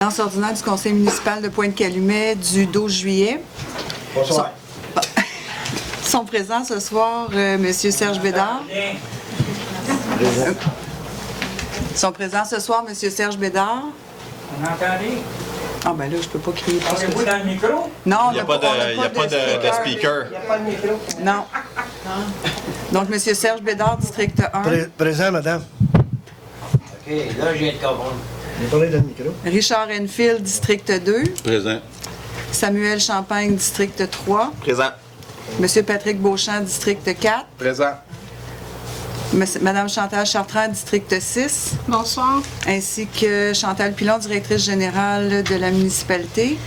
Séance ordinaire du Conseil municipal de Pointe-Calumet du 12 juillet. Bonsoir. Sont présents ce soir M. Serge Bédard. Sont présents ce soir M. Serge Bédard. On entendait? Ah ben là, je peux pas crier. Parlez-vous dans le micro? Non, Il n'y a pas de speaker. Il n'y a pas de micro. Non. Donc, M. Serge Bédard, district 1. Présent, madame. OK, là, je viens de comprendre. Vous parlez dans le micro. Richard Enfield, district 2. Présent. Samuel Champagne, district 3. Présent. M. Patrick Beauchamp, district 4. Présent. Madame Chantal Chartrand, district 6. Bonsoir. Ainsi que Chantal Pilon, directrice générale de la municipalité.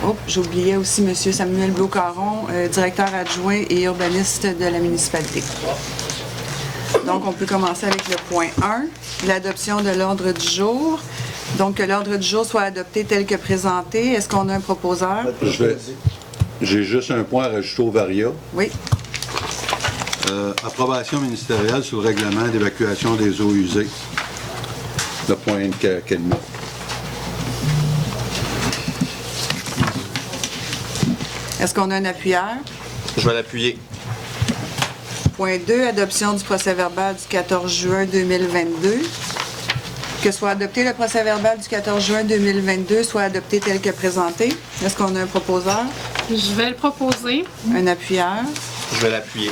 Oh, j'oubliais aussi M. Samuel Bloucaron, directeur adjoint et urbaniste de la municipalité. Donc, on peut commencer avec le point 1, l'adoption de l'ordre du jour. Donc, que l'ordre du jour soit adopté tel que présenté. Est-ce qu'on a un proposeur? J'ai juste un point à rajouter au Varia. Oui. Approbation ministérielle sur le règlement d'évacuation des eaux usées. Le point qu'elle met. Est-ce qu'on a un appuyeur? Je vais l'appuyer. Point 2, adoption du procès-verbal du 14 juin 2022. Que soit adopté le procès-verbal du 14 juin 2022, soit adopté tel que présenté. Est-ce qu'on a un proposeur? Je vais le proposer. Un appuyeur. Je vais l'appuyer.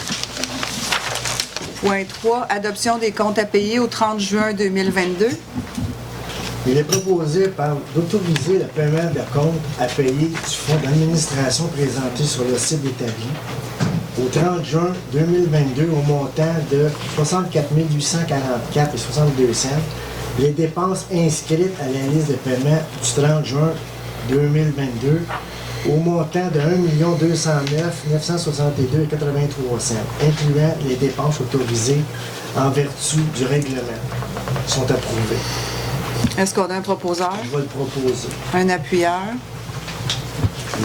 Point 3, adoption des comptes à payer au 30 juin 2022. Il est proposé d'autoriser le paiement de comptes à payer du fonds d'administration présenté sur le site établi au 30 juin 2022 au montant de 64 844,62 $. Les dépenses inscrites à la liste de paiement du 30 juin 2022 au montant de 1 209 962,83 $, incluant les dépenses autorisées en vertu du règlement, sont approuvées. Est-ce qu'on a un proposeur? Je vais le proposer. Un appuyeur.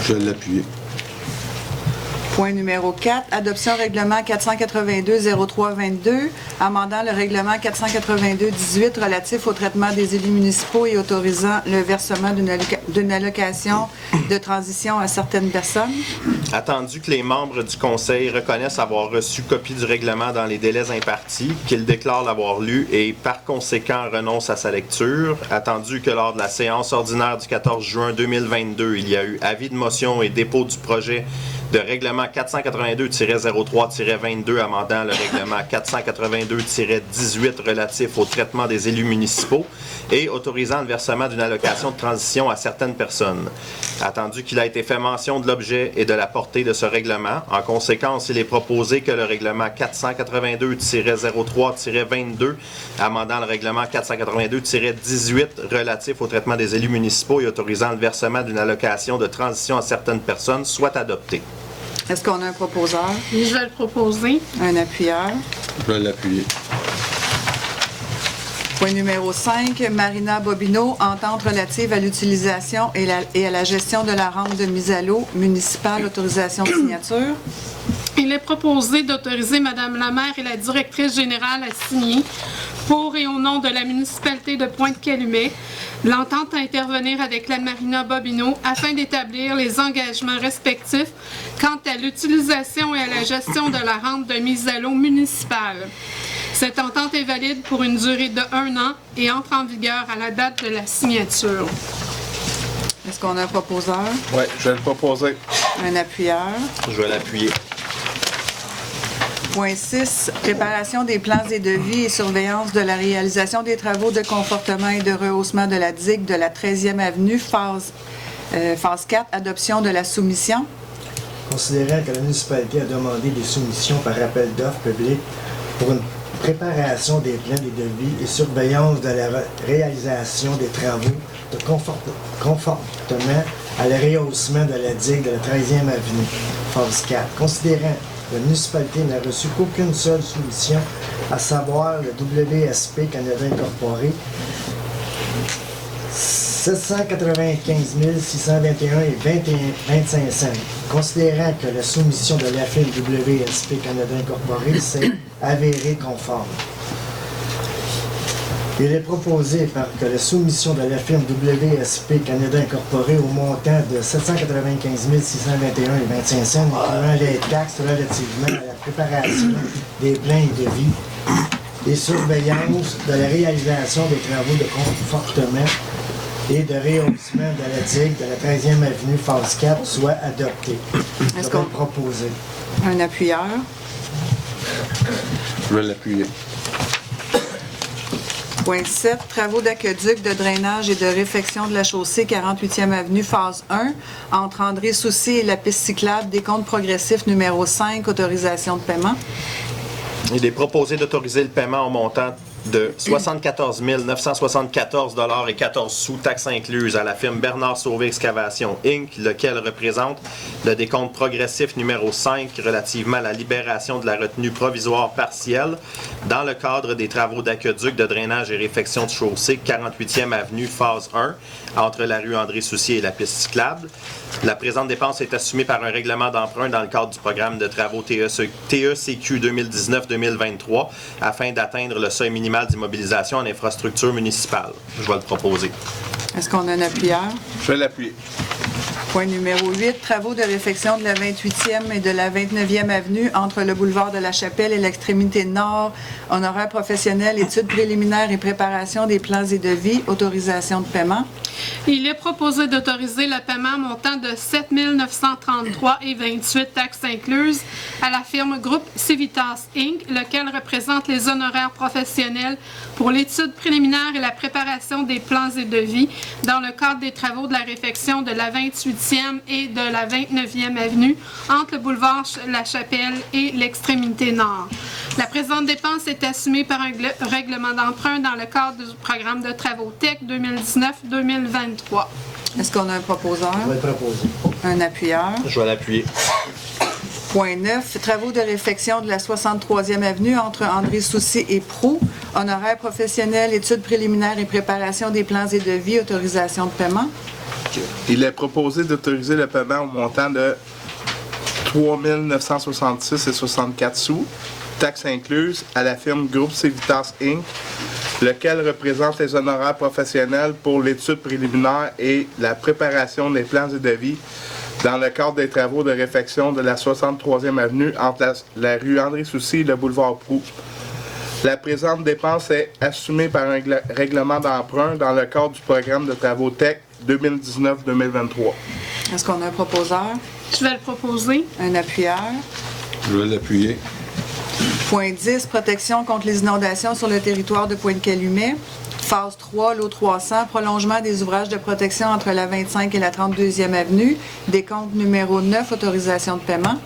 Je vais l'appuyer. Point numéro 4, adoption règlement 482-03-22, amendant le règlement 482-18 relatif au traitement des élus municipaux et autorisant le versement d'une allocation de transition à certaines personnes. Attendu que les membres du Conseil reconnaissent avoir reçu copie du règlement dans les délais impartis, qu'ils déclarent l'avoir lu et par conséquent renoncent à sa lecture. Attendu que lors de la séance ordinaire du 14 juin 2022, il y a eu avis de motion et dépôt du projet de règlement 482-03-22 amendant le règlement 482-18 relatif au traitement des élus municipaux et autorisant le versement d'une allocation de transition à certaines personnes. Attendu qu'il a été fait mention de l'objet et de la portée de ce règlement, en conséquence, il est proposé que le règlement 482-03-22 amendant le règlement 482-18 relatif au traitement des élus municipaux et autorisant le versement d'une allocation de transition à certaines personnes soit adopté. Est-ce qu'on a un proposeur? Je vais le proposer. Un appuyeur. Je vais l'appuyer. Point numéro 5, Marina Bobineau, entente relative à l'utilisation et à la gestion de la rampe de mise à l'eau municipale, autorisation de signature. Il est proposé d'autoriser Mme la maire et la directrice générale à signer, pour et au nom de la municipalité de Pointe-Calumet, l'entente à intervenir avec la Marina Bobineau afin d'établir les engagements respectifs quant à l'utilisation et à la gestion de la rampe de mise à l'eau municipale. Cette entente est valide pour une durée de 1 an et entre en vigueur à la date de la signature. Est-ce qu'on a un proposeur? Oui, je vais le proposer. Un appuyeur. Je vais l'appuyer. Point 6, préparation des plans et devis et surveillance de la réalisation des travaux de confortement et de rehaussement de la digue de la 13e avenue, phase 4, adoption de la soumission. Considérant que la municipalité a demandé des soumissions par appel d'offres publiques pour une préparation des plans et devis et surveillance de la réalisation des travaux de confortement à la rehaussement de la digue de la 13e avenue, phase 4. Considérant que la municipalité n'a reçu qu'aucune seule soumission, à savoir le WSP Canada Incorporé, 795 621,25 $. Considérant que la soumission de la firme WSP Canada Incorporé s'est avérée conforme. Il est proposé que la soumission de la firme WSP Canada Incorporée au montant de 795 621,25 $, incluant les taxes relativement à la préparation des plans et devis et surveillance de la réalisation des travaux de confortement et de rehaussement de la digue de la 13e avenue phase 4 soit adopté. Est-ce qu'on proposé? Un appuyeur. Je vais l'appuyer. Point 7, travaux d'aqueduc, de drainage et de réfection de la chaussée 48e avenue, phase 1, entre André Soucy et la piste cyclable, décompte progressif numéro 5, autorisation de paiement. Il est proposé d'autoriser le paiement au montant de 74 974 et 14 sous, taxes incluses, à la firme Bernard Sauvé Excavation Inc., lequel représente le décompte progressif numéro 5 relativement à la libération de la retenue provisoire partielle dans le cadre des travaux d'aqueduc, de drainage et réfection de chaussée 48e avenue, phase 1, entre la rue André Soucy et la piste cyclable. La présente dépense est assumée par un règlement d'emprunt dans le cadre du programme de travaux TECQ 2019-2023 afin d'atteindre le seuil minimal d'immobilisation en infrastructure municipale. Je vais le proposer. Est-ce qu'on a un appuyeur? Je vais l'appuyer. Point numéro 8, travaux de réfection de la 28e et de la 29e avenue entre le boulevard de la Chapelle et l'extrémité nord, honoraires professionnels, études préliminaires et préparation des plans et devis, autorisation de paiement. Il est proposé d'autoriser le paiement montant de 7 933,28 taxes incluses à la firme Groupe Civitas Inc., lequel représente les honoraires professionnels pour l'étude préliminaire et la préparation des plans et devis dans le cadre des travaux de la réfection de la 28e et de la 29e avenue entre le boulevard La Chapelle et l'extrémité nord. La présente dépense est assumée par un règlement d'emprunt dans le cadre du programme de travaux TEC 2019-2023. Est-ce qu'on a un proposeur? Je vais le proposer. Un appuyeur. Je vais l'appuyer. Point 9, travaux de réfection de la 63e avenue entre André Soucy et Proulx, honoraires professionnels, études préliminaires et préparation des plans et devis, autorisation de paiement. Il est proposé d'autoriser le paiement au montant de 3 966,64 sous, taxes incluses, à la firme Groupe Civitas Inc., lequel représente les honoraires professionnels pour l'étude préliminaire et la préparation des plans et devis dans le cadre des travaux de réfection de la 63e avenue entre la rue André Soucy et le boulevard Proulx. La présente dépense est assumée par un règlement d'emprunt dans le cadre du programme de travaux TEC 2019-2023. Est-ce qu'on a un proposeur? Je vais le proposer. Un appuyeur. Je vais l'appuyer. Point 10, protection contre les inondations sur le territoire de Pointe-Calumet. Phase 3, lot 300, prolongement des ouvrages de protection entre la 25 et la 32e avenue. Décompte numéro 9, autorisation de paiement.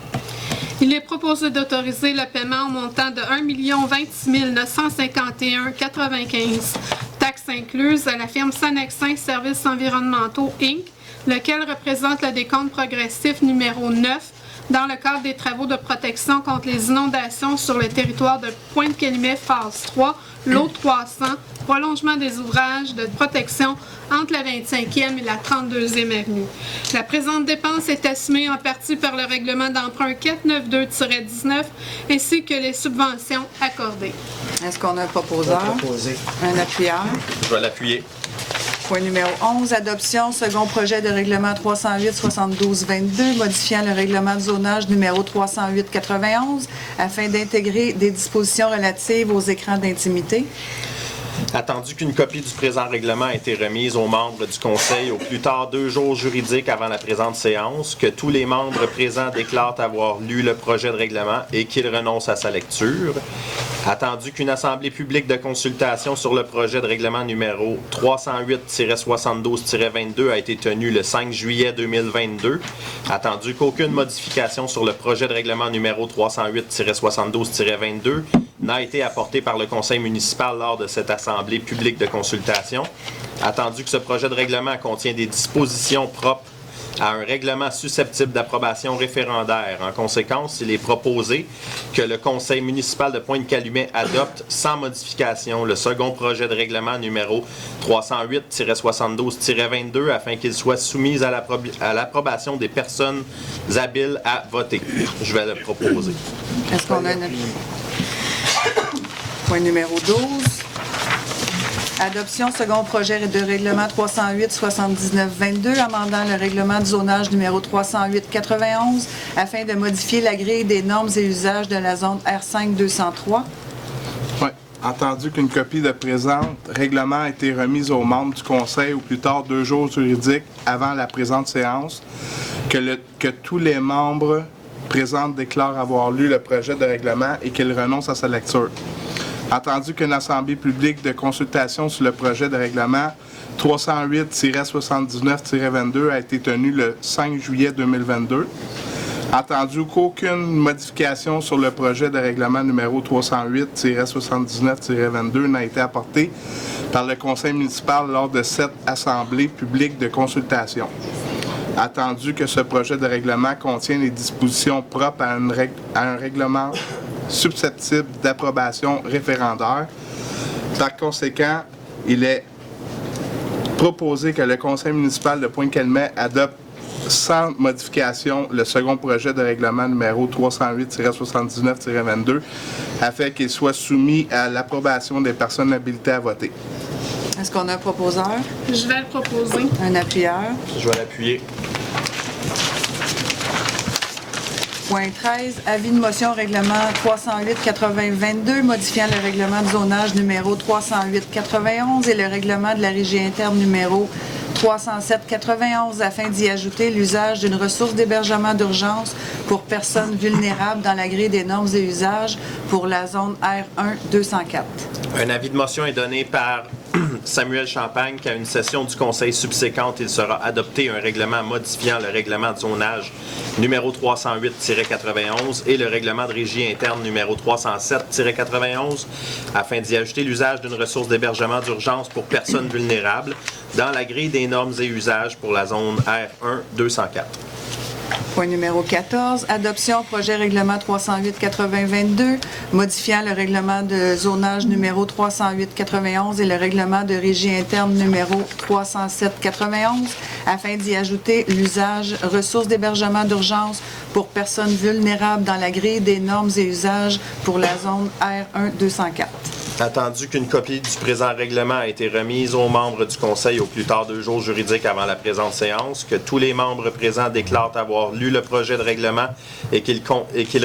Il est proposé d'autoriser le paiement au montant de 1 026 951,95 taxes incluses à la firme Sanexin Services environnementaux Inc., lequel représente le décompte progressif numéro 9 dans le cadre des travaux de protection contre les inondations sur le territoire de Pointe-Calumet, phase 3, lot 300, prolongement des ouvrages de protection entre la 25e et la 32e avenue. La présente dépense est assumée en partie par le règlement d'emprunt 492-19 ainsi que les subventions accordées. Est-ce qu'on a un Je vais proposeur? le proposer. Un appuyeur. Je vais l'appuyer. Point numéro 11, adoption, second projet de règlement 308-72-22, modifiant le règlement de zonage numéro 308-91 afin d'intégrer des dispositions relatives aux écrans d'intimité. Attendu qu'une copie du présent règlement a été remise aux membres du Conseil au plus tard 2 jours juridiques avant la présente séance, que tous les membres présents déclarent avoir lu le projet de règlement et qu'ils renoncent à sa lecture. Attendu qu'une assemblée publique de consultation sur le projet de règlement numéro 308-72-22 a été tenue le 5 juillet 2022. Attendu qu'aucune modification sur le projet de règlement numéro 308-72-22 n'a été apportée par le Conseil municipal lors de cette assemblée publique de consultation. Attendu que ce projet de règlement contient des dispositions propres à un règlement susceptible d'approbation référendaire. En conséquence, il est proposé que le Conseil municipal de Pointe-Calumet adopte sans modification le second projet de règlement numéro 308-72-22 afin qu'il soit soumis à l'approbation des personnes habiles à voter. Je vais le proposer. Est-ce qu'on a un appuyeur? Point numéro 12. Adoption second projet de règlement 308-79-22, amendant le règlement de zonage numéro 308-91 afin de modifier la grille des normes et usages de la zone R5 203. Oui. Entendu qu'une copie de présent règlement a été remise aux membres du Conseil au plus tard 2 jours juridiques avant la présente séance, que tous les membres présents déclarent avoir lu le projet de règlement et qu'ils renoncent à sa lecture. Entendu qu'une assemblée publique de consultation sur le projet de règlement 308-79-22 a été tenue le 5 juillet 2022. Entendu qu'aucune modification sur le projet de règlement numéro 308-79-22 n'a été apportée par le Conseil municipal lors de cette assemblée publique de consultation. Attendu que ce projet de règlement contient les dispositions propres à un règlement susceptible d'approbation référendaire. Par conséquent, il est proposé que le Conseil municipal de Pointe-Calumet adopte sans modification le second projet de règlement numéro 308-79-22 afin qu'il soit soumis à l'approbation des personnes habilitées à voter. Est-ce qu'on a un proposeur? Je vais le proposer. Un appuyeur? Je vais l'appuyer. Point 13, avis de motion règlement 308-80-22, modifiant le règlement de zonage numéro 308-91 et le règlement de la régie interne numéro 307-91 afin d'y ajouter l'usage d'une ressource d'hébergement d'urgence pour personnes vulnérables dans la grille des normes et usages pour la zone R1 204. Un avis de motion est donné par Samuel Champagne qu'à une session du Conseil subséquente, il sera adopté un règlement modifiant le règlement de zonage numéro 308-91 et le règlement de régie interne numéro 307-91 afin d'y ajouter l'usage d'une ressource d'hébergement d'urgence pour personnes vulnérables dans la grille des normes et usages pour la zone R1 204. Point numéro 14, adoption projet règlement 308-80-22, modifiant le règlement de zonage numéro 308-91 et le règlement de régie interne numéro 307-91 afin d'y ajouter l'usage ressources d'hébergement d'urgence pour personnes vulnérables dans la grille des normes et usages pour la zone R1 204. Attendu qu'une copie du présent règlement a été remise aux membres du Conseil au plus tard 2 jours juridiques avant la présente séance, que tous les membres présents déclarent avoir lu le projet de règlement et qu'ils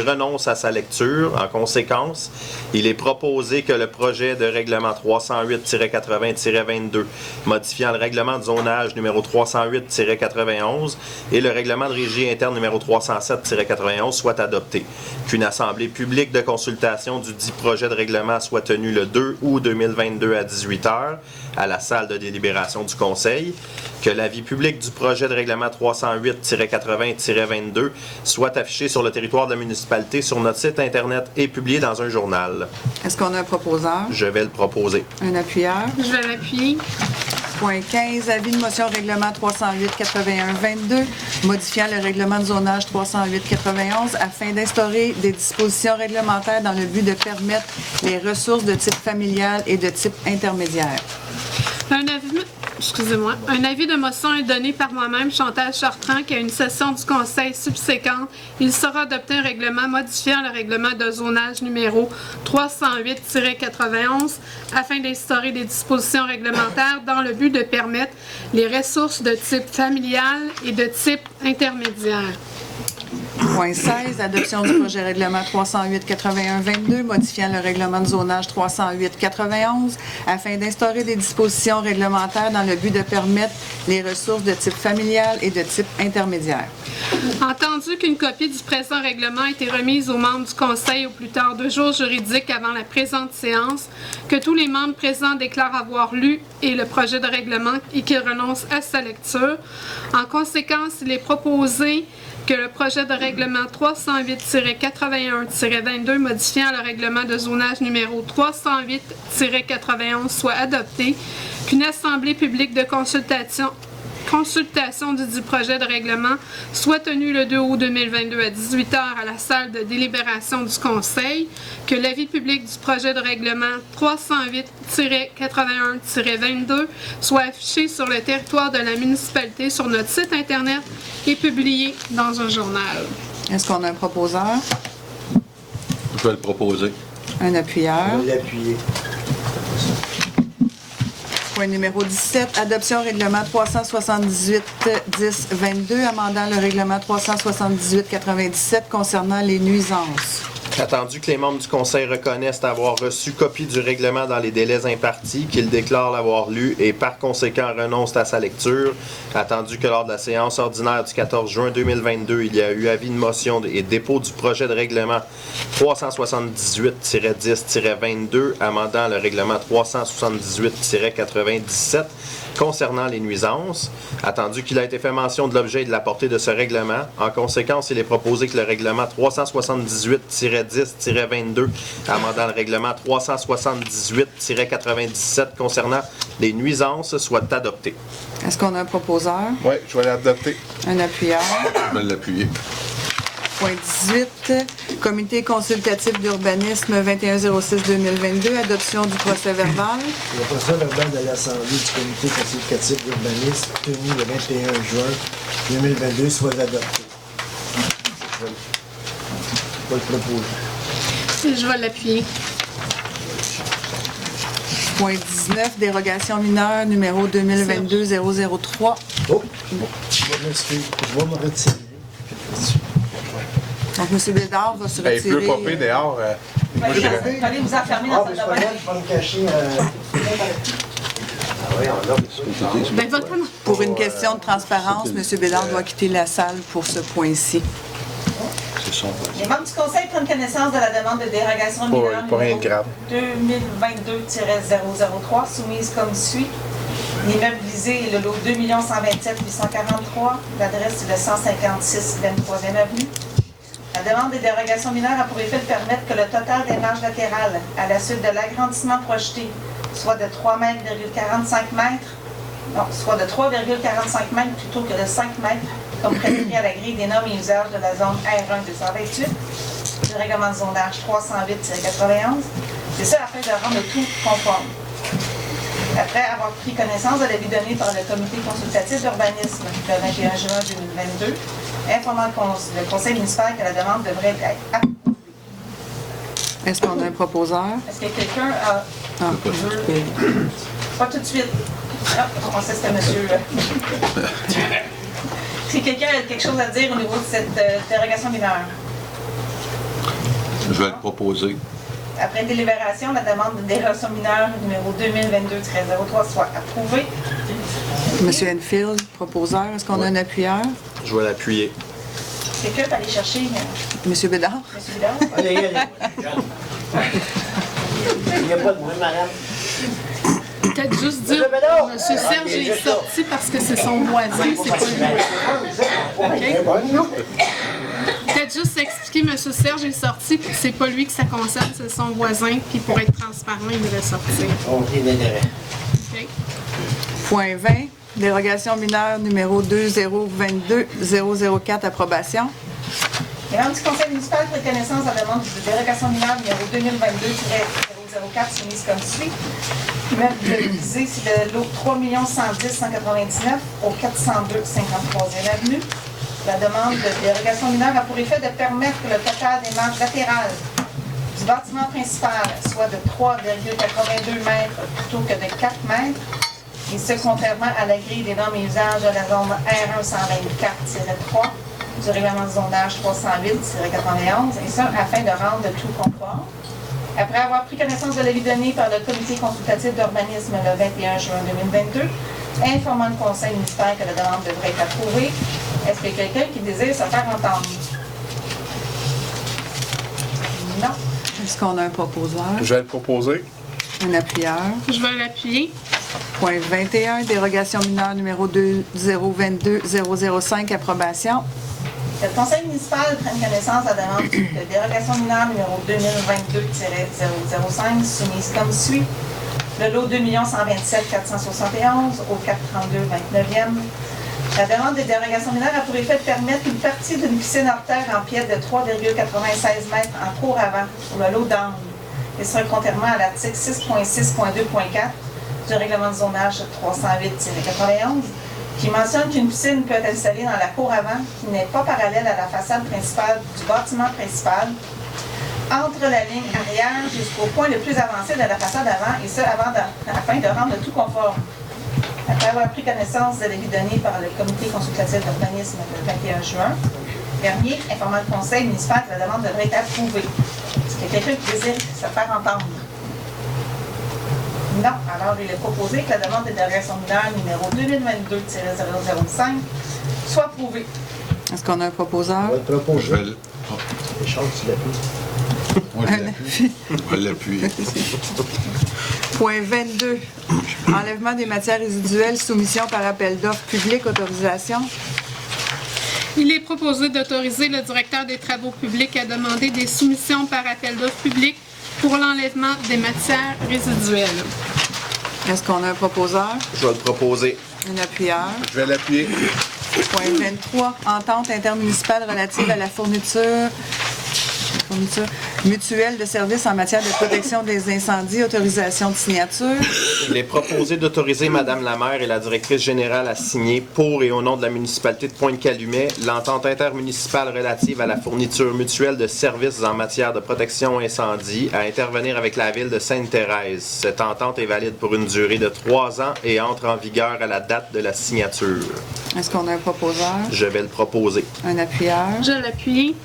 renoncent à sa lecture. En conséquence, il est proposé que le projet de règlement 308-80-22, modifiant le règlement de zonage numéro 308-91 et le règlement de régie interne numéro 307-91 soit adopté. Qu'une assemblée publique de consultation du dit projet de règlement soit tenue le 2 août 2022 à 18h à la salle de délibération du Conseil, que l'avis public du projet de règlement 308-80-22 soit affiché sur le territoire de la municipalité sur notre site Internet et publié dans un journal. Est-ce qu'on a un proposeur? Je vais le proposer. Un appuyeur? Je vais l'appuyer. Point 15, avis de motion règlement 308-81-22, modifiant le règlement de zonage 308-91 afin d'instaurer des dispositions réglementaires dans le but de permettre les ressources de type familial et de type intermédiaire. Un avis de motion est donné par moi-même, Chantal Chartrand, qu'à une session du Conseil subséquente, il sera adopté un règlement modifiant le règlement de zonage numéro 308-91 afin d'instaurer des dispositions réglementaires dans le but de permettre les ressources de type familial et de type intermédiaire. Point 16, adoption du projet règlement 308-81-22, modifiant le règlement de zonage 308-91 afin d'instaurer des dispositions réglementaires dans le but de permettre les ressources de type familial et de type intermédiaire. Entendu qu'une copie du présent règlement a été remise aux membres du Conseil au plus tard 2 jours juridiques avant la présente séance, que tous les membres présents déclarent avoir lu le projet de règlement et qu'ils renoncent à sa lecture. En conséquence, il est proposé que le projet de règlement 308-81-22 modifiant le règlement de zonage numéro 308-91 soit adopté, qu'une assemblée publique de consultation du projet de règlement soit tenue le 2 août 2022 à 18h à la salle de délibération du Conseil, que l'avis public du projet de règlement 308-81-22 soit affiché sur le territoire de la municipalité sur notre site Internet et publié dans un journal. Est-ce qu'on a un proposeur? Je vais le proposer. Un appuyeur? On va l'appuyer. Point numéro 17, adoption règlement 378-10-22, amendant le règlement 378-97 concernant les nuisances. Attendu que les membres du Conseil reconnaissent avoir reçu copie du règlement dans les délais impartis, qu'ils déclarent l'avoir lu et par conséquent renoncent à sa lecture. Attendu que lors de la séance ordinaire du 14 juin 2022, il y a eu avis de motion et dépôt du projet de règlement 378-10-22, amendant le règlement 378-97 concernant les nuisances. Attendu qu'il a été fait mention de l'objet et de la portée de ce règlement, en conséquence, il est proposé que le règlement 378-10-22, amendant le règlement 378-97 concernant les nuisances, soit adopté. Est-ce qu'on a un proposeur? Oui, je vais l'adopter. Un appuyeur? Je vais l'appuyer. Point 18, comité consultatif d'urbanisme 2106-2022, adoption du procès-verbal. Le procès-verbal de l'Assemblée du comité consultatif d'urbanisme tenu le 21 juin 2022 soit adopté. Je vais le proposer. Je vais l'appuyer. Point 19, dérogation mineure numéro 2022-003. Oh, je m'excuse. Je vais me retirer. Donc, M. Bédard va se Ben, il retirer. peut popper dehors. Moi, je dirais. Il fallait vous enfermer Ah, dans mais cette c'est pas domaine. grave, je vais me cacher. Ben, votre nom. Pour une question de transparence, M. Bédard doit quitter la salle pour ce point-ci. C'est son Les membres du Conseil prennent connaissance de la demande de dérogation mineure Pas rien de grave. 2022-003 soumise comme suit. L'immeuble visé est le lot 2 127 843. L'adresse est le 156 23e avenue. La demande de dérogation mineure a pour effet de permettre que le total des marges latérales à la suite de l'agrandissement projeté soit de 3,45 mètres, soit de 3,45 mètres plutôt que de 5 mètres, comme prévu à la grille des normes et usages de la zone R1 228, du règlement de zonage 308-91, c'est ça afin de rendre tout conforme. Après avoir pris connaissance de l'avis donné par le comité consultatif d'urbanisme le 21 juin 2022, informant le conseil municipal que la demande devrait être approuvée. Est-ce qu'on a un proposeur? Est-ce que quelqu'un a... Ah, Pas tout de suite. Ah, je pensais que c'était monsieur... Si quelqu'un a quelque chose à dire au niveau de cette dérogation mineure. Je vais le proposer. Après délibération, la demande de dérogation mineure numéro 2022-03 soit approuvée. M. Enfield, proposeur, est-ce qu'on a un appuyeur? Je vais l'appuyer. Quelqu'un peut aller chercher M. Bédard? M. Vidal? Allez, allez. Il n'y a pas de bruit, madame. Peut-être juste dire, M. Serge est sorti parce que c'est son voisin, c'est pas lui. OK? Peut-être juste expliquer, M. Serge est sorti, puis c'est pas lui que ça concerne, c'est son voisin, puis pour être transparent, il devait sortir. Conflit d'intérêt. OK? Point 20, dérogation mineure numéro 2022-004, approbation. Les membres du conseil municipal prennent connaissance de la demande de dérogation mineure numéro 2022-004 soumise comme suit. L'immeuble visé, c'est le lot 3 110 199 au 402 53e avenue. La demande de dérogation mineure a pour effet de permettre que le total des marges latérales du bâtiment principal soit de 3,82 mètres plutôt que de 4 mètres, et ce contrairement à la grille des normes et usages de la zone R1 124-3 du règlement de zonage 308-91, et ça afin de rendre tout conforme. Après avoir pris connaissance de l'avis donné par le comité consultatif d'urbanisme le 21 juin 2022, informant le conseil municipal que la demande devrait être approuvée, est-ce qu'il y a quelqu'un qui désire se faire entendre? Non. Est-ce qu'on a un proposeur? Je vais le proposer. Un appuyeur? Je vais l'appuyer. Point 21, dérogation mineure numéro 2022-005, approbation. Le conseil municipal prend connaissance de la demande de dérogation mineure numéro 2022-005 soumise comme suit. Le lot 2 127 471 au 432 29e. La demande de dérogation mineure a pour effet de permettre une partie d'une piscine hors terre en pied de 3,96 mètres en cours avant sur le lot d'angle. Et ce contrairement à l'article 6.6.2.4 du règlement de zonage 308-91 qui mentionne qu'une piscine peut être installée dans la cour avant qui n'est pas parallèle à la façade principale du bâtiment principal entre la ligne arrière jusqu'au point le plus avancé de la façade avant, et ce, afin de rendre le tout conforme. Après avoir pris connaissance de l'avis donné par le comité consultatif d'urbanisme le 21 juin dernier, informant le conseil municipal que la demande devrait être approuvée. Est-ce qu'il y a quelqu'un qui désire se faire entendre? Non. Alors, il est proposé que la demande de dérogation mineure numéro 2022-005 soit approuvée. Est-ce qu'on a un proposeur? On va le proposer. Je vais le- Richard, tu l'appuies. Moi, je l'appuie. On va l'appuyer. Point 22. Enlèvement des matières résiduelles, soumission par appel d'offres public, autorisation. Il est proposé d'autoriser le directeur des travaux publics à demander des soumissions par appel d'offres public pour l'enlèvement des matières résiduelles. Est-ce qu'on a un proposeur? Je vais le proposer. Un appuyeur. Je vais l'appuyer. Point 23. Entente intermunicipale relative à la fourniture mutuelle de services en matière de protection des incendies, autorisation de signature. Il est proposé d'autoriser Mme la maire et la directrice générale à signer pour et au nom de la municipalité de Pointe-Calumet l'entente intermunicipale relative à la fourniture mutuelle de services en matière de protection incendie à intervenir avec la ville de Sainte-Thérèse. Cette entente est valide pour une durée de 3 ans et entre en vigueur à la date de la signature. Est-ce qu'on a un proposeur? Je vais le proposer. Un appuyeur. Je l'appuie.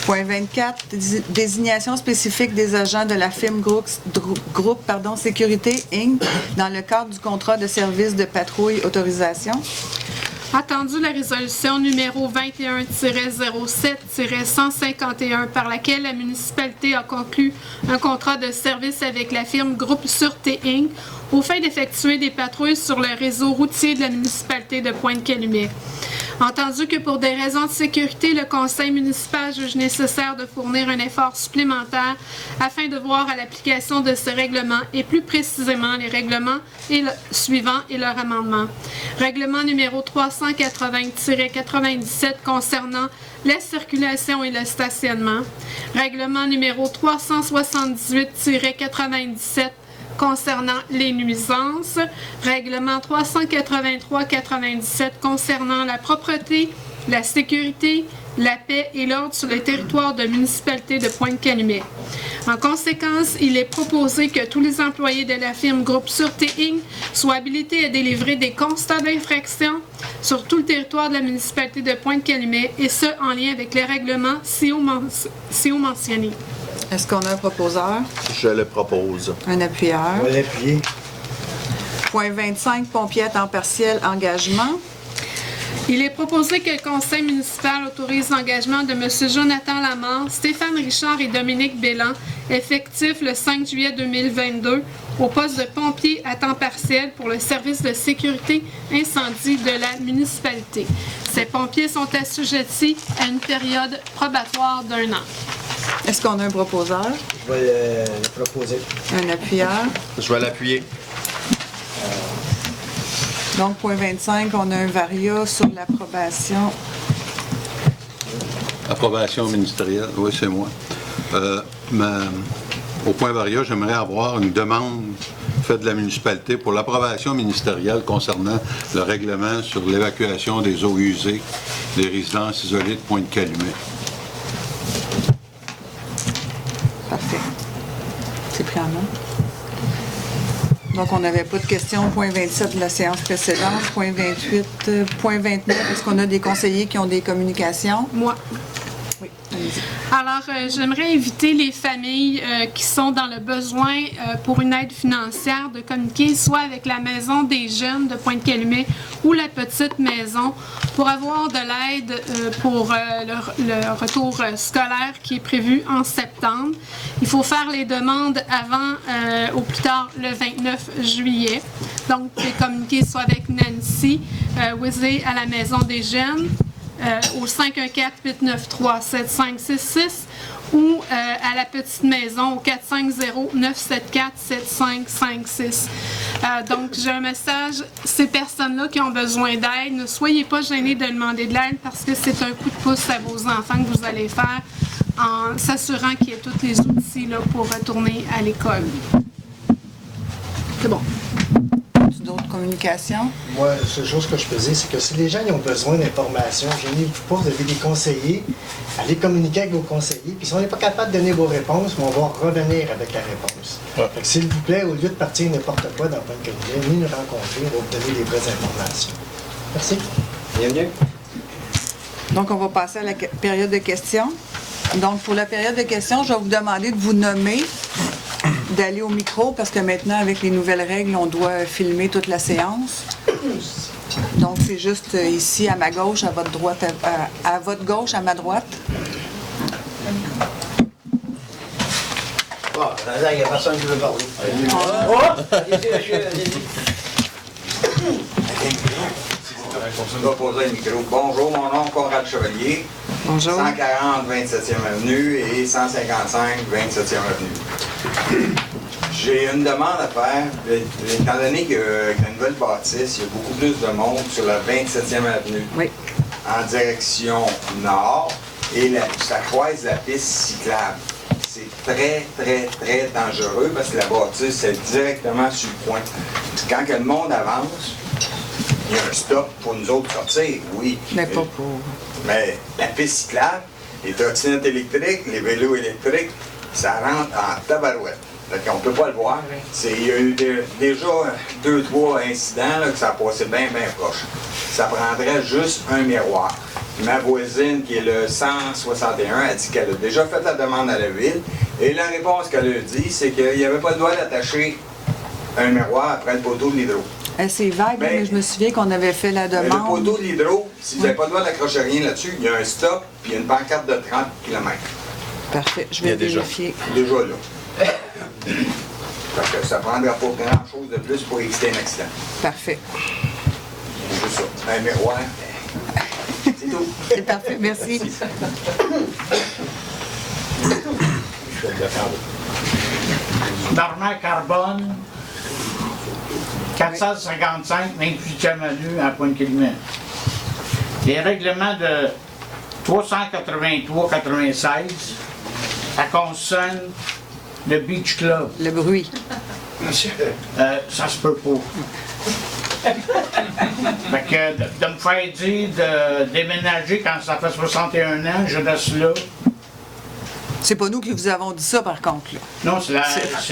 Point 24. Désignation spécifique des agents de la firme Groupe Sécurité Inc. dans le cadre du contrat de service de patrouille autorisation. Attendu la résolution numéro 21-07-151 par laquelle la municipalité a conclu un contrat de service avec la firme Groupe Sûreté Inc. aux fins d'effectuer des patrouilles sur le réseau routier de la municipalité de Pointe-Calumet. Entendu que pour des raisons de sécurité, le conseil municipal juge nécessaire de fournir un effort supplémentaire afin de voir à l'application de ce règlement et plus précisément les règlements suivants et leur amendement. Règlement numéro 380-97 concernant la circulation et le stationnement. Règlement numéro 378-97 concernant les nuisances, règlement 383-97 concernant la propreté, la sécurité, la paix et l'ordre sur le territoire de la municipalité de Pointe-Calumet. En conséquence, il est proposé que tous les employés de la firme Groupe Sûreté Inc. soient habilités à délivrer des constats d'infraction sur tout le territoire de la municipalité de Pointe-Calumet, et ce, en lien avec les règlements ci-haut mentionnés. Est-ce qu'on a un proposeur? Je le propose. Un appuyeur. On va l'appuyer. Point 25. Pompier à temps partiel, engagement. Il est proposé que le conseil municipal autorise l'engagement de M. Jonathan Lamar, Stéphane Richard et Dominique Bélan, effectifs le 5 juillet 2022, au poste de pompier à temps partiel pour le service de sécurité incendie de la municipalité. Ces pompiers sont assujettis à une période probatoire d'1 an. Est-ce qu'on a un proposeur? Je vais le proposer. Un appuyeur. Je vais l'appuyer. Donc, point 25, on a un varia sur l'approbation. Approbation ministérielle, oui, c'est moi. Au point varia, j'aimerais avoir une demande faite de la municipalité pour l'approbation ministérielle concernant le règlement sur l'évacuation des eaux usées des résidences isolées de Pointe-Calumet. Parfait. C'est pris en main. Donc, on n'avait pas de questions. Point 27 de la séance précédente. Point 28, point 29, est-ce qu'on a des conseillers qui ont des communications? Moi. Oui, allez-y. Alors, j'aimerais inviter les familles qui sont dans le besoin pour une aide financière de communiquer soit avec la Maison des Jeunes de Pointe-Calumet ou la Petite Maison pour avoir de l'aide pour le retour scolaire qui est prévu en septembre. Il faut faire les demandes avant, au plus tard, le 29 juillet. Donc, communiquer soit avec Nancy Wizé à la Maison des Jeunes, au 514-893-7566 ou à la Petite Maison au 450-974-7556. Donc, j'ai un message, ces personnes-là qui ont besoin d'aide, ne soyez pas gênés de demander de l'aide parce que c'est un coup de pouce à vos enfants que vous allez faire en s'assurant qu'il y ait tous les outils là, pour retourner à l'école. C'est bon. D'autres communication. Moi, la seule chose que je peux dire, c'est que si les gens ils ont besoin d'informations, gênez-vous pas, vous avez des conseillers, allez communiquer avec vos conseillers, puis si on n'est pas capable de donner vos réponses, on va revenir avec la réponse. Fait que s'il vous plaît, au lieu de partir n'importe quoi dans Pointe-Calumet, venez nous rencontrer, on va vous donner les vraies informations. Merci. Bienvenue. Donc, on va passer à la période de questions. Donc, pour la période de questions, je vais vous demander de vous nommer, d'aller au micro, parce que maintenant, avec les nouvelles règles, on doit filmer toute la séance. Donc, c'est juste ici, à ma gauche, à votre droite, à votre gauche, à ma droite. Bon, il n'y a personne qui veut parler. Oh! Allez-y, monsieur, allez-y. Je vais poser le micro. Bonjour, mon nom est Conrad Chevalier. Bonjour. 140 27e Avenue et 155 27e Avenue. J'ai une demande à faire. Étant donné que la nouvelle bâtisse, il y a beaucoup plus de monde sur la 27e Avenue. Oui. En direction nord et ça croise la piste cyclable. C'est très, très, très dangereux parce que la bâtisse est directement sur le point. Quand que le monde avance, il y a un stop pour nous autres sortir, oui. Mais pas pour... Mais la piste cyclable, les trottinettes électriques, les vélos électriques, ça rentre en tabarouette. Fait qu'on peut pas le voir. Il y a eu déjà 2-3 incidents là, que ça a passé bien, bien proche. Ça prendrait juste un miroir. Ma voisine, qui est le 161, a dit qu'elle a déjà fait la demande à la ville. Et la réponse qu'elle a dit, c'est qu'il n'y avait pas le droit d'attacher un miroir après le poteau de l'hydro. C'est vague, mais je me souviens qu'on avait fait la demande. Le poteau de l'hydro, si vous n'avez pas le droit d'accrocher rien là-dessus, il y a un stop puis il y a une pancarte de 30 km. Parfait, je vais vérifier. Déjà là. Parce que ça ne prendra pas grand-chose de plus pour éviter un accident. Parfait. C'est juste ça. Un miroir, c'est tout. C'est parfait, merci. Normand Carbone, 455, 28e Avenue à Pointe-Calumet. Les règlements de 383-96, ça concerne le Beach Club. Le bruit. Ça se peut pas. Fait que de me faire dire de déménager quand ça fait 61 ans, je reste là. C'est pas nous qui vous avons dit ça, par contre. Là. Non, c'est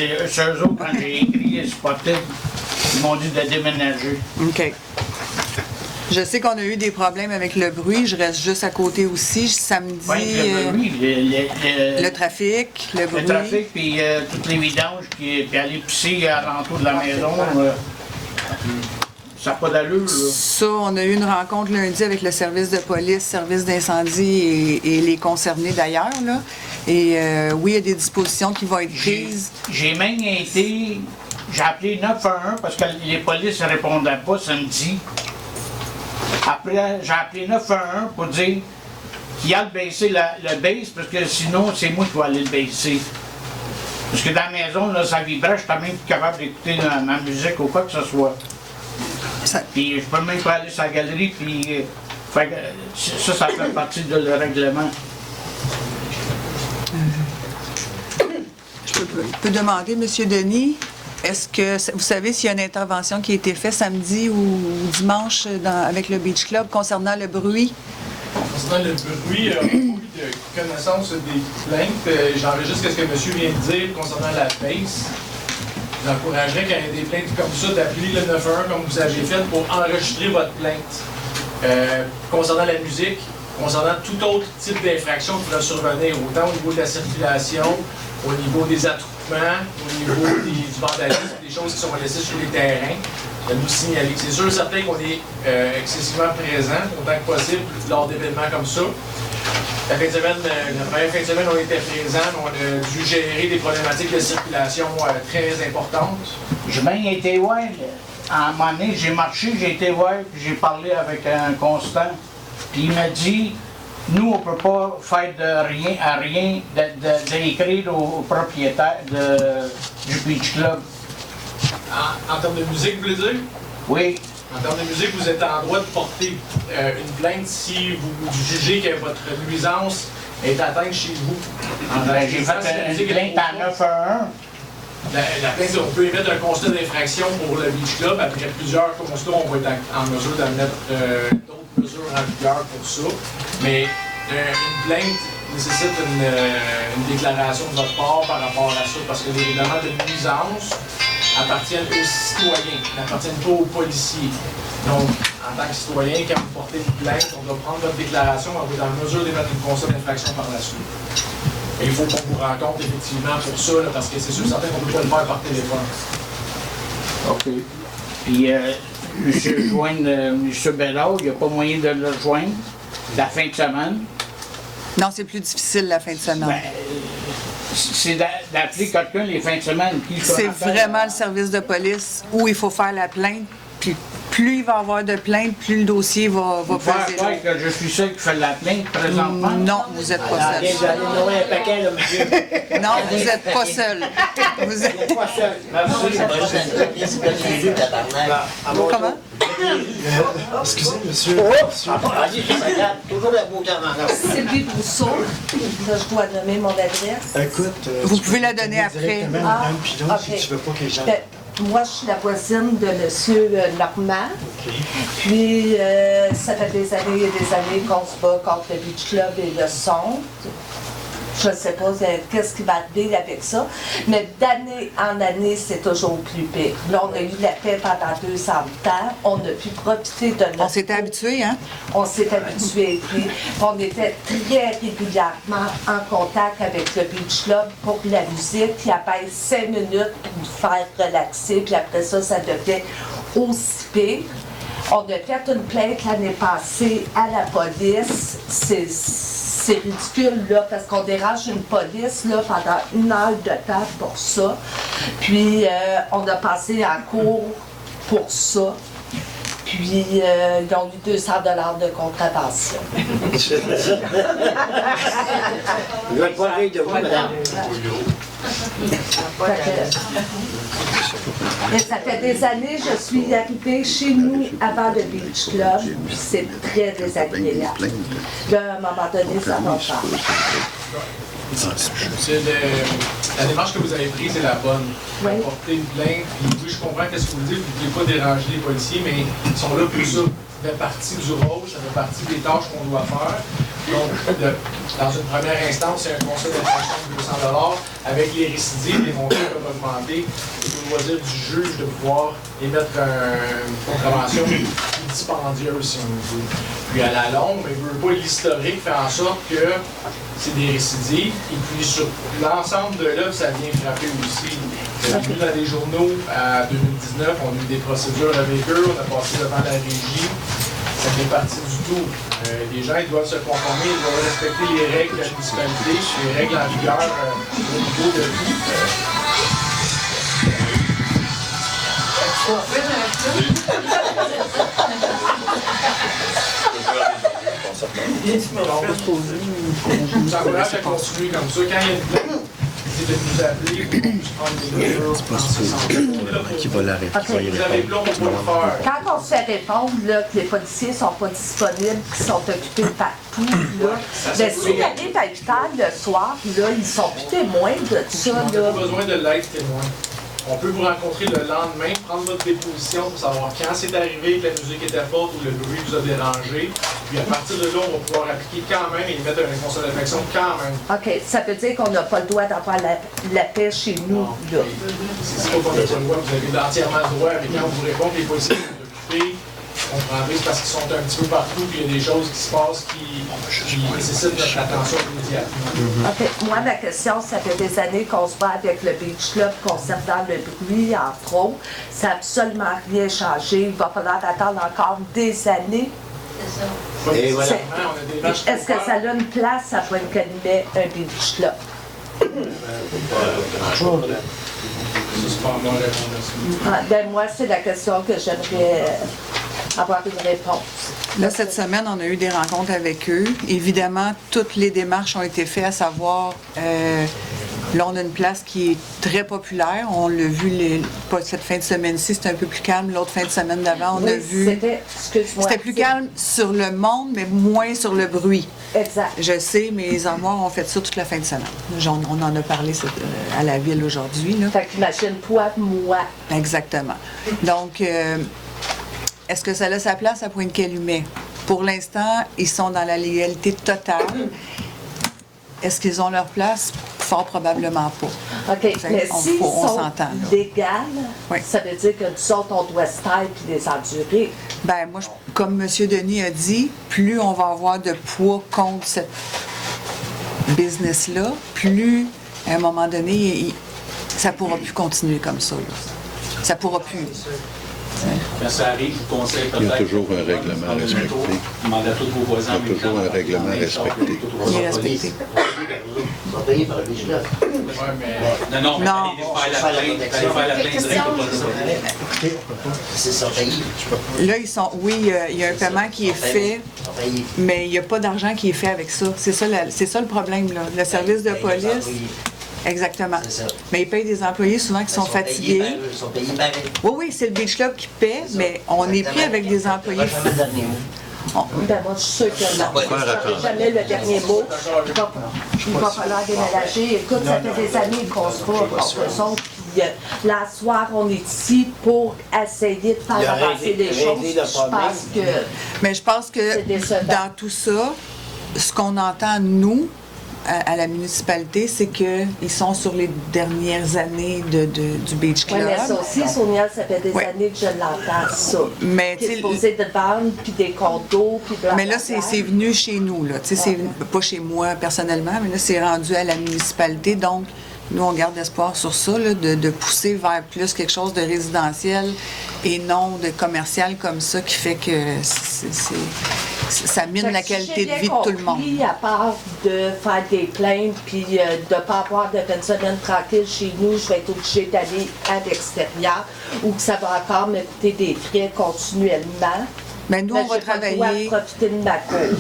eux autres, quand j'ai écrit Spotted, ils m'ont dit de déménager. OK. Je sais qu'on a eu des problèmes avec le bruit. Je reste juste à côté aussi. Samedi, Oui, le bruit, le trafic, le bruit. Le trafic, puis toutes les vidanges, puis aller pisser à l'entour de la maison. Ça n'a pas d'allure, là. Ça, on a eu une rencontre lundi avec le service de police, service d'incendie et les concernés d'ailleurs, là. Et oui, il y a des dispositions qui vont être prises. J'ai même été... J'ai appelé 911 parce que les polices ne répondaient pas samedi. Après, j'ai appelé 911 pour dire qu'il a baissé le base parce que sinon, c'est moi qui vais aller le baisser. Parce que dans la maison, là, ça vibrait, je suis même plus capable d'écouter ma musique ou quoi que ce soit. Puis je peux même pas aller sur la galerie, puis ça fait partie de le règlement. Je peux demander, M. Denis, est-ce que vous savez s'il y a une intervention qui a été faite samedi ou dimanche avec le Beach Club concernant le bruit? Concernant le bruit, on n'a pas eu de connaissance des plaintes. J'enregistre ce que monsieur vient de dire concernant la baisse. J'encouragerais quand il y a des plaintes comme ça d'appeler le 911 comme vous avez fait pour enregistrer votre plainte. Concernant la musique, concernant tout autre type d'infraction qui pourrait survenir, autant au niveau de la circulation, au niveau des attroupements, au niveau du vandalisme, des choses qui sont laissées sur les terrains, de nous signaler. C'est sûr et certain qu'on est excessivement présent, autant que possible, lors d'événements comme ça. La première fin de semaine, on était présents, on a dû gérer des problématiques de circulation très importantes. J'ai bien été voir. À un moment donné, j'ai marché, j'ai été voir, puis j'ai parlé avec un constant. Puis il m'a dit, nous, on ne peut pas faire de rien à rien, d'écrire au propriétaire du Beach Club. En termes de musique, vous voulez dire? Oui. En termes de musique, vous êtes en droit de porter une plainte si vous jugez que votre nuisance est atteinte chez vous. J'ai fait une plainte à 911. la plainte, on peut émettre un constat d'infraction pour le Beach Club. Après plusieurs constats, on va être en mesure d'admettre d'autres mesures en vigueur pour ça. Mais une plainte nécessite une déclaration de votre part par rapport à ça, parce que les règlements de nuisance appartiennent aux citoyens, n'appartiennent pas aux policiers. Donc, en tant que citoyen, quand vous portez une plainte, on doit prendre votre déclaration, on va être en mesure d'émettre une constat d'infraction par la suite. Et il faut qu'on vous rencontre effectivement pour ça, là, parce que c'est sûr certain qu'on ne peut pas le faire par téléphone. OK. Puis, je joindre M. Bellard, il n'y a pas moyen de le joindre la fin de semaine. Non, c'est plus difficile la fin de semaine. Ben, c'est d'appeler quelqu'un les fins de semaine. C'est vraiment le service de police où il faut faire la plainte. Puis plus il va y avoir de plaintes, plus le dossier va peser. Que je suis seul qui fait la plainte présentement. Non, vous n'êtes pas seul. Vous allez nourrir un paquet, là, monsieur. Non, vous n'êtes pas seul. Vous êtes pas seul. Comment? Excusez, monsieur. Toujours la beau Sylvie Brousseau, là, je dois nommer mon adresse. Écoute, vous pouvez la donner après. Directement à Mme Pilon, ok. si tu veux pas que les gens... Moi, je suis la voisine de M. Normand. Puis, ça fait des années et des années qu'on se bat contre le Beach Club et le son. Je ne sais pas qu'est-ce qui va arriver avec ça, mais d'année en année, c'est toujours plus pire. Là, on a eu la paix pendant 200 ans. On a pu profiter de notre... On s'était habitués, hein? On s'est habitués. Puis, on était très régulièrement en contact avec le Beach Club pour la musique. Qui appelle 5 minutes pour nous faire relaxer. Puis après ça, ça devenait aussi pire. On a fait une plainte l'année passée à la police. C'est ridicule, là, parce qu'on dérange une police là, pendant 1 heure de temps pour ça. Puis, on a passé en cours pour ça. Puis, ils ont eu 200 $ de contravention. Je vais pas rire de vous, madame. Et ça fait des années que je suis arrivée chez nous avant le Beach Club, puis c'est très désagréable. Là, à un moment donné, ça va faire. La démarche que vous avez prise est la bonne. Vous Oui. portez une plainte, puis oui, je comprends ce que vous dites, vous ne voulez pas déranger les policiers, mais ils sont là pour ça. Ça fait partie du rôle, ça fait partie des tâches qu'on doit faire. Donc, dans une première instance, c'est un constat d'infraction de 200 $. Avec les récidives, les montants peuvent augmenter. C'est au loisir du juge de pouvoir émettre une contravention plus dispendieuse, si on veut. Puis à la longue, mais l'historique fait en sorte que c'est des récidives. Et puis sur l'ensemble de l'œuvre, ça vient frapper aussi. Vous avez vu dans les journaux, en 2019, on a eu des procédures avec eux, on a passé devant la régie. Ça fait partie du tout. Les gens ils doivent se conformer, ils doivent respecter les règles de la municipalité, les règles en vigueur au niveau de tout. Je vous encourage à continuer comme ça. Quand il y a une plainte, c'est de nous appeler pour qu'on puisse prendre des mesures. Qui va la Vous avez plomb pour le faire. Quand on se fait répondre là, que les policiers ne sont pas disponibles, qu'ils sont occupés partout, là, ben, s'ils arrivent à 8 heures le soir, là, ils sont plus témoins de ça. On n'a Là. pas besoin de l'être témoin. On peut vous rencontrer le lendemain, prendre votre déposition pour savoir quand c'est arrivé, que la musique était forte ou le bruit vous a dérangé. Puis à partir de là, on va pouvoir appliquer quand même et mettre un constat d'infraction quand même. OK, ça veut dire qu'on n'a pas le droit d'avoir la paix chez nous. Là. C'est pas qu'on n'a pas le droit, vous avez entièrement le droit, mais quand on vous répond que les policiers sont occupés, on comprendrait c'est parce qu'ils sont un petit peu partout, puis il y a des choses qui se passent qui nécessitent notre attention immédiatement. OK, moi, ma question, ça fait des années qu'on se bat avec le Beach Club concernant le bruit, entre autres. Ça n'a absolument rien changé. Il va falloir attendre encore des années. Et voilà. Est-ce que ça a une place à Pointe-Calumet, un Beach Club? Ça, c'est pas moi répondre à ça. Ben, moi, c'est la question que j'aimerais avoir une réponse. Là, cette semaine, on a eu des rencontres avec eux. Évidemment, toutes les démarches ont été faites, à savoir Là, on a une place qui est très populaire. On l'a vu pas cette fin de semaine-ci, c'était un peu plus calme. L'autre fin de semaine d'avant, on a vu... C'était plus calme sur le monde, mais moins sur le bruit. Exact. Je sais, mes armoires ont fait ça toute la fin de semaine. On en a parlé à la ville aujourd'hui. Fait qu'imagine-toi, moi. Exactement. Donc, est-ce que ça a sa place à Pointe-Calumet? Pour l'instant, ils sont dans la légalité totale. Est-ce qu'ils ont leur place? Fort probablement pas. OK, mais s'ils sont légaux, ça veut dire que nous autres, on doit se taire et les endurer. Ben moi, comme M. Denis a dit, plus on va avoir de poids contre cette business-là, plus, à un moment donné, ça ne pourra plus continuer comme ça. Là. Ça ne pourra plus. Quand ça arrive, je vous conseille peut-être... Il y a toujours un règlement respecté. Demandez à tous vos voisins. Il y a toujours un règlement respecté. Il est respecté. Ils sont payés par le vigilance. Non, mais allez faire la plainte direct au police. C'est ça, payé. Là, oui, il y a un paiement qui est fait, mais il n'y a pas d'argent qui est fait avec ça. C'est ça le problème, là. Le service de police... Exactement. Mais ils payent des employés souvent qui sont fatigués. Ils sont payés pareil. Oui, c'est le Beach Club qui paie, mais on est pris avec des employés. Ben moi, je suis sûre que non. Je n'aurai jamais le dernier mot. Il va falloir déménager. Écoute, ça fait des années qu'on se bat contre eux autres. Puis là, ce soir, on est ici pour essayer de faire avancer les choses. Mais je pense que dans tout ça, ce qu'on entend, nous, à la municipalité, c'est qu'ils sont sur les dernières années du Beach Club. Oui, mais ça aussi, Sonia, ça fait des années que je l'entends, ça. Mais tu sais, supposé de vendre, puis des condos, puis blablabla. Mais là, c'est venu chez nous, là. Tu sais, c'est pas chez moi personnellement, mais là, c'est rendu à la municipalité. Donc, nous, on garde espoir sur ça, là, de pousser vers plus quelque chose de résidentiel et non de commercial comme ça, qui fait que ça mine la qualité de vie de tout le monde. À part de faire des plaintes puis de ne pas avoir de fin de semaine tranquille chez nous, je vais être obligée d'aller à l'extérieur ou que ça va encore me coûter des frais continuellement. Mais nous, on va travailler.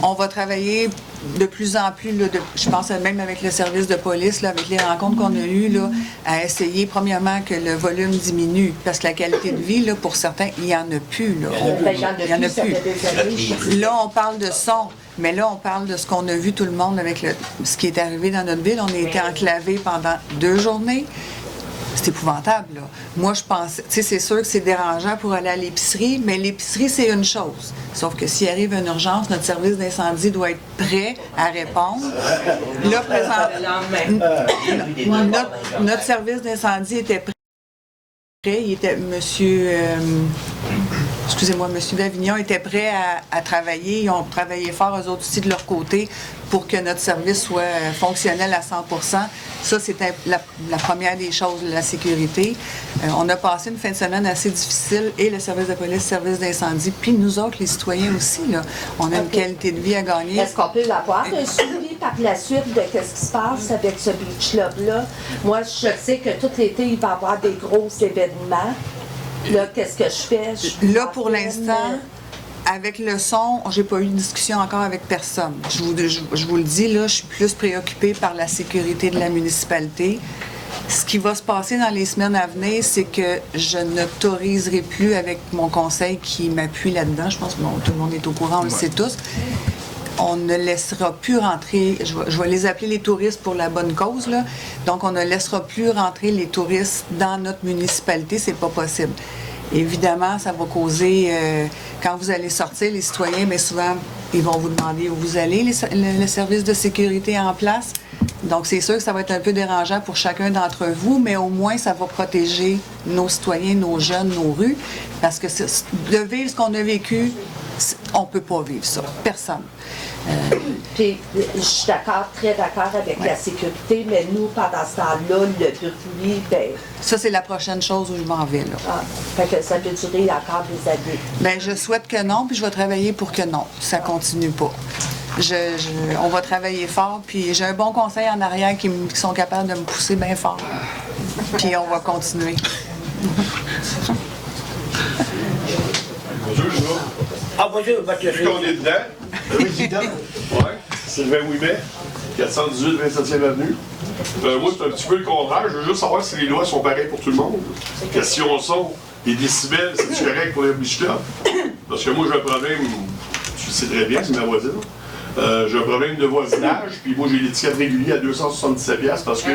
On va travailler de plus en plus, là, je pense même avec le service de police, là, avec les rencontres qu'on a eues, là, à essayer, premièrement, que le volume diminue. Parce que la qualité de vie, là, pour certains, il n'y en a plus. Là. Il n'y en a plus. Là, on parle de son. Mais là, on parle de ce qu'on a vu tout le monde avec ce qui est arrivé dans notre ville. On a été enclavés pendant 2 journées. C'est épouvantable, là. Moi, je pensais... Tu sais, c'est sûr que c'est dérangeant pour aller à l'épicerie, mais l'épicerie, c'est une chose. Sauf que s'il arrive une urgence, notre service d'incendie doit être prêt à répondre. Là, présentement, notre service d'incendie était prêt. Il était... Excusez-moi, M. Davignon était prêt à travailler. Ils ont travaillé fort, eux autres aussi, de leur côté, pour que notre service soit fonctionnel à 100%. Ça, c'était la première des choses, la sécurité. On a passé une fin de semaine assez difficile, et le service de police, le service d'incendie, puis nous autres, les citoyens aussi, là. On a une qualité de vie à gagner. Est-ce qu'on peut avoir un suivi par la suite de ce qui se passe avec ce Beach Club-là? Moi, je sais que tout l'été, il va y avoir des gros événements. Là, qu'est-ce que je fais? Là, pour l'instant, avec le son, j'ai pas eu de discussion encore avec personne. Je vous le dis, là, je suis plus préoccupée par la sécurité de la municipalité. Ce qui va se passer dans les semaines à venir, c'est que je n'autoriserai plus, avec mon conseil qui m'appuie là-dedans, je pense que tout le monde est au courant, on le sait tous, on ne laissera plus rentrer, je vais les appeler les touristes pour la bonne cause, là. Donc on ne laissera plus rentrer les touristes dans notre municipalité, c'est pas possible. Évidemment, ça va causer, quand vous allez sortir, les citoyens, bien souvent, ils vont vous demander où vous allez, le service de sécurité en place. Donc c'est sûr que ça va être un peu dérangeant pour chacun d'entre vous, mais au moins ça va protéger nos citoyens, nos jeunes, nos rues, parce que de vivre ce qu'on a vécu, on ne peut pas vivre ça. Personne. Puis, je suis d'accord, très d'accord avec la sécurité, mais nous, pendant ce temps-là, le bruit, bien... Ça, c'est la prochaine chose où je m'en vais, là. Ah, fait que ça peut durer encore des années. Bien, je souhaite que non, puis je vais travailler pour que non, ça continue pas. On va travailler fort, puis j'ai un bon conseil en arrière qui sont capables de me pousser bien fort. Puis on va continuer. Bonjour, je Ah, bonjour, votre Vu qu'on est dedans. Président. Oui. Sylvain Ouimet. 418 27e Avenue. Moi, c'est un petit peu le contraire. Je veux juste savoir si les lois sont pareilles pour tout le monde. Question sont, les décibels, c'est correct pour les beach clubs? Parce que moi, j'ai un problème, tu le sais très bien, c'est ma voisine. J'ai un problème de voisinage, puis moi, j'ai l'étiquette régulière à 277$ parce que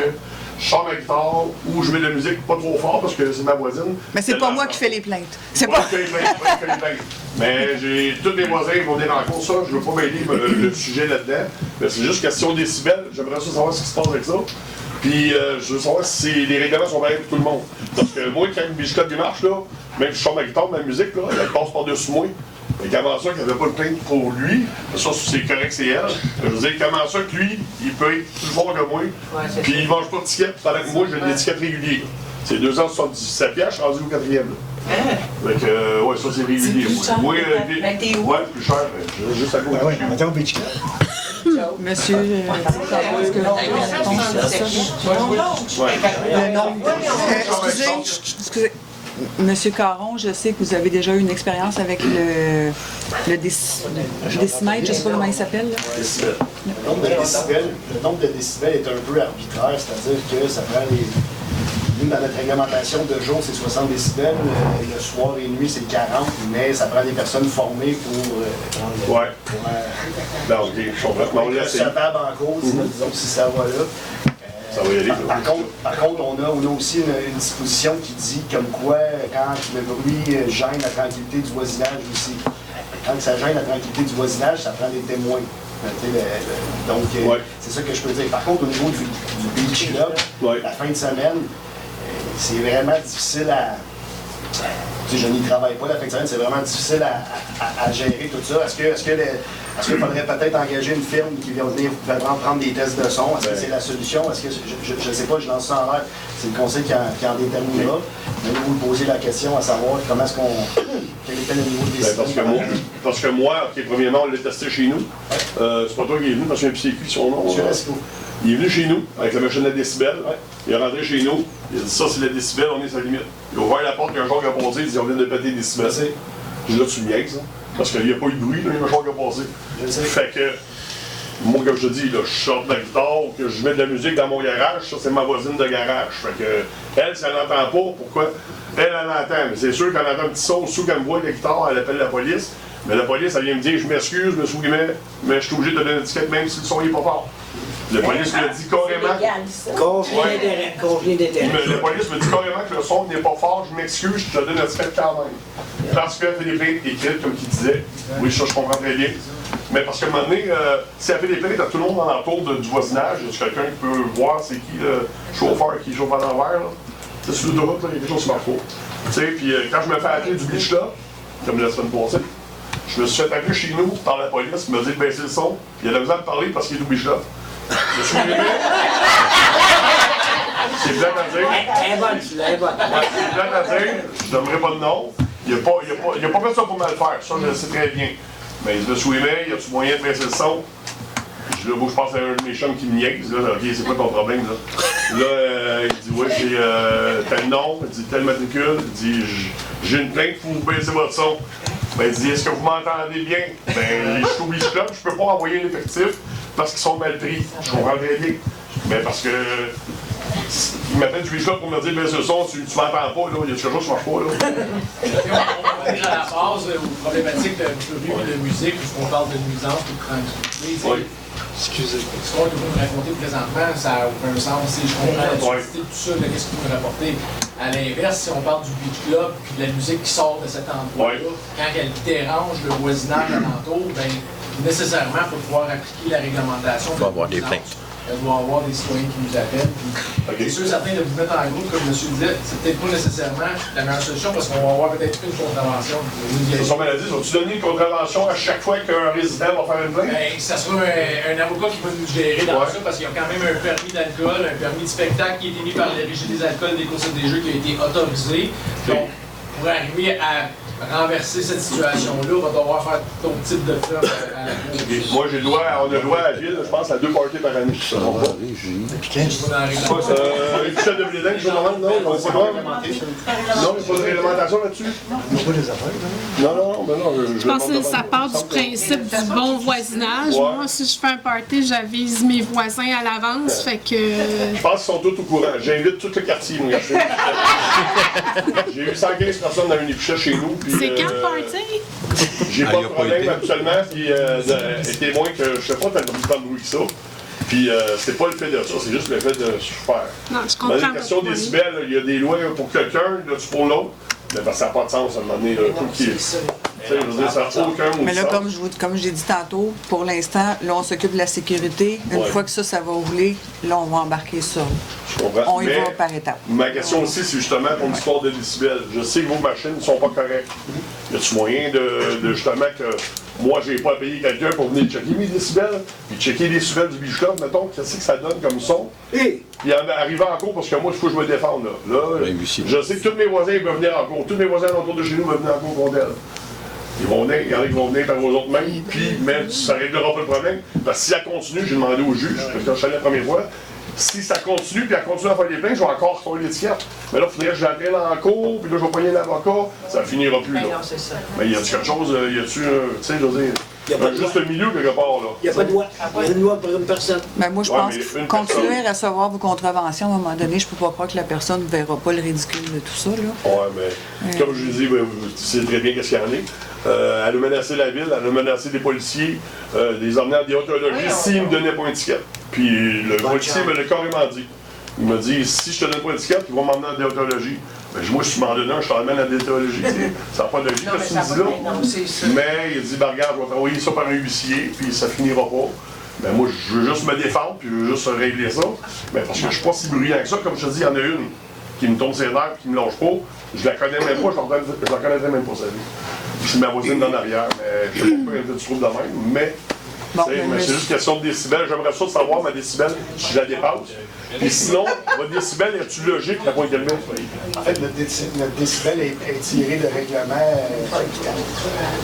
je sors ma guitare ou je mets de la musique pas trop fort parce que c'est ma voisine. Mais c'est pas moi qui fais les plaintes. C'est pas. Moi qui fais les plaintes. Mais j'ai tous les voisins qui vont venir en cours, ça. Je veux pas m'aider le sujet là-dedans. Mais c'est juste question de décibels. J'aimerais savoir ce qui se passe avec ça. Puis je veux savoir si les règlements sont pareils pour tout le monde. Parce que moi, quand une beach club démarche, là, même si je sors ma guitare, ma musique, là, elle passe par-dessus moi. Et comment ça qu'il n'y avait pas de plainte pour lui, ça c'est correct, c'est elle. Je veux dire, comment ça que lui, il peut être plus fort que moi, puis il mange pas de ticket, pendant que moi j'ai une étiquette régulière. C'est 277$, je suis rendu au 4e. Fait que, ouais, ça c'est régulier. Moi, t'es où? Ouais, plus cher, juste à côté. Ouais, mettons au Beach Club. Monsieur, est-ce que le nombre. Excusez. Monsieur Caron, je sais que vous avez déjà eu une expérience avec le décimètre, je ne sais pas comment il s'appelle. Décibel. Le nombre de décibels est un peu arbitraire, c'est-à-dire que ça prend les. Nous, dans notre réglementation de jour, c'est 60 décibels, le soir et nuit, c'est 40, mais ça prend des personnes formées pour. Ouais. Non, ok, je comprends. On laisse. En cause, disons, si ça va là. Ça va y aller. Par contre, on a aussi une disposition qui dit comme quoi, quand le bruit gêne la tranquillité du voisinage aussi. Quand ça gêne la tranquillité du voisinage, ça prend des témoins. Donc, c'est ça que je peux dire. Par contre, au niveau du beach club, la fin de semaine, c'est vraiment difficile à. Tu sais, je n'y travaille pas la fin de semaine, c'est vraiment difficile à gérer tout ça. Est-ce qu'il faudrait peut-être engager une firme qui vient venir prendre des tests de son? Est-ce que c'est la solution? Est-ce que je ne sais pas, je lance ça en l'air. C'est le conseil qui en déterminera. Mais vous vous posez la question à savoir comment est-ce qu'on. Quel était le niveau de décision? Parce que moi, premièrement, on l'a testé chez nous. C'est pas toi qui est venu, parce que j'ai un PCQ son nom. Il est venu chez nous avec la machine à décibels. Il est rentré chez nous. Il a dit ça, c'est le décibel, on est sur la limite. Il a ouvert la porte, il y a un joueur qui a passé, il dit on vient de péter les décibels. J'ai dit là, tu me niaises, parce qu'il n'y a pas eu de bruit, là, il y a un joueur qui a passé. Fait que, moi, comme je te dis, là, je sors de la guitare, que je mets de la musique dans mon garage, ça, c'est ma voisine de garage. Fait que, elle, si elle n'entend pas, pourquoi? Elle entend, mais c'est sûr qu'elle entend un petit son, sous qu'elle me voit avec la guitare, elle appelle la police. Mais la police, elle vient me dire, je m'excuse, monsieur Guillemets, mais je suis obligé de te donner une étiquette même si le son n'est pas fort. La police me dit carrément. La police me dit carrément que le son n'est pas fort, je m'excuse, je te donne une étiquette quand même. Parce qu'elle fait des plaintes écrites, comme il disait. Oui, ça, je comprends très bien. Mais parce qu'à un moment donné, si elle fait des plaintes à tout le monde alentour du voisinage, il y a quelqu'un qui peut voir c'est qui le chauffeur qui chauffe à l'envers. C'est sur l'autoroute, il y a quelque chose qui marche pas. Tu sais, puis quand je me fais appeler du beach là, comme la semaine passée, je me suis fait appeler chez nous par la police, il m'a dit de baisser le son. Il y a de la misère de parler parce qu'il est au beach là. Je suis arrivé. C'est blanc à dire. C'est blanc à dire. Je n'aimerais pas de nom. Il n'a pas fait ça pour mal faire. Ça, je le sais très bien. Mais il se souvenait, il y a-tu moyen de baisser le son? Je pense à un de mes chums qui me niaise. Là, ok, c'est quoi ton problème? Là, il dit ouais, j'ai tel nom, il dit tel matricule. Il dit j'ai une plainte pour vous baisser votre son. Ben, il dit est-ce que vous m'entendez bien? Ben, je suis au beach club, je peux pas envoyer l'effectif parce qu'ils sont mal pris. Je comprends très bien. Mais parce que. Il m'appelle du beach club pour me dire baisse le son, tu m'entends pas, là, il y a quelque chose qui marche pas. Là. On est à la base aux problématiques de bruit et de musique, puisqu'on parle de nuisance ou de tranquillité. Oui. Excusez. Ce qu'on peut nous raconter présentement, ça n'a aucun sens. Si je comprends la difficulté, tout ça, qu'est-ce que vous nous rapportez? À l'inverse, si on parle du beach club puis de la musique qui sort de cet endroit-là, quand elle dérange le voisinage alentour, ben, nécessairement, il faut pouvoir appliquer la réglementation. Il va y avoir des plaintes. Il va y avoir des citoyens qui nous appellent. C'est sûr, certain de vous mettre en groupe, comme M. disait, c'est peut-être pas nécessairement la meilleure solution parce qu'on va avoir peut-être une contravention. C'est son maladie. Vas-tu donner une contravention à chaque fois qu'un résident va faire une plainte? Ben, ça sera un avocat qui va nous gérer dans ça parce qu'il y a quand même un permis d'alcool, un permis de spectacle qui est émis par la Régie des alcools des courses et des jeux qui a été autorisé. Donc, pour arriver à renverser cette situation-là, on va devoir faire ton type de firme à la cour. Moi, on a le droit à la ville, je pense, à 2 parties par année. Ça va pas. Chef de Blédin, je vous demande, non, on n'a pas le droit. Non, il n'y a pas de réglementation là-dessus. Ils n'ont pas des affaires, non, mais non. Je pense que ça part du principe du bon voisinage. Ouais. Moi, si je fais un party, j'avise mes voisins à l'avance, fait que... Je pense qu'ils sont tous au courant. J'invite tout le quartier, moi. J'ai eu 115 personnes dans une épichet chez nous. C'est quand le party? J'ai pas de problème actuellement, puis témoin que je sais pas tant de bruit que ça. Puis c'est pas le fait de ça, c'est juste le fait de faire. Non, je Dans comprends. les questions des décibels, il y a des lois pour quelqu'un, là, pour l'autre. Mais parce que ça n'a pas de sens à un moment donné, tout qui est. Je veux dire, ça n'a aucun mot de Mais là, sens. comme j'ai dit tantôt, pour l'instant, là, on s'occupe de la sécurité. Une fois que ça va rouler, là, on va embarquer ça. Je comprends. On y va par étapes. Ma question aussi, c'est justement pour l'histoire de décibels. Je sais que vos machines ne sont pas correctes. Y a-tu moyen de justement que moi, j'ai pas à payer quelqu'un pour venir checker mes décibels, puis checker les décibels du Beach Club, mettons, qu'est-ce que ça donne comme son? Puis arriver en cours, parce que moi, il faut que je me défende. Là, je sais que tous mes voisins ils peuvent venir en cours. Tous mes voisins autour de chez nous peuvent venir en cours contre elle. Ils vont venir, il y en a qui vont venir par aux autres mêmes, puis mais ça ne réglera pas le problème. Parce que si ça continue, j'ai demandé au juge, parce que je suis allé la première fois, si ça continue, puis elle continue à faire des plaintes, je vais encore faire l'étiquette. Mais là, il faudrait que j'appelle en cours, puis là, je vais pogner l'avocat, ça finira plus. Là. Non, c'est ça. Mais y a-tu quelque chose, y a-tu, tu sais, je veux dire, juste le milieu quelque part, là. Il n'y a pas de loi. Il y a une loi pour une personne. Ben, moi, je pense que continuer à recevoir vos contraventions, à un moment donné, je peux pas croire que la personne ne verra pas le ridicule de tout ça. Là. Ouais, mais comme je l'ai dit, ben, tu sais très bien qu'est-ce qu'il y en a. Elle a menacé la ville, elle a menacé des policiers, des emmenés en déontologie s'ils ne me donnaient pas une étiquette. Puis le policier me l'a carrément dit. Il m'a dit, si je te donne pas d'étiquette, ils vont m'emmener en déontologie. Ben, moi, si tu m'en donnes un, je t'emmène en déontologie. Ça n'a pas de logique, ce que tu me dis là. Mais il a dit, ben, regarde, je vais t'envoyer ça par un huissier, puis ça finira pas. Ben, moi, je veux juste me défendre, puis je veux juste régler ça. Mais parce que je suis pas si bruyant que ça, comme je te dis, il y en a une qui me tombe sur les nerfs, qui me lâche pas. Je la connais même pas, je la connaîtrais même pas, sa vie. Puis c'est ma voisine d'en arrière, mais je sais pas pourquoi elle fait du trouble de même, mais. Bon, mais c'est juste question de décibels. J'aimerais ça de savoir ma décibel si je la dépasse. Et sinon, votre décibel, est-tu logique à Pointe-Calmet? En fait, notre décibel est tiré de règlement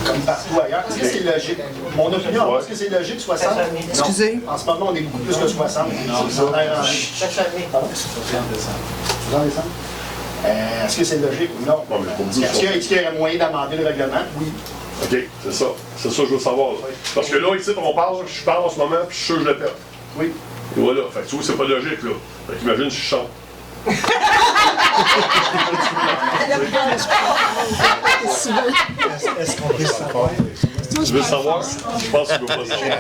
comme partout ailleurs. Est-ce que c'est logique? Mon opinion, est-ce que c'est logique 60? Excusez. En ce moment, on est beaucoup plus que 60. Est-ce que c'est logique ou non? Est-ce qu'il y a moyen d'amender le règlement? Oui. OK, c'est ça. C'est ça que je veux savoir. Là. Parce que là, ici, on parle, je parle en ce moment, puis je suis sûr que je le perds. Oui. Et voilà. Fait que tu vois, c'est pas logique, là. Fait qu'imagine si je chante. Est-ce qu'on peut savoir? Tu veux savoir? Je pense que tu veux pas savoir.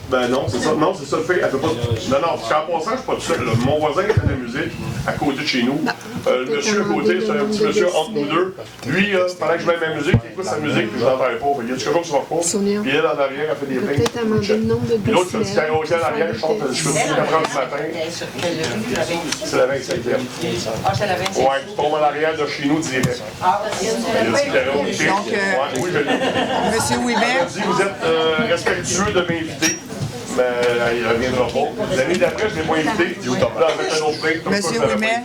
Ben non, c'est ça. Non, c'est ça le fait. Elle peut pas. Non, non, parce qu'en passant, je suis pas tout seul. Là. Mon voisin fait de la musique à côté de chez nous. Le monsieur à côté, c'est un petit monsieur entre nous deux. Lui, pendant que je mets ma musique, il écoute sa musique, puis je l'entends pas. Il y a quelque chose qui va pas. Puis elle, en arrière, elle fait des plaintes. Peut-être amender le nombre de Puis l'autre fait du karaoké en arrière, je chante, je fais 4 heures du matin. C'est la 25e. Ah, c'est la 25e. Ouais, tu tombes en arrière de chez nous direct. Ah, Il y a du karaoké. Donc, Oui, je l'ai. Monsieur Ouimet. Je dis, vous êtes respectueux de m'inviter. Mais il ne reviendra pas. L'année d'après, je ne l'ai pas invité. Là, avec un autre plainte. Monsieur Ouimet,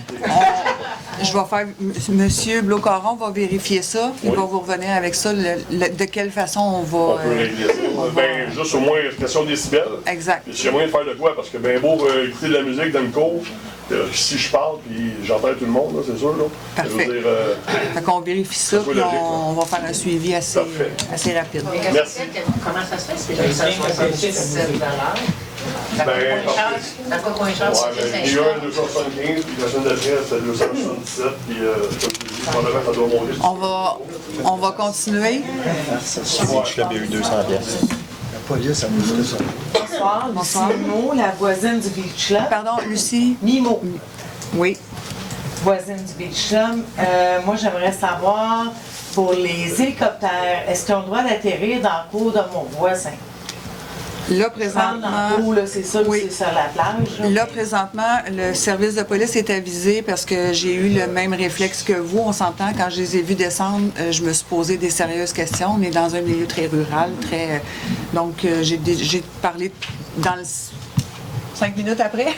je vais faire. Monsieur Blocaron va vérifier ça. Il va vous revenir avec ça. De quelle façon on va. On peut régler ça. Ben, juste au moins, question décibels. Exact. S'il y a moyen de faire de quoi, parce que ben beau écouter de la musique dans le cours, si je parle, puis j'entends tout le monde, c'est sûr. Là. Parfait. Je veux dire, Fait qu'on vérifie ça, puis on va faire un suivi assez rapide. Merci. Comment ça se fait? C'est 277 $. Ça coûte moins cher, il y a un 275, puis la semaine d'après, c'est 277, puis probablement ça doit monter. On va continuer. Je l'avais eu 200 pièces. La police, ça me fait ça. Bonsoir, Lucie Mimo, la voisine du Beach Club. Pardon, Lucie? Mimo. Oui. Voisine du Beach Club. Moi, j'aimerais savoir, pour les hélicoptères, est-ce qu'ils ont le droit d'atterrir dans le cours de mon voisin? Là, présentement. C'est ça, c'est sur la plage. Là, présentement, le service de police est avisé parce que j'ai eu le même réflexe que vous. On s'entend, quand je les ai vus descendre, je me suis posé des sérieuses questions. On est dans un milieu très rural, très. Donc, j'ai parlé dans le 5 minutes après.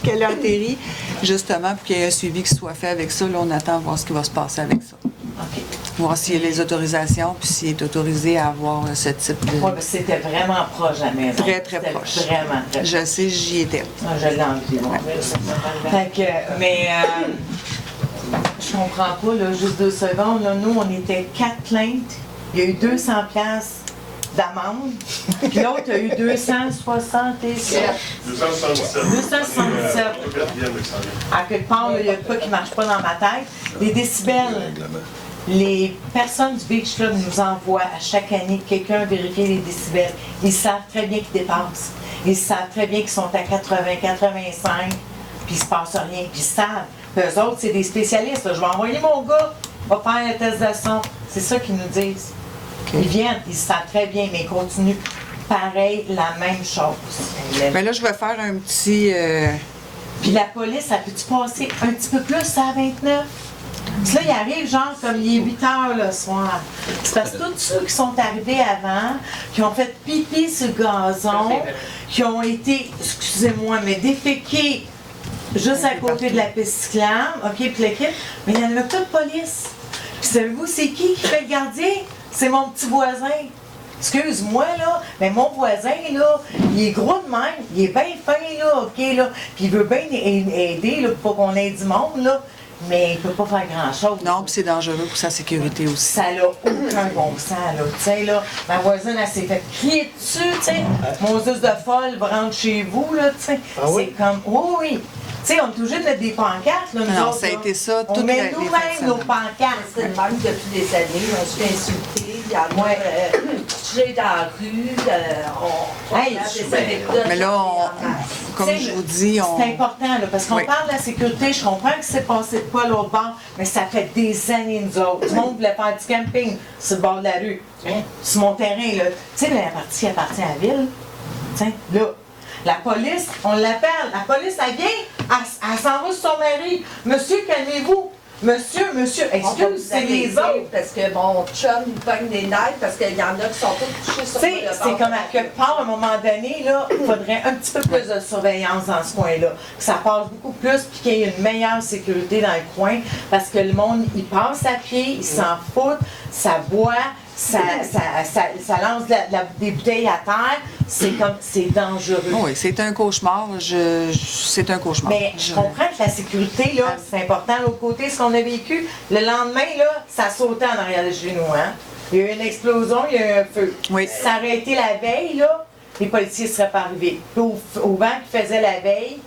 qu'elle a atterri, justement, pour qu'il y ait un suivi qui soit fait avec ça. Là, on attend voir ce qui va se passer avec ça. OK. Voir s'il y a les autorisations, puis s'il est autorisé à avoir ce type de... Oui, mais c'était vraiment proche à la maison. Très, très proche. Vraiment très proche. Je sais, j'y étais. Ah, je l'ai envie. Fait que, mais je comprends pas, là, juste 2 secondes. Là, nous, on était 4 plaintes. Il y a eu 200 piastres d'amende. Puis l'autre a eu 277. 277. À quelque part, il y a de quoi qui ne marche pas dans ma tête. Les décibels. Les personnes du Beach Club nous envoient à chaque année quelqu'un vérifier les décibels. Ils savent très bien qu'ils dépassent. Ils savent très bien qu'ils sont à 80, 85, puis il ne se passe rien. Puis ils savent. Puis eux autres, c'est des spécialistes. Là. Je vais envoyer mon gars, va faire un test de son. C'est ça qu'ils nous disent. Ils viennent, ils savent très bien, mais ils continuent pareil, la même chose. Mais là, je vais faire un petit... Puis la police, ça peut-tu passer un petit peu plus à 29? Puis là, il arrive genre comme il est 8 heures le soir. C'est parce que tous ceux qui sont arrivés avant, qui ont fait pipi sur le gazon, qui ont été, excusez-moi, mais déféqués juste à côté de la piste cyclable, OK, puis l'équipe, mais il n'y en avait pas de police. Puis savez-vous, c'est qui fait le gardien? C'est mon petit voisin. Excuse-moi, là, mais mon voisin, là, il est gros de même, il est bien fin, là, OK, là, puis il veut bien aider, là, pour qu'on ait du monde, là, mais il peut pas faire grand-chose. Non, puis c'est dangereux pour sa sécurité aussi. Ça n'a aucun bon sens, là, tu sais, là, ma voisine, elle s'est fait crier dessus, tu sais, mon Zeus de folle rentre chez vous, là, tu sais, c'est comme, oui, tu sais, on est obligé de mettre des pancartes, là, nous non, autres, ça a été ça, on met nous-mêmes nos pancartes. C'est le même depuis des années, on se fait insulter, il y a touché dans la rue, mais là, comme je vous dis, c'est important, là, parce qu'on parle de la sécurité, je comprends que c'est passé de quoi l'autre bord, mais ça fait des années, nous autres. Tout le monde voulait faire du camping sur le bord de la rue, sur mon terrain, là. Tu sais, la partie qui appartient à la ville, tu sais, là, la police, on l'appelle, la police, elle vient, elle s'en va sur son mari. Monsieur, calmez-vous. Monsieur, excuse, c'est les autres. Parce que mon chum, il pogne des nerfs parce qu'il y en a qui sont tous touchés sur le bord. C'est comme à quelque part, à un moment donné, là, il faudrait un petit peu plus de surveillance dans ce coin-là. Que ça passe beaucoup plus, puis qu'il y ait une meilleure sécurité dans le coin. Parce que le monde, il passe à pied, il s'en fout, ça boit, ça lance des bouteilles à terre. C'est dangereux. Oui, c'est un cauchemar. C'est un cauchemar. Mais je comprends que la sécurité, là, c'est important. L'autre côté, ce qu'on a vécu, le lendemain, là, ça sautait en arrière de chez nous, hein. Il y a eu une explosion, il y a eu un feu. Oui. Si ça aurait été la veille, là, les policiers ne seraient pas arrivés. Puis au vent qui faisait la veille,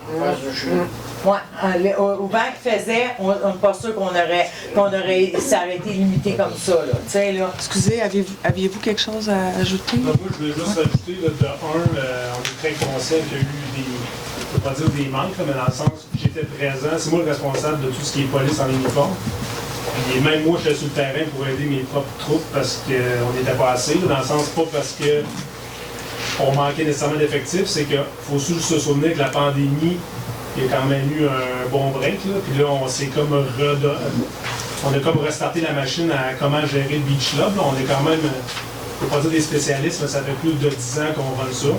au vent qui faisait, on n'est pas sûr ça aurait été limité comme ça, là. Excusez, aviez-vous quelque chose à ajouter? Moi, je voulais juste ajouter, là, on est très conscient qu'il y a eu je ne veux pas dire des manques, mais dans le sens où j'étais présent, c'est moi le responsable de tout ce qui est police en uniforme. Et même moi, j'étais sur le terrain pour aider mes propres troupes parce qu'on n'était pas assez, dans le sens pas parce qu'on manquait nécessairement d'effectifs, c'est qu'il faut juste se souvenir que la pandémie, il y a quand même eu un bon break, là, puis là, on s'est comme on a comme restarté la machine à comment gérer le Beach Club. Là. On est quand même, je ne peux pas dire des spécialistes, mais ça fait plus de 10 ans qu'on run ça.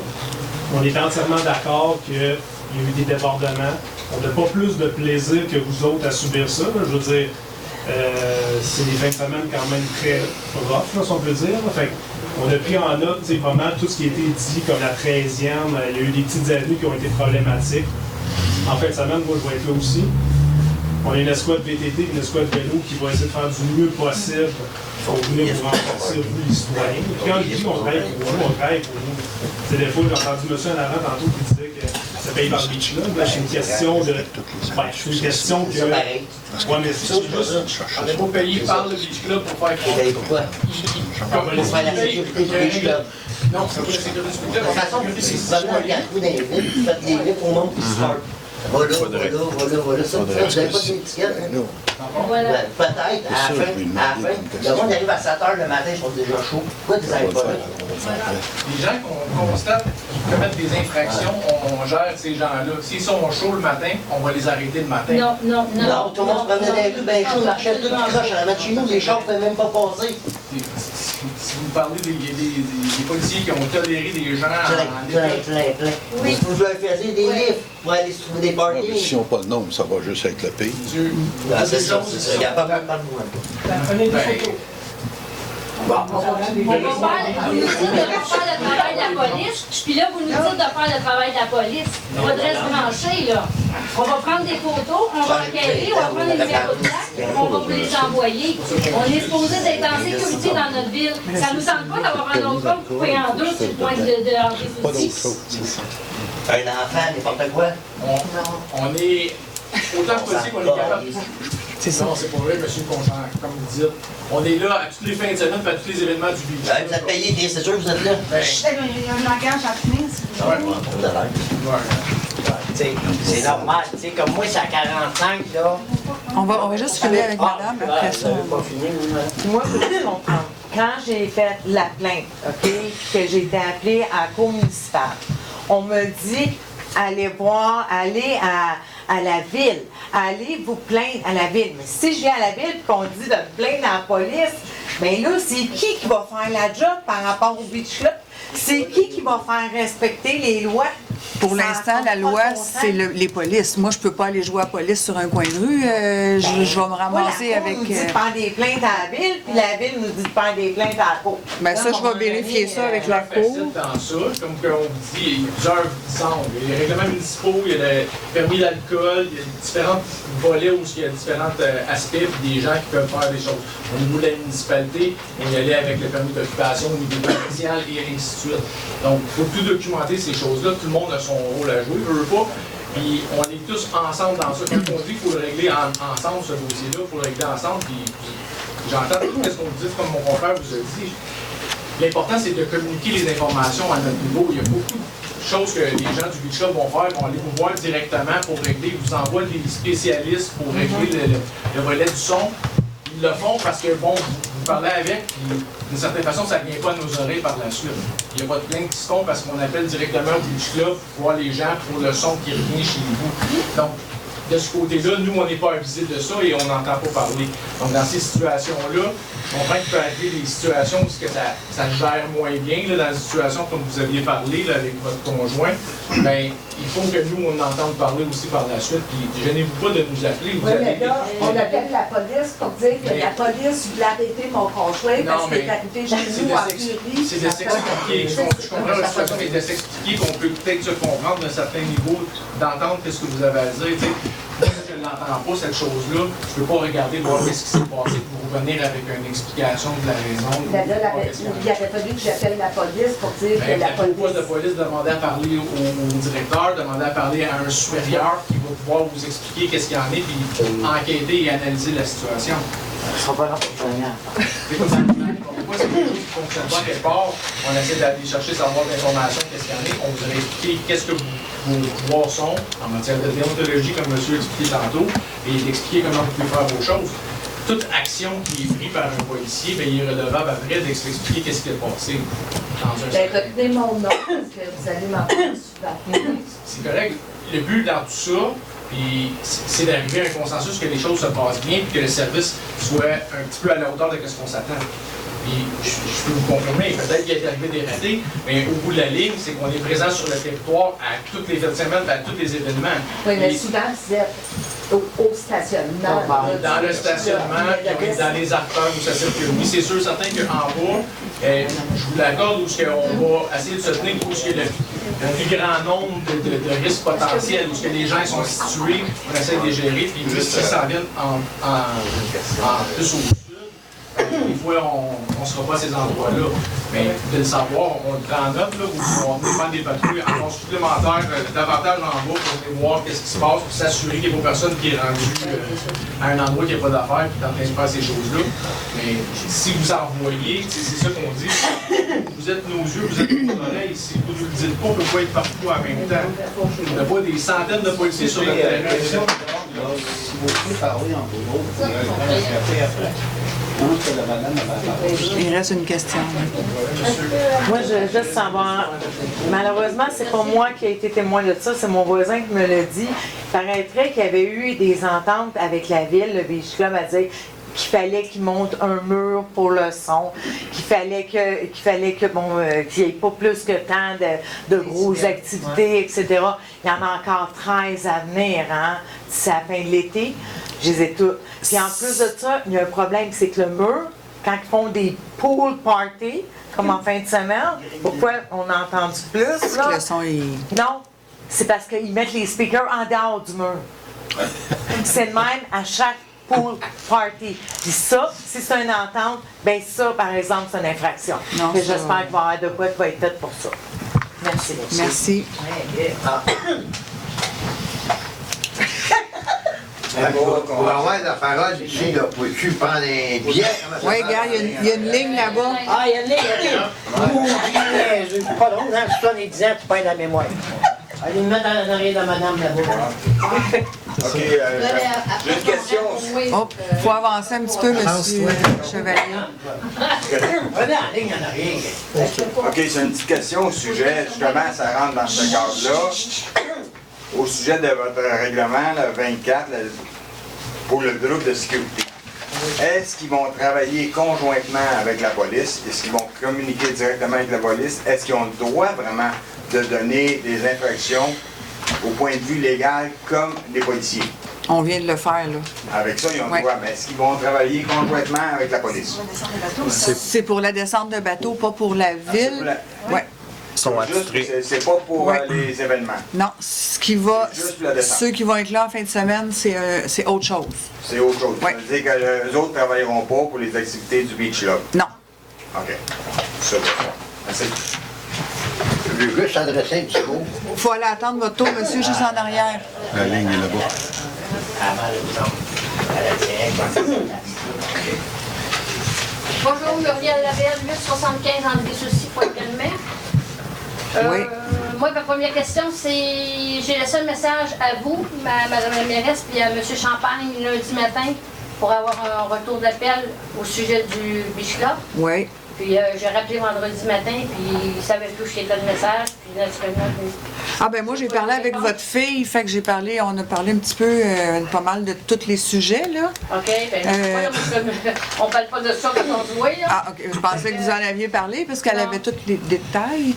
On est entièrement d'accord qu'il y a eu des débordements. On n'a pas plus de plaisir que vous autres à subir ça. Là. Je veux dire, c'est des fins de semaine quand même très rough, là, si on peut dire. Fait on a pris en note vraiment tout ce qui a été dit, comme la 13e. Il y a eu des petites avenues qui ont été problématiques. En fin de semaine, moi, je vais être là aussi. On a une escouade VTT, une escouade vélo qui va essayer de faire du mieux possible pour venir vous renforcer, vous, les citoyens. Puis quand je dis qu'on travaille pour vous, on travaille pour vous. C'est des fois, j'ai entendu monsieur en avant tantôt qui disait que ça paye par le Beach Club. C'est une question de... c'est une question que... Ouais, mais c'est juste... On n'est pas payé par le Beach Club pour faire quoi? Pourquoi? Pour faire la sécurité du Beach Club. Non, c'est pour la sécurité du Beach Club. De toute façon, si vous avez un garde-fou dans les villes, vous faites des villes au monde qui se parlent. Voilà. Ça, vous n'avez pas d'étiquette. Peut-être, à la fin, le monde arrive à 7 h le matin, ils sont déjà chauds. Pourquoi ils n'arrivent pas là? Les gens qu'on constate qui commettent des infractions, on gère ces gens-là. S'ils sont chauds le matin, on va les arrêter le matin. Non, tout le monde se promenait dans les rues, ben chaud, marchait tout croche à la main de chez nous, les chars ne pouvaient même pas passer. si vous parlez des policiers qui ont toléré des gens Plein. Oui. Vous jouez faire des livres pour aller se trouver des parties. Ouais, si on n'a pas de nombre, ça va juste être le pire. C'est ça. Il n'y a pas de moi. Bon. On va faire le travail de la police, puis là, vous nous dites de faire le travail de la police. On va se brancher, là. On va prendre des photos, on va enquêter, on va prendre les numéros de plaque, on va vous les envoyer. On est supposé d'être en sécurité dans notre ville. Ça nous tente pas d'avoir un autre homme coupé en deux sur le point de rentrer Pas ici. d'autre chose, c'est ça. Un enfant, n'importe quoi. On est autant que possible, on est capable. C'est ça. Non, c'est pas vrai, monsieur le Content, comme vous dites. On est là à toutes les fins de semaine, à tous les événements du beach. Vous êtes payé, c'est sûr que vous êtes là. Il y a un langage à finir, si vous voulez. C'est normal, tu sais, comme moi, c'est à 45, là. On va juste finir avec madame, après ça. Moi, je veux comprendre. Quand j'ai fait la plainte, OK, que j'ai été appelée à la cour municipale, on me dit, allez à la ville, allez vous plaindre à la ville. Mais si je viens à la ville et qu'on dit de me plaindre à la police, bien là, c'est qui va faire la job par rapport au beach club? C'est qui va faire respecter les lois? Pour l'instant, la loi, c'est les polices. Moi, je peux pas aller jouer à la police sur un coin de rue. Je vais me ramasser avec... nous dit de faire des plaintes à la ville, puis la ville nous dit de faire des plaintes à la cour. Bien, ça, je vais vérifier ça avec la cour. Dans ça, comme on vous dit, il y a plusieurs exemples. Il y a les règlements municipaux, il y a le permis d'alcool, il y a différents volets où il y a différents aspects, puis des gens qui peuvent faire des choses. Au niveau de la municipalité, on y allait avec le permis d'occupation au niveau commercial et ainsi de suite. Donc, il faut tout documenter ces choses-là. Tout le monde a son rôle à jouer, veut pas. Puis on est tous ensemble dans ça. Quand on dit qu'il faut le régler ensemble, ce dossier-là, il faut le régler ensemble. Puis j'entends tout ce qu'on vous dit, comme mon confrère vous a dit. L'important, c'est de communiquer les informations à notre niveau. Il y a beaucoup de choses que les gens du Beach Club vont faire, vont aller vous voir directement pour régler. Ils vous envoient des spécialistes pour régler le volet du son. Ils le font parce que, bon, vous parlez avec, puis d'une certaine façon, ça ne vient pas à nos oreilles par la suite. Il n'y a pas de plainte qui se font parce qu'on appelle directement au Beach Club pour voir les gens pour le son qui revient chez vous. Donc, de ce côté-là, nous, on n'est pas avisés de ça et on n'entend pas parler. Donc, dans ces situations-là, on comprend qu'il peut arriver des situations où ça gère moins bien, là, dans une situation comme vous aviez parlé là, avec votre conjoint. Bien, il faut que nous, on entende parler aussi par la suite. Puis, gênez-vous pas de nous appeler. Oui, mais là, on appelle la police pour dire que la police voulait arrêter mon conjoint parce qu'il est arrivé chez nous en furie. C'est de s'expliquer. Je comprends la situation, mais de s'expliquer qu'on peut peut-être se comprendre d'un certain niveau, d'entendre ce que vous avez à dire. Moi, je ne l'entends pas, cette chose-là. Je ne peux pas regarder, voir ce qui s'est passé pour revenir avec une explication de la raison. Il aurait fallu que j'appelle la police pour dire que la police... Le poste de police demandait à parler au directeur, demandait à parler à un supérieur qui va pouvoir vous expliquer qu'est-ce qu'il y en est, puis enquêter et analyser la situation. Ils ne sont pas là pour rien. C'est comme ça. Pourquoi c'est quelque chose qui ne fonctionne pas quelque part? On essaie d'aller chercher, savoir l'information, qu'est-ce qu'il y en est. On vous a expliqué qu'est-ce que vos pouvoirs sont en matière de déontologie, comme monsieur a expliqué tantôt, et d'expliquer comment vous pouvez faire vos choses. Toute action qui est prise par un policier, bien, il est redevable après d'expliquer qu'est-ce qui est passé dans un certain... retenez mon nom, parce que vous allez m'entendre souvent. C'est correct. Le but dans tout ça, puis c'est d'arriver à un consensus que les choses se passent bien et que le service soit un petit peu à la hauteur de ce qu'on s'attend. Puis je peux vous confirmer, peut-être qu'il est arrivé des ratés, mais au bout de la ligne, c'est qu'on est présent sur le territoire à toutes les fins de semaine, à tous les événements. Oui, mais souvent, vous êtes au stationnement. Dans le stationnement, puis dans les artères où ça circule. Oui, c'est sûr, certain qu'en bas, je vous l'accorde, où on va essayer de se tenir où il y a le plus grand nombre de risques potentiels, où les gens sont situés, on essaie de les gérer, puis juste s'ils s'en viennent en plus au sud. Des fois, on ne sera pas à ces endroits-là. Mais de le savoir, on le prend en note, là, où on va prendre des patrouilles en force supplémentaire, davantage en bas, pour venir voir qu'est-ce qui se passe, pour s'assurer qu'il n'y a pas personne qui est rendu à un endroit qui n'a pas d'affaires, qui est en train de faire ces choses-là. Mais si vous en voyez, c'est ça qu'on dit. Vous êtes nos yeux, vous êtes nos oreilles. Si vous ne le dites pas, on ne peut pas être partout en même temps. On n'a pas des centaines de policiers sur le terrain. Si vous pouvez parler en boulot, vous pouvez prendre un café après. Il reste une question. Moi, je veux juste savoir, malheureusement, c'est pas moi qui ai été témoin de ça, c'est mon voisin qui me l'a dit. Il paraîtrait qu'il y avait eu des ententes avec la ville, le Beach Club, à dire qu'il fallait qu'ils montent un mur pour le son, qu'il fallait que qu'il n'y ait pas plus que tant de grosses activités, etc. Il y en a encore 13 à venir, hein, d'ici la fin de l'été. Je les ai toutes. Puis en plus de ça, il y a un problème, c'est que le mur, quand ils font des pool parties, comme en fin de semaine, pourquoi on a entendu plus, là? Le son est... Non, c'est parce qu'ils mettent les speakers en dehors du mur. C'est le même à chaque pool party. Puis ça, si c'est une entente, ben ça, par exemple, c'est une infraction. Non, J'espère qu'il va y avoir de quoi qui va être fait pour ça. Merci. Merci. Pour avoir la parole ici, là, pouvez-tu prendre un billet? Oui, gars, il y a une ligne là-bas. Ah, il y a une ligne, OK. C'est pas drôle, hein? 70 ans, tu perds la mémoire. Allez me mettre en arrière de madame là-bas. OK, j'ai une question. Oh, il faut avancer un petit peu, monsieur Chevalier. Prenez la ligne en arrière. OK, c'est une petite question au sujet, justement, ça rentre dans ce cadre-là. Au sujet de votre règlement, le 24, pour le groupe de sécurité. Est-ce qu'ils vont travailler conjointement avec la police? Est-ce qu'ils vont communiquer directement avec la police? Est-ce qu'ils ont le droit vraiment de donner des infractions au point de vue légal comme les policiers? On vient de le faire, là. Avec ça, ils ont le droit. Mais est-ce qu'ils vont travailler conjointement avec la police? C'est pour la descente de bateau, pas pour la ville. Ouais. Sont attitrés. C'est pas pour les événements. Non, ce qui va, ceux qui vont être là en fin de semaine, c'est autre chose. C'est autre chose. Ça veut dire que les autres ne travailleront pas pour les activités du Beach Club? Non. OK. Ça va. Merci. Je veux juste adresser un petit mot. Il faut aller attendre votre tour, monsieur, juste en arrière. La ligne est là-bas. Bonjour, Muriel Labelle, 875 André Soucy, Pointe-Calmet. Oui. Moi, ma première question, c'est... J'ai laissé un message à vous, Madame la mairesse, puis à M. Champagne lundi matin pour avoir un retour d'appel au sujet du Beach Club. Oui. Puis j'ai rappelé vendredi matin, puis il ne savait plus qu'il était le message, puis naturellement... Ah ben moi, j'ai parlé avec votre fille, fait que on a parlé un petit peu, pas mal de tous les sujets, là. OK, on parle pas de ça quand on se voit, là. Ah, OK, je pensais que vous en aviez parlé, parce qu'elle avait tous les détails.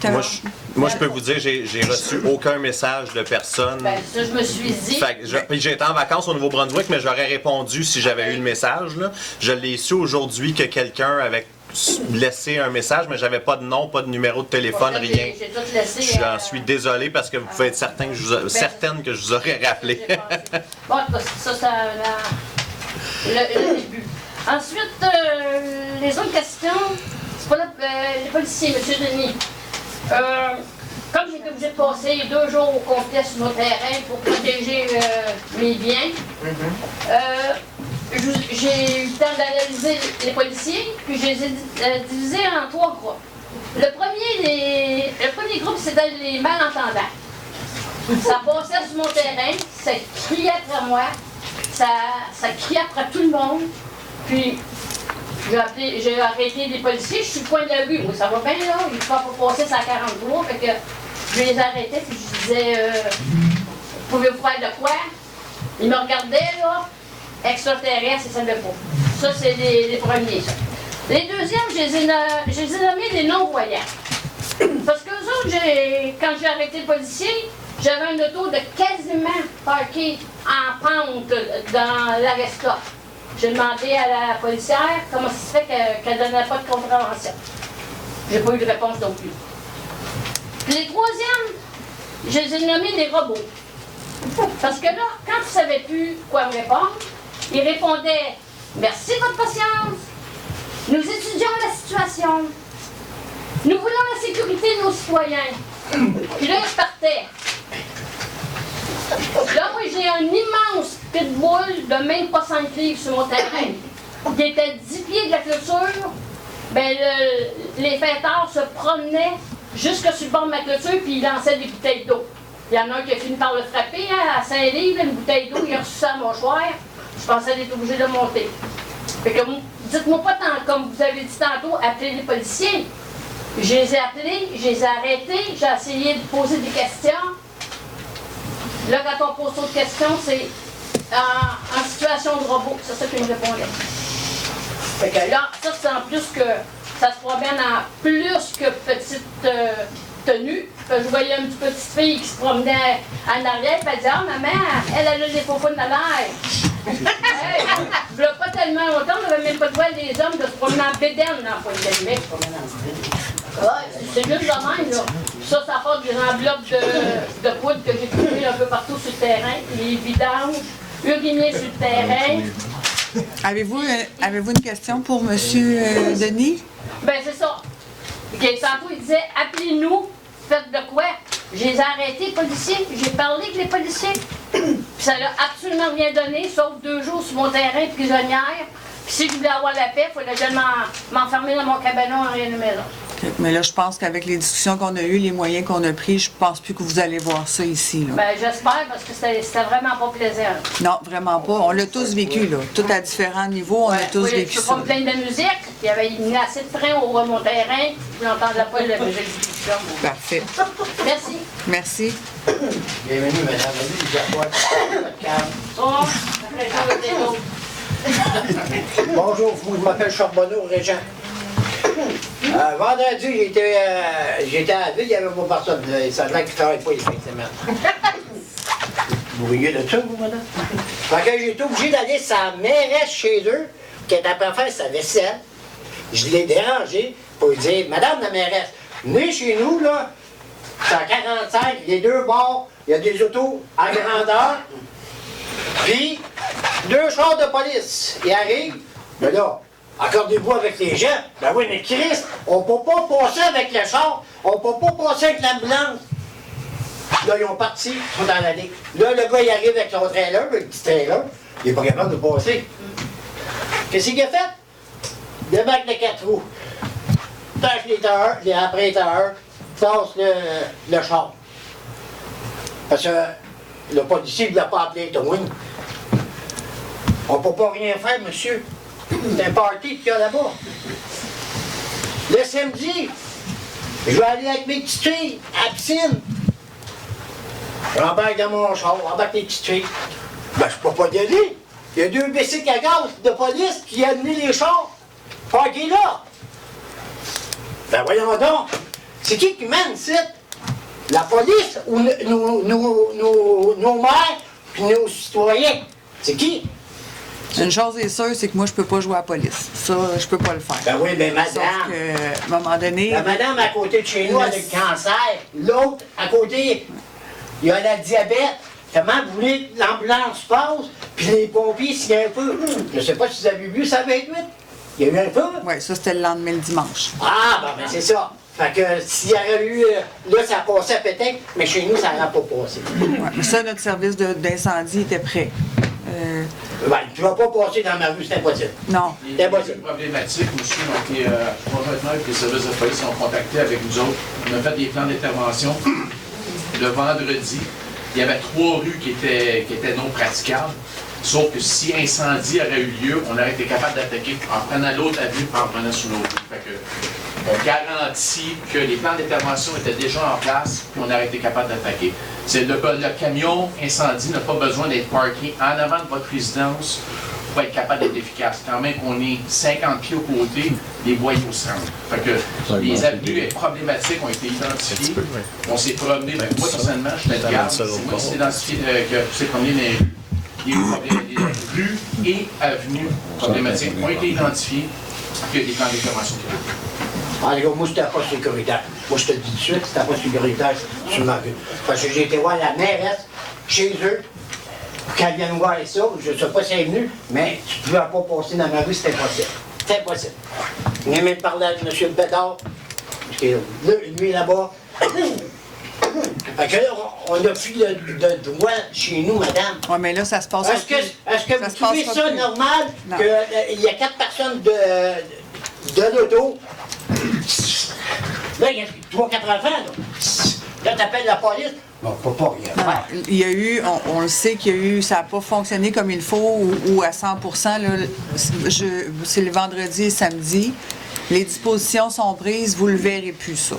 Moi, je peux vous dire, j'ai reçu aucun message de personne. Ben, ça, je me suis dit. Puis j'ai été en vacances au Nouveau-Brunswick, mais j'aurais répondu si j'avais eu le message, là. Je l'ai su aujourd'hui que quelqu'un avait laissé un message, mais j'avais pas de nom, pas de numéro de téléphone, rien. J'ai tout laissé. J'en suis désolé parce que vous pouvez être certaine que je vous aurais rappelé. Bon, ça, le début. Ensuite, les autres questions, c'est pas les policiers, M. Denis. Comme j'ai été obligé de passer 2 jours au complet sur mon terrain pour protéger mes biens, j'ai eu le temps d'analyser les policiers, puis je les ai divisés en 3 groupes. Le premier groupe, c'était les malentendants. Ça passait sur mon terrain, ça criait après moi, ça criait après tout le monde, puis j'ai arrêté les policiers, je suis au coin de la rue, moi, ça va bien là, ils ne peuvent pas passer ça à 43, fait que je les arrêtais, puis je disais, pouvez-vous faire de quoi? Ils me regardaient là, extraterrestres, ça ne savait pas. Ça, c'est les premiers, ça. Les deuxièmes, je les ai nommés des non-voyants. Parce que eux autres, quand j'ai arrêté le policier, j'avais un auto de quasiment parké en pente dans l'arrêt-stop. J'ai demandé à la policière comment ça se fait qu'elle ne donnait pas de contravention. J'ai pas eu de réponse non plus. Les troisièmes, je les ai nommés des robots. Parce que là, quand ils ne savaient plus quoi me répondre, ils répondaient « Merci de votre patience. Nous étudions la situation. Nous voulons la sécurité de nos citoyens. » Puis là, ils partaient. Là, moi, j'ai un immense pitbull de même pas 5 livres sur mon terrain. Il était 10 pieds de la clôture. Ben, les fêtards se promenaient jusque sur le bord de ma clôture, puis ils lançaient des bouteilles d'eau. Il y en a un qui a fini par le frapper, hein, à 5 livres, une bouteille d'eau, il a reçu ça à mon mâchoire. Je pensais d'être obligé de monter. Fait que, dites-moi pas, comme vous avez dit tantôt, appelez les policiers. Je les ai appelés, je les ai arrêtés, j'ai essayé de poser des questions. Là, quand on pose d'autres questions, c'est en situation de robot. C'est ça qu'ils me répondaient. Fait que là, ça c'est en plus que ça se promène en plus que petite tenue. Je voyais une petite fille qui se promenait en arrière, puis elle disait, ah maman, elle a des faux de l'air. Hey, il n'y a pas tellement longtemps, on n'avait même pas de voir des hommes de se promener en bédaine dans Pointe-Calumet. Ouais, c'est juste de même, là. Ça part des enveloppes de poudre que j'ai trouvées un peu partout sur le terrain, les vidanges, uriniers sur le terrain. Avez-vous une question pour M. Denis? Ben c'est ça. Tantôt, il disait, appelez-nous, faites de quoi? Je les ai arrêtés, les policiers. J'ai parlé avec les policiers. Puis ça n'a absolument rien donné, sauf 2 jours sur mon terrain prisonnière. Puis si je voulais avoir la paix, il fallait que je m'enfermer dans mon cabanon en rien de maison. Okay. Mais là, je pense qu'avec les discussions qu'on a eues, les moyens qu'on a pris, je pense plus que vous allez voir ça ici. Là. Ben j'espère, parce que c'était vraiment pas plaisant. Non, vraiment pas. On l'a tous vécu, là. Tout à différents niveaux, on a tous vécu ça. Je suis pas plein de musique. Il y avait mis assez de frein au mon terrain. Je n'entendais pas la musique du discussion. Parfait. Merci. Merci. Bienvenue, madame. Bonjour, je m'appelle Charbonneau, Régent. Vendredi, j'étais à la ville, il n'y avait pas personne. Ça a l'air qu'ils ne travaillent pas les fins de semaine. Vous riez de ça, vous, madame? Fait que j'ai été obligé d'aller sa mairesse chez eux, qui était à faire sa vaisselle. Je l'ai dérangé pour lui dire, madame la mairesse, venez chez nous, là, c'est à 45, les 2 bords, il y a des autos à grandeur, puis 2 chars de police. Ils arrivent, mais là, accordez-vous avec les gens. Ben oui, mais Christ, on ne peut pas passer avec le char, on ne peut pas passer avec l'ambulance. Là, ils ont parti, ils sont dans l'allée. Là, le gars, il arrive avec son trailer, le petit trailer, il n'est pas capable de passer. Qu'est-ce qu'il a fait? Débarque les 4 roues, tâche les apprêteurs, tasse le char. Parce que le policier ne l'a pas appelé Towing. On ne peut pas rien faire, monsieur. C'est un party qu'il y a là-bas. Le samedi, je vais aller avec mes petites filles à la piscine. J'embarque dans mon char, j'embarque les petites filles. Ben, je peux pas y aller. Il y a 2 bicycles à gaz de police qui ont amené les chars. Parqués là. Ben, voyons donc. C'est qui mène ici? La police ou nos maires et nos citoyens? C'est qui? Une chose est sûre, c'est que moi, je peux pas jouer à la police. Ça, je peux pas le faire. Ben oui, mais madame... Sauf que, à un moment donné... La madame à côté de chez nous a le cancer. L'autre, à côté, il y a la diabète. Comment vous voulez que l'ambulance passe, puis les pompiers, s'il y a un peu... Je sais pas si vous avez vu ça 28. Il y a eu un peu. Oui, ça, c'était le lendemain, le dimanche. Ah, ben c'est ça. Fait que s'il y aurait eu... Là, ça passait peut-être, mais chez nous, ça n'aurait pas passé. Ouais, mais ça, notre service d'incendie était prêt. Ben, tu ne vas pas passer dans ma rue, c'est impossible. Non. C'est impossible. Problématique aussi, donc conjointement avec les services de police sont contactés avec nous autres. On a fait des plans d'intervention. Le vendredi, il y avait 3 rues qui étaient non praticables. Sauf que si incendie aurait eu lieu, on aurait été capable d'attaquer en prenant l'autre avenue et en prenant sur l'autre. Fait que on garantit que les plans d'intervention étaient déjà en place et on aurait été capable d'attaquer. Le camion incendie n'a pas besoin d'être parké en avant de votre résidence pour être capable d'être efficace. Quand même qu'on est 50 pieds au côté, les boyaux se rendent. Fait que les avenues problématiques ont été identifiées. On s'est promené, moi personnellement, je suis de garde, c'est moi qui s'est identifié que s'est promené dans les rues et avenues problématiques ont été identifiées, puis il y a des plans d'intervention qui ont été. En gros, moi, c'était pas sécuritaire. Moi, je te le dis tout de suite, c'était pas sécuritaire sur ma rue. Parce que j'ai été voir la mairesse chez eux, quand elle vient nous voir ça, je ne sais pas si elle est venue, mais tu ne pouvais pas passer dans ma rue, c'était impossible. C'était impossible. On a même parlé avec M. Bédard, parce que lui, là-bas. Fait que là, on a plus de droit chez nous, madame. Oui, mais là, ça se passe. Est-ce que vous trouvez ça normal qu'il y a 4 personnes de l'auto? Là, il y a 3-4 enfants, là. Là, t'appelles la police. Bon, on peut pas rien faire. Il y a eu, on le sait qu'il y a eu, ça n'a pas fonctionné comme il faut ou à 100%. C'est le vendredi et samedi. Les dispositions sont prises, vous ne le verrez plus, ça.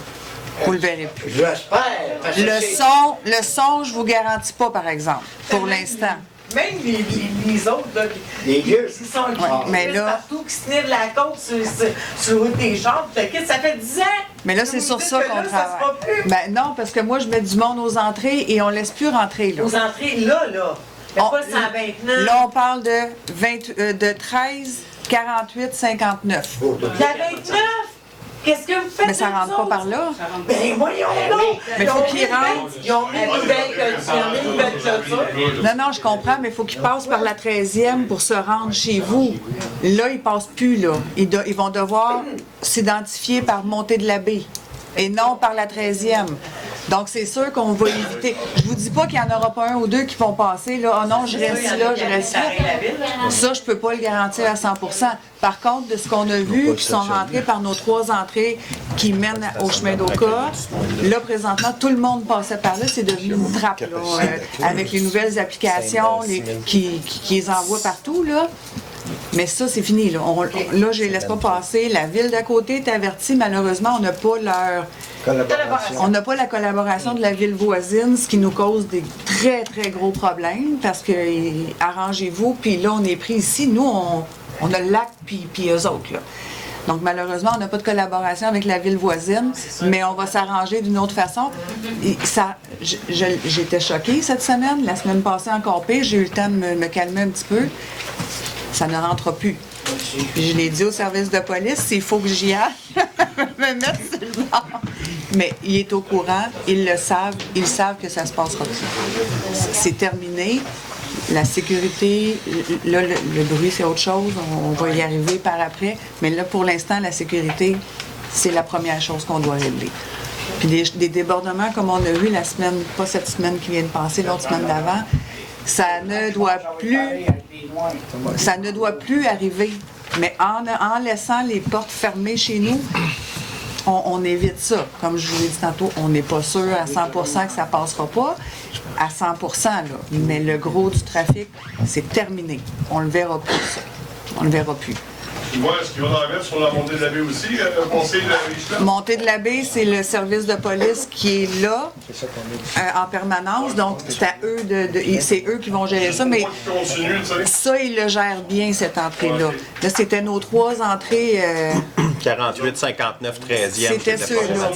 Vous le verrez plus. J'espère. Le son, je vous garantis pas, par exemple, pour l'instant. même les autres, là, les vieux, qui sont mais là, partout, qui se tenir de la côte sur le route des chars, ça fait 10 ans. Mais là, c'est sur ça qu'on travaille. Ben non, parce que moi, je mets du monde aux entrées et on laisse plus rentrer, là. Aux entrées, là. Mais pas 129. Là, on parle de 13, 48, 59. La 29? Qu'est-ce que vous faites? Mais ça rentre pas par là. Ben voyons donc! Mais il faut qu'ils rentrent. Ils ont mis une nouvelle clôture. Non, je comprends, mais il faut qu'ils passent par la 13e pour se rendre chez vous. Là, ils passent plus, là. Ils vont devoir s'identifier par montée de la baie et non par la 13e. Donc, c'est sûr qu'on va éviter. Je vous dis pas qu'il n'y en aura pas un ou deux qui vont passer, là. Oh non, je reste là, je reste là. Ça, je peux pas le garantir à 100%. Par contre, de ce qu'on a vu, qui sont rentrés par nos 3 entrées qui mènent au chemin d'Oka, là, présentement, tout le monde passait par là. C'est devenu une trappe, là, avec les nouvelles applications qui les envoient partout, là. Mais ça, c'est fini, là. Là, je les laisse pas passer. La ville d'à côté est avertie. Malheureusement, on n'a pas on n'a pas la collaboration de la ville voisine, ce qui nous cause des très, très gros problèmes parce que arrangez-vous, puis là, on est pris ici. Nous, on a le lac, puis eux autres, là. Donc, malheureusement, on n'a pas de collaboration avec la ville voisine, mais on va s'arranger d'une autre façon. J'étais choquée cette semaine. La semaine passée, encore pire. J'ai eu le temps de me calmer un petit peu. Ça ne rentre plus. Puis je l'ai dit au service de police, s'il faut que j'y aille, me mettre sur le bord. Mais il est au courant, ils le savent, ils savent que ça se passera plus. C'est terminé. La sécurité, là, le bruit, c'est autre chose. On va y arriver par après. Mais là, pour l'instant, la sécurité, c'est la première chose qu'on doit régler. Puis des débordements, comme on a vu la semaine, pas cette semaine qui vient de passer, l'autre semaine d'avant, ça ne doit plus arriver. Mais en laissant les portes fermées chez nous, on évite ça. Comme je vous l'ai dit tantôt, on n'est pas sûr à 100% que ça passera pas. À 100%, là. Mais le gros du trafic, c'est terminé. On le verra plus, ça. On le verra plus. Est-ce qu'il va en mettre sur la montée de la baie aussi, conseil de la Richelieu? Montée de la baie, c'est le service de police qui est là en permanence. Donc, c'est à eux c'est eux qui vont gérer ça. Mais ça, ils le gèrent bien, cette entrée-là. Là, c'était nos 3 entrées. 48, 59, 13e. C'était ceux-là.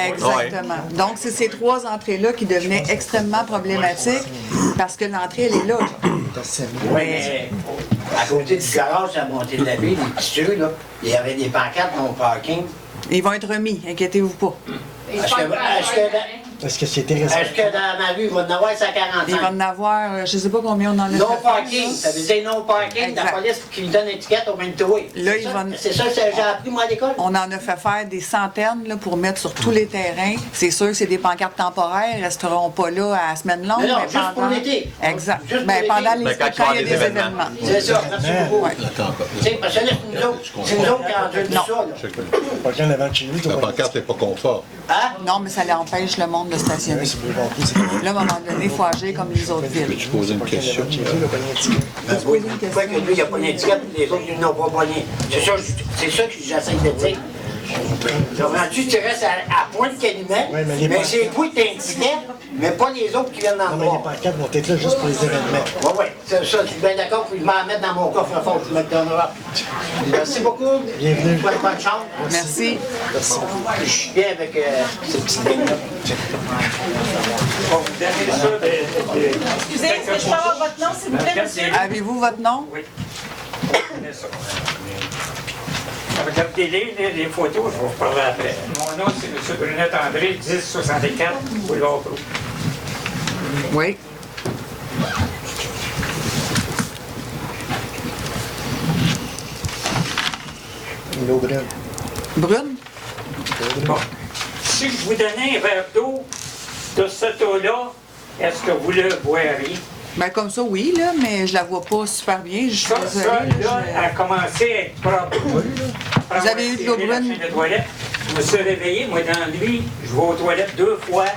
Exactement. Donc, c'est ces 3 entrées-là qui devenaient extrêmement problématiques parce que l'entrée, elle est là. Mais à côté du garage, à la montée de la baie, les petits ceux, là, il y avait des pancartes dans le parking. Ils vont être remis, inquiétez-vous pas. Est-ce que c'était Est-ce que dans ma rue, il va en avoir 145? Il va en avoir, je ne sais pas combien on en a. Non parking, ça veut dire non parking. La police qui lui donne l'étiquette, on va le trouver. C'est ça que j'ai appris, moi, à l'école? On en a fait faire des centaines là, pour mettre sur tous les terrains. C'est sûr que c'est des pancartes temporaires, ils ne resteront pas là à la semaine longue. Non, juste pendant... pour l'été. Exact. Pendant les quand il y a des événements. C'est ça, merci beaucoup. Parce que là, c'est nous autres qui en donnent ça. La pancarte n'est pas confort. Non, mais ça l'empêche le monde de stationner. Là, à un moment donné, il faut agir comme les autres villes. Peux-tu poser une question? Pourquoi que lui, il n'y a pas d'étiquette, les autres, ils n'ont pas pogné? C'est ça que j'essaie de dire. Tu restes à Pointe-Calumet, mais c'est toi qui t'indiquais, mais pas les autres qui viennent dans le bois. Les pancartes vont être là juste pour les événements. Oui, ça, je suis bien d'accord, puis je vais en mettre dans mon coffre fort, je vais me donnerai. Merci beaucoup. Bienvenue. Bonne chance. Merci. Je suis bien avec ces petits beignets. Excusez, est-ce que je peux avoir votre nom, s'il vous plaît, monsieur? Avez-vous votre nom? Oui. Regardez les photos, je vais vous parler après. Mon nom, c'est M. Brunette André, 1064, Boulevard Pro. Oui. L'eau brune. Brune? Bon. Si je vous donnais un verre d'eau de cette eau-là, est-ce que vous le boiriez? Ben comme ça, oui, là, mais je la vois pas super bien. Je suis désolée. Ça, là, a commencé à être propre. Vous avez eu de l'eau brune? Je me suis réveillé, moi, dans la nuit, je vais aux toilettes 2 fois,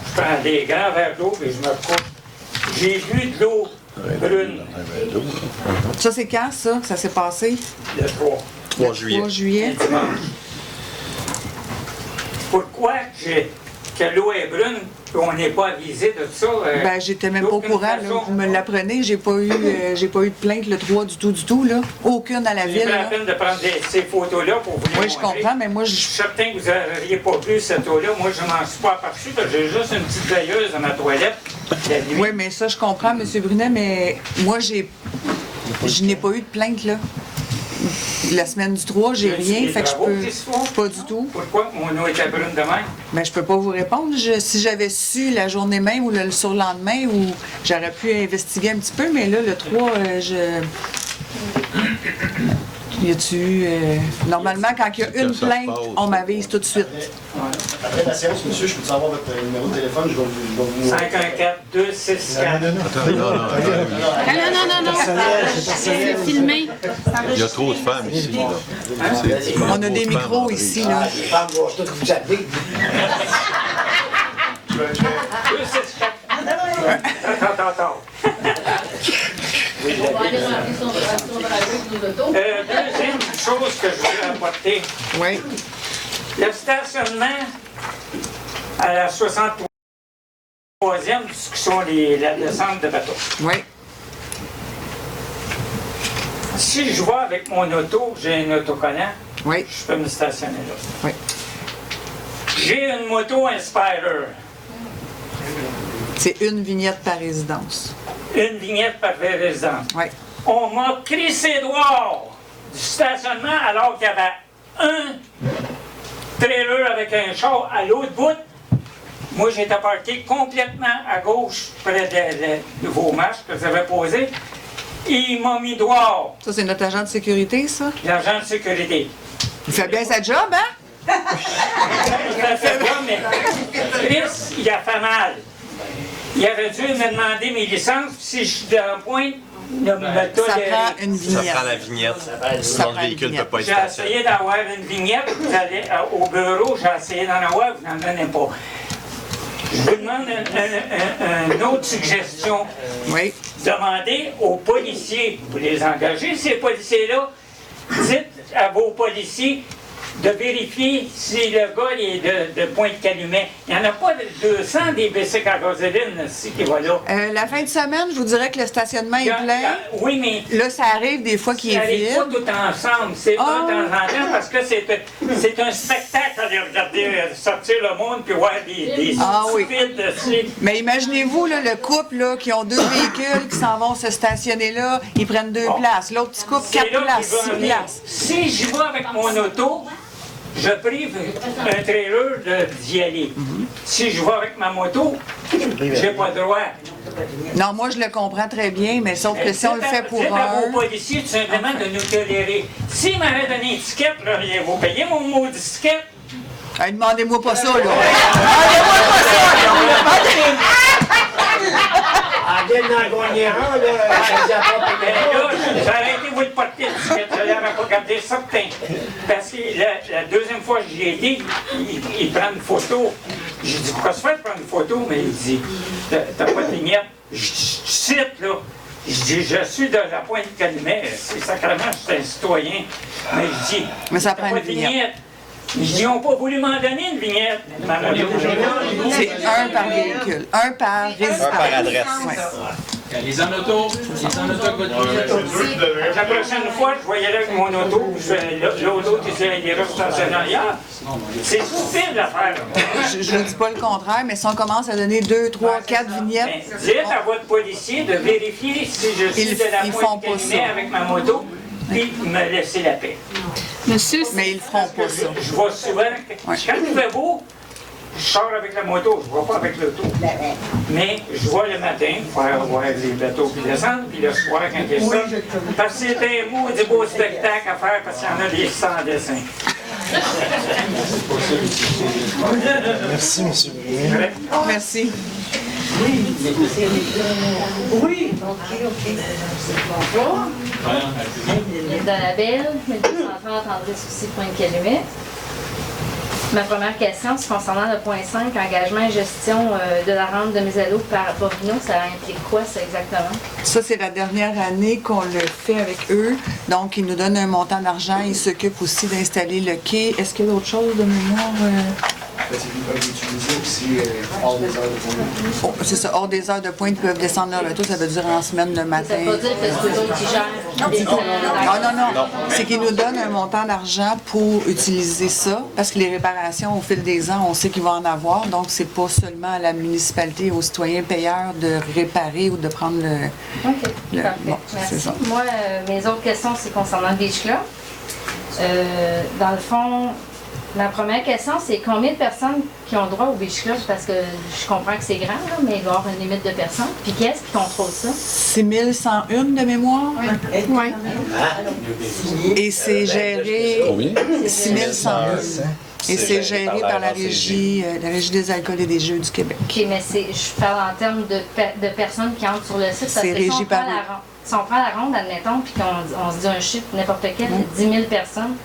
je prends des grands verres d'eau et je me couche. J'ai vu de l'eau brune. Ça, c'est quand, ça, que ça s'est passé? Le 3 juillet. 3 juillet. Pourquoi que l'eau est brune? on n'est pas avisé de ça. Ben, j'étais même pas au courant, là. Vous me l'apprenez, j'ai pas eu de plainte le 3 du tout, là. Aucune à la J'ai ville, pris la là. peine de prendre ces photos-là pour vous les Oui, je montrer. comprends, mais moi, Je suis certain que vous n'auriez pas vu cette eau-là. Moi, je m'en suis pas aperçu parce que j'ai juste une petite veilleuse dans ma toilette. Oui, mais ça, je comprends, M. Brunet, mais moi, je n'ai pas eu de plainte, là. La semaine du 3, j'ai rien, fait que je peux... Pas du tout. Pourquoi mon eau était brune de même? Ben, je peux pas vous répondre. Si j'avais su la journée même ou le surlendemain, ou j'aurais pu investiguer un petit peu, mais là, le 3, Y a-tu... Normalement, quand il y a une plainte, on m'avise tout de suite. Après la séance, monsieur, je peux avoir votre numéro de téléphone, je vais vous... 514-264. Non, c'est filmé. Il y a trop de femmes ici, là. On a des micros ici, là. Les femmes vont tout vous appeler. 264. Attends. Deuxième chose que je voulais apporter. Oui. Le stationnement à la 63e, ce qui sont la descente de bateau. Oui. Si je vais avec mon auto, j'ai un autocollant, oui. Je peux me stationner là. Oui. J'ai une moto Inspirer. C'est une vignette par résidence. Une vignette par résidence. Oui. On m'a crissé dehors du stationnement alors qu'il y avait un trailer avec un char à l'autre bout. Moi, j'étais parqué complètement à gauche près de vos marches que vous avez posées. Il m'a mis dehors. Ça, c'est notre agent de sécurité, ça? L'agent de sécurité. Il fait bien sa job, hein? Il a fait bien, mais Chris, il a fait mal. Il aurait dû me demander mes licences, si je suis dans le point, de me tolérer. Ça prend une vignette. Ça prend la vignette. Sinon, le véhicule ne peut pas être J'ai stationné. essayé d'avoir une vignette, vous allez au bureau, j'ai essayé d'en avoir, vous n'en donnez pas. Je vous demande une autre suggestion. Oui. Demandez aux policiers, vous les engagez, ces policiers-là, dites à vos policiers de vérifier si le gars est de Pointe-Calumet. Il n'y en a pas 200 des bicycles à gasoline ici qui vont là. La fin de semaine, je vous dirais que le stationnement est plein. Oui, mais... Là, ça arrive des fois qu'il est vide. Ça arrive pas tout ensemble. C'est pas de temps en temps parce que c'est un spectacle à regarder sortir le monde puis voir des stupides dessus. Mais imaginez-vous, là, le couple là, qui ont 2 véhicules, qui s'en vont se stationner là, ils prennent 2 places. L'autre petit couple, 4 places, 6 places. Si j'y vais avec mon auto, je prive un trailer d'y aller. Si je vais avec ma moto, j'ai pas le droit. Non, moi, je le comprends très bien, mais sauf que si on le fait pour dites à un... vos policiers tout simplement de nous tolérer. S'ils m'avaient donné une étiquette, là, vous payez mon mot d'étiquette. Hey, demandez-moi pas ça, là. Demandez-moi pas ça, là. En vienne d'en gagner un, là, j'ai arrêté de vous le porter l'étiquette, je n'aurais pas gardé certain. Parce que la deuxième fois que j'y ai été, il prend une photo. J'ai dit, pourquoi se fait de prendre une photo? Mais il dit, t'as pas de vignette. Je cite, là. Je dis, je suis de la Pointe-Calumet. C'est sacrément, je suis un citoyen. Mais je dis, mais ça t'as prend pas une de vignette. Je dis, ils n'ont pas voulu m'en donner une vignette. C'est un par véhicule, un par résidence. Un par adresse. Ouais. Les en auto, La prochaine fois, je vais y aller avec mon auto, l'auto qui fait des rues stationnaires. C'est stupide l'affaire. Je ne dis pas le contraire, mais si on commence à donner 2, 3, 4 vignettes... Dites à votre policier de vérifier si je suis de la Pointe-Calumet avec ma moto, puis me laisser la paix. Monsieur, mais ils feront pas ça. Je vois souvent, quand il fait beau, je sors avec la moto, je ne vois pas avec l'auto. Mais je vois le matin, faire voir les bateaux qui descendent, puis le soir quand ils sortent. Parce que c'est un maudit beau spectacle à faire, parce qu'il y en a des 100 dessins. Merci, M. Brunet. Merci. Oui. Bonjour. Linda Labelle, 1230 André-Soucy, Pointe-Calumet. Ma première question, c'est concernant le point 5, engagement et gestion de la rente de Mézello par Bovino. Ça implique quoi, ça, exactement? Ça, c'est la dernière année qu'on le fait avec eux. Donc, ils nous donnent un montant d'argent. Ils s'occupent aussi d'installer le quai. Est-ce qu'il y a d'autres choses de mémoire? Ils peuvent l'utiliser aussi hors des heures de pointe. C'est ça, hors des heures de pointe, ils peuvent descendre leur auto, ça veut dire en semaine le matin. Ça veut pas dire que c'est eux autres qui gèrent. Non. C'est qu'ils nous donnent un montant d'argent pour utiliser ça, parce que les réparations, au fil des ans, on sait qu'il va en avoir, donc c'est pas seulement à la municipalité, aux citoyens payeurs de réparer ou de prendre le... OK, parfait. Bon, Merci. c'est ça. Moi, mes autres questions, c'est concernant le Beach Club. Dans le fond, la première question, c'est combien de personnes qui ont droit au Beach Club? Parce que je comprends que c'est grand, là, mais il va y avoir une limite de personnes. Puis qui est-ce qui contrôle ça? 6101 de mémoire. Oui. Et c'est géré... Combien? 6101. Et c'est géré par la régie des alcools et des jeux du Québec. OK, mais je parle en termes de personnes qui entrent sur le site. C'est régi par eux. Si on prend la ronde, admettons, puis qu'on se dit un chiffre, n'importe quel, 10 000 personnes,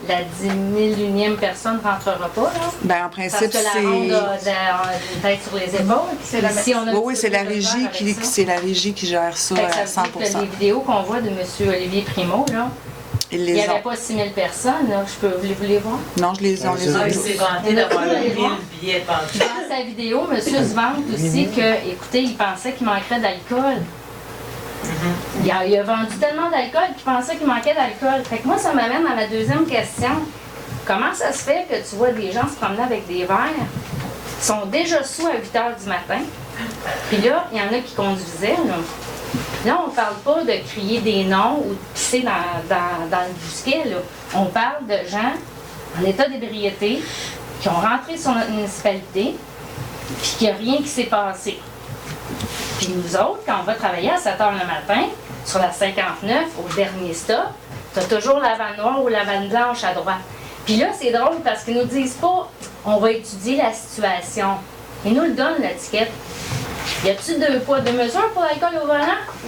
la 10 001e personne ne rentrera pas, là? Ben, en principe, parce que la ronde a une tête sur les épaules. Oui, c'est la régie qui gère ça à 100 que les vidéos qu'on voit de M. Olivier Primo, là, il n'y avait pas 6 000 personnes, là. Voulez-vous les voir? Non, on les a vus. Il s'est vanté d'avoir 1000 billets vendus. Dans sa vidéo, M. se vante aussi que, écoutez, il pensait qu'il manquerait d'alcool. Il a vendu tellement d'alcool qu'il pensait qu'il manquait d'alcool. Fait que moi, ça m'amène à ma deuxième question. Comment ça se fait que tu vois des gens se promener avec des verres, qui sont déjà sous à 8 h du matin, puis là, il y en a qui conduisaient, là. Là, on ne parle pas de crier des noms ou de pisser dans le bousquet, là. On parle de gens en état d'ébriété qui ont rentré sur notre municipalité puis qu'il n'y a rien qui s'est passé. Puis nous autres, quand on va travailler à 7 h le matin, sur la 59, au dernier stop, tu as toujours la vanne noire ou la vanne blanche à droite. Puis là, c'est drôle parce qu'ils nous disent pas « on va étudier la situation ». Ils nous le donnent, l'étiquette. Y a-t-il 2 poids, 2 mesures pour l'alcool au volant?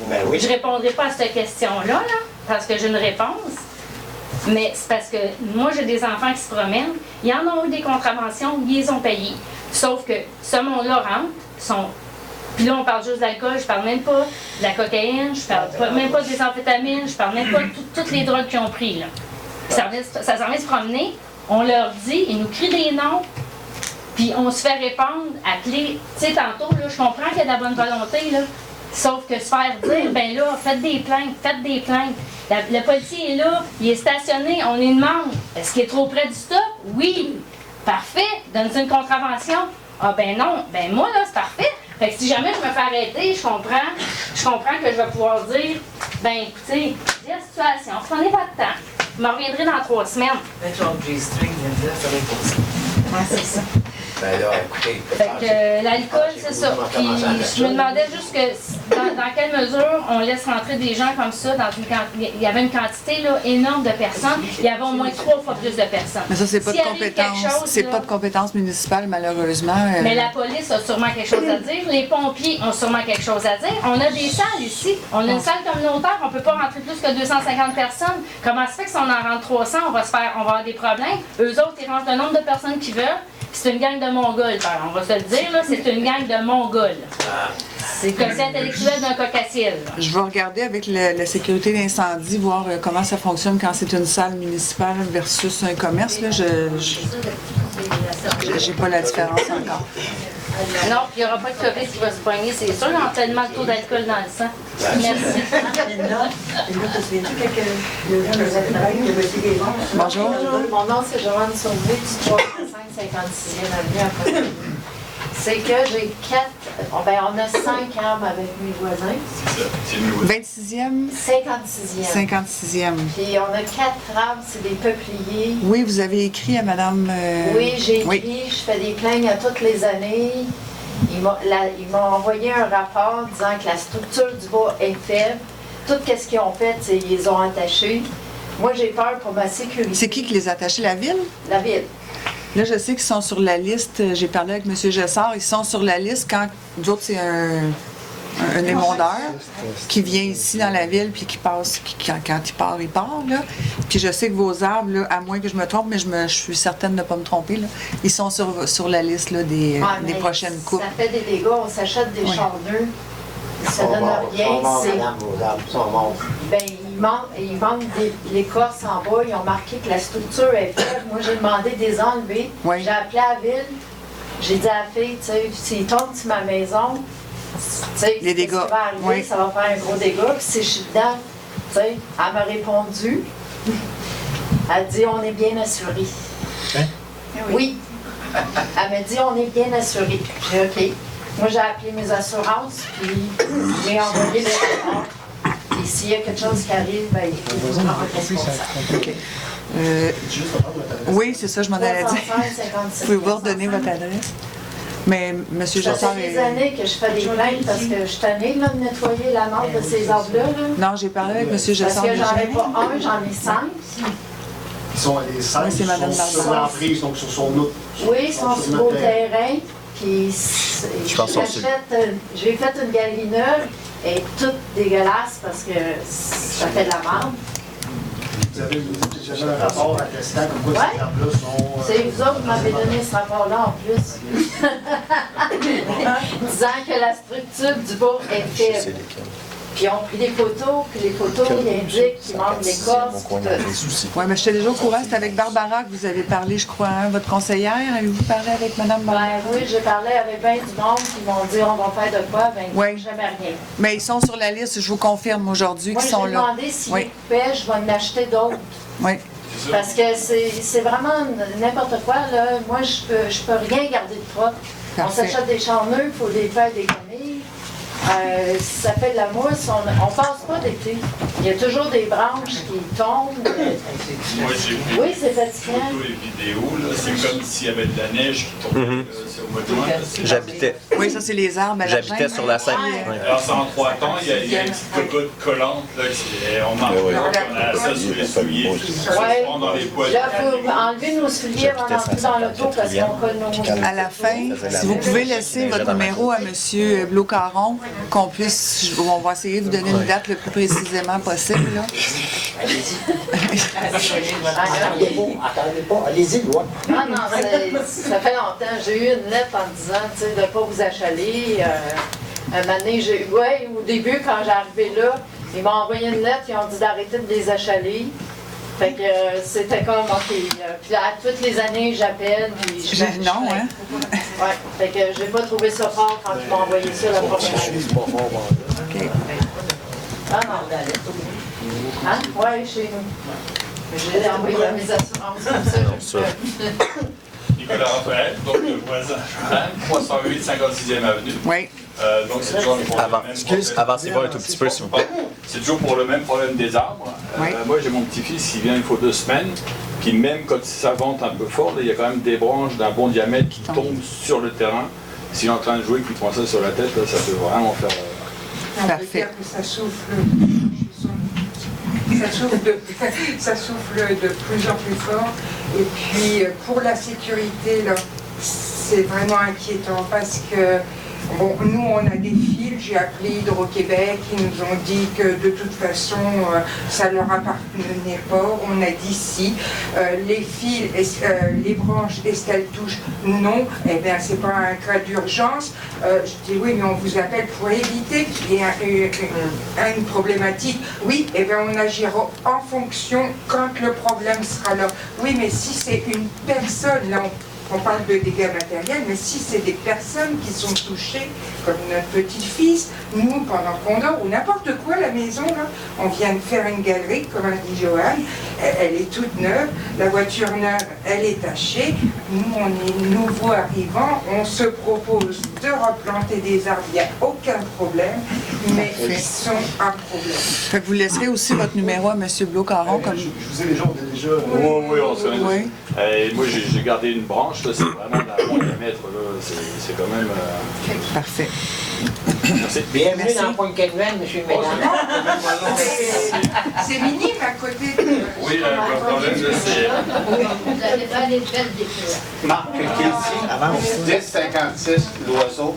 Ben oui. Je répondrai pas à cette question-là, là, parce que j'ai une réponse. Mais c'est parce que moi, j'ai des enfants qui se promènent. Ils en ont eu des contraventions, ils les ont payées. Sauf que ce monde-là rentre, puis là, on parle juste d'alcool, je parle même pas de la cocaïne, je parle même pas des amphétamines, je parle même pas de toutes les drogues qu'ils ont pris, là. Ça s'en vient se promener, on leur dit, ils nous crient des noms, puis on se fait répondre à clé. Tu sais, tantôt, là, je comprends qu'il y a de la bonne volonté, là. Sauf que se faire dire, ben là, faites des plaintes, faites des plaintes. Le policier est là, il est stationné, on lui demande, est-ce qu'il est trop près du stop? Oui. Parfait. Donne-t-il une contravention? Ah ben non. Ben moi, là, c'est parfait. Fait que si jamais je me fais arrêter, je comprends que je vais pouvoir dire, ben écoutez, c'est la situation, prenez votre temps. Je me reviendrai dans 3 semaines. Ben, genre G-string, ça va être ça. Ouais, c'est ça. Ben là, écoutez. Fait que l'alcool, c'est ça. Puis je me demandais juste que dans quelle mesure on laisse rentrer des gens comme ça dans une quantité. Il y avait une quantité là, énorme de personnes. Il y avait au moins 3 fois plus de personnes. Mais ça, c'est pas S'il de arrive compétence. quelque chose, C'est là, pas de compétence municipale, malheureusement. mais la police a sûrement quelque chose à dire. Les pompiers ont sûrement quelque chose à dire. On a des salles ici. On a une salle communautaire. On peut pas rentrer plus que 250 personnes. Comment ça fait que si on en rentre 300, on va avoir des problèmes? Eux autres, ils rentrent le nombre de personnes qu'ils veulent. C'est une gang de Mongols, on va se le dire, là, c'est une gang de Mongols. C'est le quotient intellectuel d'un cocassiel. Je vais regarder avec la sécurité d'incendie, voir comment ça fonctionne quand c'est une salle municipale versus un commerce. Là. J'ai pas la différence encore. Non, puis il n'y aura pas de COVID qui va se poigner, c'est sûr. On a tellement de taux d'alcool dans le sang. Merci. Bonjour. Mon nom, c'est Joanne Sauvé, du 356e avenue à Côte. C'est que j'ai 4... on a 5 arbres avec mes voisins. 26e? 56e. 56e. Puis on a 4 arbres, c'est des peupliers. Oui, vous avez écrit à madame... Oui, j'ai écrit, je fais des plaintes à toutes les années. Ils m'ont envoyé un rapport disant que la structure du bois est faible. Tout ce qu'ils ont fait, c'est qu'ils les ont attachés. Moi, j'ai peur pour ma sécurité. C'est qui les a attachés? La ville? La ville. Là, je sais qu'ils sont sur la liste. J'ai parlé avec M. Gessard. Ils sont sur la liste quand d'autres, c'est un émondeur qui vient ici dans la ville puis qui passe, quand il part, là. Puis je sais que vos arbres, là, à moins que je me trompe, mais je suis certaine de ne pas me tromper, là, ils sont sur la liste là, des prochaines coupes. Ça fait des dégâts. On s'achète des chars neufs. Ça donne rien. Vos arbres sont morts. Ben, il manque l'écorce en bas. Ils ont marqué que la structure est faible. Moi, j'ai demandé de les enlever. Oui. J'ai appelé la ville. J'ai dit à la fille, tu sais, s'ils tombent sur ma maison, tu sais, les dégâts. Ce qui va arriver, Oui. ça va faire un gros dégât. Puis si je suis dedans, tu sais, elle m'a répondu. Elle dit, on est bien assuré. Hein? Oui. Elle m'a dit, on est bien assuré. J'ai dit, OK. Moi, j'ai appelé mes assurances, puis j'ai envoyé le rapport. Et s'il y a quelque chose qui arrive, ben, il faut vous prendre responsable. Oui, c'est ça, je m'en allais dire. 356. Pouvez-vous redonner votre adresse? Mais M. Ça Jassar fait des années que je fais des plaintes parce que je suis tannée là, de nettoyer la marde de ces arbres-là. Non, j'ai parlé avec M. Jassar. Parce que j'en ai pas un, j'en ai 5. Ils sont les 5 Oui, c'est Mme sur Barbara. l'emprise, donc sur son autre. Oui, ils sont sur beau terrain. Puis j'ai fait une galerie neuve et toute dégueulasse parce que ça fait de la merde. Vous avez un rapport attestant comme quoi ces arbres-là sont. C'est vous autres qui m'avez donné ce rapport-là en plus. Disant que la structure du bois est faible. Puis ils ont pris des photos, puis les photos, ils indiquent qu'il manque l'écorce. Oui, mais j'étais déjà au courant, c'était avec Barbara que vous avez parlé, je crois, hein, votre conseillère. Avez-vous parlé avec Mme Barbara? Ben oui, j'ai parlé avec bien du monde qui m'ont dit on va faire de quoi, ben jamais rien. Mais ils sont sur la liste, je vous confirme aujourd'hui Moi, qu'ils sont j'ai là. demandé s'ils coupaient, je vais en acheter d'autres. Oui. Parce que c'est vraiment n'importe quoi, là. Moi, je peux rien garder de propre. On Parfait. s'achète des charneux, il faut les faire des familles. Ça fait de la mousse, on passe pas d'été. Il y a toujours des branches qui tombent. Moi, j'ai vu Oui, c'est des fatigant. photos et vidéos. là. C'est comme s'il y avait de la neige qui tombait. C'est au mois de juin. J'habitais. Oui, ça, c'est les arbres. à J'habitais l'argent. sur la Seine. Alors, c'est en 3 temps. Il y a une petite cocotte collante. Là, on marche on a ça sur les souliers. Ça se Ouais. prend dans les poids. Là, il faut enlever nos souliers avant d'entrer dans l'auto parce qu'on colle nos... À la fin, si vous pouvez laisser votre numéro à M. Bloucaron, qu'on puisse, on va essayer de vous donner une date le plus précisément possible. Là. Attendez pas, allez-y, loin. Ah non, ça fait longtemps. J'ai eu une lettre en disant, tu sais, de ne pas vous achaler. Un moment donné, au début, quand j'arrivais là, ils m'ont envoyé une lettre, ils ont dit d'arrêter de les achaler. Fait que c'était comme, OK. Puis là, toutes les années, j'appelle, puis je fais. Non, hein? Ouais, fait que j'ai pas trouvé ça fort quand ils m'ont envoyé ça la première année. OK. Ah non, hein? Ouais, chez nous. J'ai envoyé à mes assurances comme ça. Nicolas Raphaël, donc le voisin Joanne, 308 56e avenue. Oui. Donc c'est toujours le même Avancez-vous un tout petit peu, s'il vous plaît. C'est toujours pour le même problème des arbres. Moi, j'ai mon petit-fils qui vient il faut 2 semaines. Puis même quand ça vente un peu fort, là, il y a quand même des branches d'un bon diamètre qui tombent sur le terrain. S'il est en train de jouer et qu'il prend ça sur la tête, là, ça peut vraiment faire... Parfait. Ça souffle. Ça souffle de plus en plus fort. Et puis, pour la sécurité, là, c'est vraiment inquiétant parce que bon, nous, on a des fils. J'ai appelé Hydro-Québec. Ils nous ont dit que de toute façon, ça ne leur appartenait pas. On a dit si. Les fils, les branches, est-ce qu'elles touchent? Non. Eh bien, ce n'est pas un cas d'urgence. Je dis oui, mais on vous appelle pour éviter qu'il y ait une problématique. Oui, eh bien, on agira en fonction quand le problème sera là. Oui, mais si c'est une personne, là, on parle de dégâts matériels, mais si c'est des personnes qui sont touchées, comme notre petit-fils, nous, pendant qu'on dort, ou n'importe quoi, la maison, là, on vient de faire une galerie, comme a dit Joanne, elle est toute neuve, la voiture neuve, elle est tachée, nous, on est nouveaux arrivants, on se propose de replanter des arbres, il n'y a aucun problème, mais ils sont un problème. Fait que vous laisserez aussi votre numéro à M. Bloucaron. Comme... Je vous ai déjà. Oui, on se connaît. Oui. Et moi, j'ai gardé une branche, là, c'est vraiment d'un bon diamètre, là, c'est quand même... Parfait. Merci. Bienvenue dans Pointe-Calumet, M. Ménard. C'est minime à côté de... Oui, le problème, c'est... Vous allez faire des belles découvertes. Marc Kilty, 1056, l'oiseau.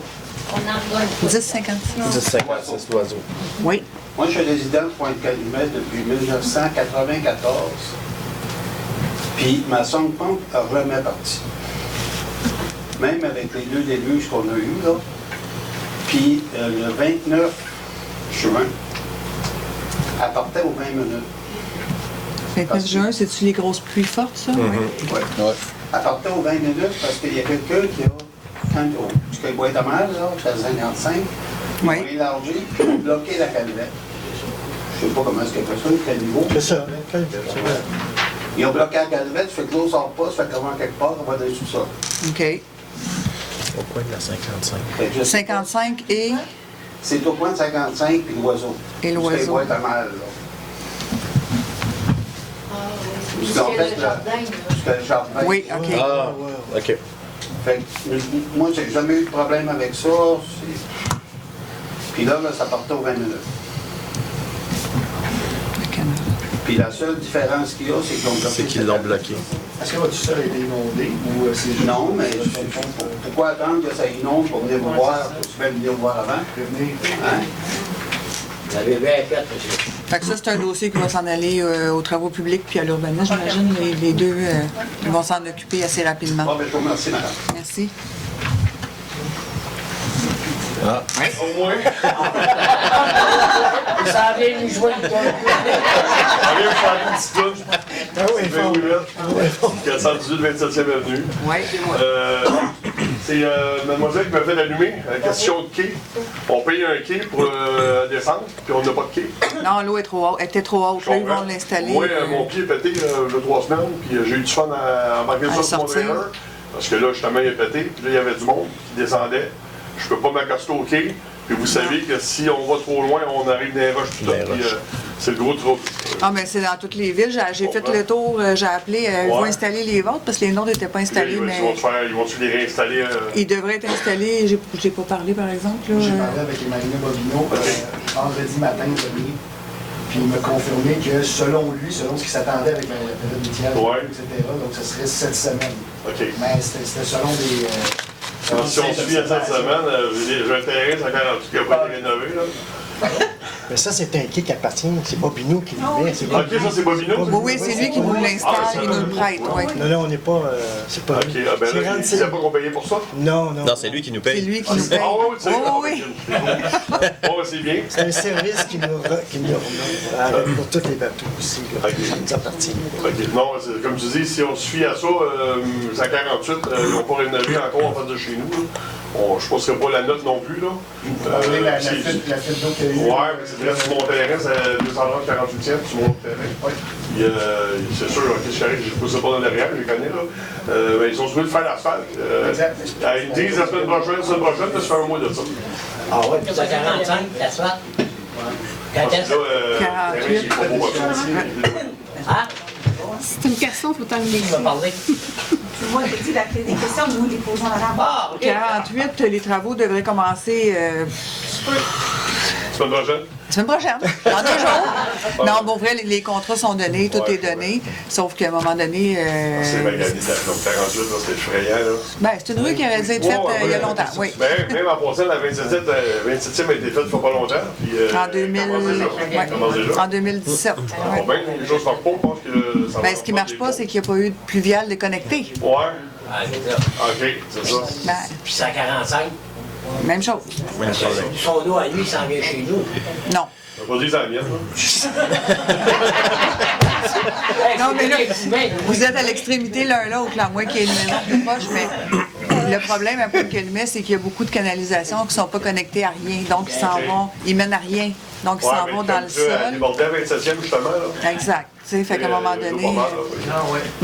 On en donne. 10,56. 10,56 l'oiseau. Oui. Moi, je suis résident de Pointe-Calumet depuis 1994. Puis ma sonde pompe a jamais parti. Même avec les 2 déluges qu'on a eus, là. Puis le 29 juin, Elle partait aux 20 minutes. 29 juin, c'est-tu les grosses pluies fortes, ça? Oui. Ouais. Elle partait aux 20 minutes parce qu'il y a quelqu'un qui a, quand jusqu'à Bois-de-Mer, là, jusqu'à 55, ils ont élargi, ils ont bloqué la calvette. Je sais pas comment est-ce qu'il fait ça, quel niveau. C'est ça, calvette, c'est vrai. Ils ont bloqué la calvette, ça fait que l'eau sort pas, ça fait qu'elle va quelque part, on va dans le sous-sol. OK. Au coin de la 55. 55 et... C'est au coin de 55 puis l'oiseau. Et l'oiseau. Jusqu'à Bois-de-Mer, là. Jusqu'à le jardin. Jusqu'à le jardin. Oui, OK. Ah, OK. Fait que, moi, j'ai jamais eu de problème avec ça. Puis là, ça partait aux 20 minutes. Puis la seule différence qu'il y a, c'est qu'ils l'ont bloqué. C'est qu'ils l'ont bloqué. Est-ce que votre sol a été inondé ou c'est juste... Non, mais pourquoi attendre que ça inonde pour venir vous voir? Tu peux venir vous voir avant? Prévenir. Hein? Vous l'avez bien fait, monsieur. Fait que ça, c'est un dossier qui va s'en aller aux travaux publics puis à l'urbanisme, j'imagine. Les deux ils vont s'en occuper assez rapidement. Bon, ben, je vous remercie, madame. Merci. Ah. Au moins. Ça vient nous joindre. Allez, vous faire une petite touche. Ah oui, fort. 418 27e avenue. Oui. C'est mademoiselle qui m'a fait allumer. Question de quai. On paye un quai pour descendre, puis on n'a pas de quai. Non, l'eau est trop haute. Elle était trop haute. Là, ils vont l'installer. Moi, mon pied est pété il y a 3 semaines, puis j'ai eu du fun à embarquer ça sur mon sortir. trailer. Parce que là, justement, il est pété, puis là, il y avait du monde qui descendait. Je peux pas m'accoster au quai. Puis vous savez que si on va trop loin, on arrive dans les roches tout puis c'est le gros trouble. Ah, mais c'est dans toutes les villes. J'ai fait le tour, j'ai appelé. Ils vont installer les vôtres parce que les nôtres n'étaient pas installés. Ils vont-tu les réinstaller? Ils devraient être installés. J'ai pas parlé, par exemple. J'ai parlé avec Emmanuel Bobino vendredi matin, puis il m'a confirmé que selon lui, selon ce qu'il s'attendait avec la période médiane, etc., donc ce serait cette semaine. Mais c'était selon des... Si on suit à cette semaine, j'ai un terrain 148 qui n'a pas été rénové. Là. Mais ça, c'est un quai qui appartient, c'est Bobino qui le met. OK, ça, c'est Bobino? Oui, c'est lui qui nous l'installe, il nous le prête. Oui. Non, on n'est pas... c'est pas... OK, ben là, il n'y a pas qu'on payait pour ça? Non. Non, c'est lui qui nous paye. C'est lui qui nous paye. Oui. Bon, c'est bien. C'est un service qui nous remet pour tous les bateaux aussi. Ça nous appartient. OK, non, comme tu dis, si on se fie à ça, 148, ils n'ont pas rénové encore en face de chez nous. Je pense que ce pas la note non plus. Là. La fuite d'eau qu'il y a eu. Oui, mais c'est vrai, sur mon terrain, c'est 248e sur mon terrain. C'est sûr, qu'est-ce qui arrive, je ne pousse pas dans l'arrière, je les connais. Là. Ils sont supposés de faire l'asphalte. Ils me disent la semaine prochaine, mais ça fait un mois de ça. Ah oui, puis c'est 45, l'asphalte. Quand est-ce? 48. Ah? C'est une question, il faut t'amener. Qui va parler? Moi, j'ai dit des questions, nous les posons à la Ah, OK. 48, les travaux devraient commencer... Semaine prochaine? Semaine prochaine, dans 2 jours. Non, bon, vrai, les contrats sont donnés, tout est donné, sauf qu'à un moment donné... C'est magané, donc 48, c'était effrayant, là. Ben, c'est une rue qui aurait dû être faite il y a longtemps, oui. Même en passant, la 27e a été faite il ne faut pas longtemps. Puis, en 2017. Bon, ben, les choses ne marchent pas, je pense que ça va. Ben, ce qui ne marche pas, c'est qu'il n'y a pas eu de pluvial déconnecté. Ouais. OK, c'est ça. Ben, Puis 145. Même chose. Son eau à lui, il s'en vient chez nous. Non. On va pas dire ça à la mienne, Non, mais là, vous êtes à l'extrémité l'un l'autre, là, à moins qu'il y ait une maison plus proche, mais le problème à Pointe-Calumet, c'est qu'il y a beaucoup de canalisations qui ne sont pas connectées à rien, donc ils s'en vont, ils mènent à rien, donc ils s'en vont dans le sol. Débordé à 27e, justement, là. Exact. Tu sais, fait qu'à un moment donné...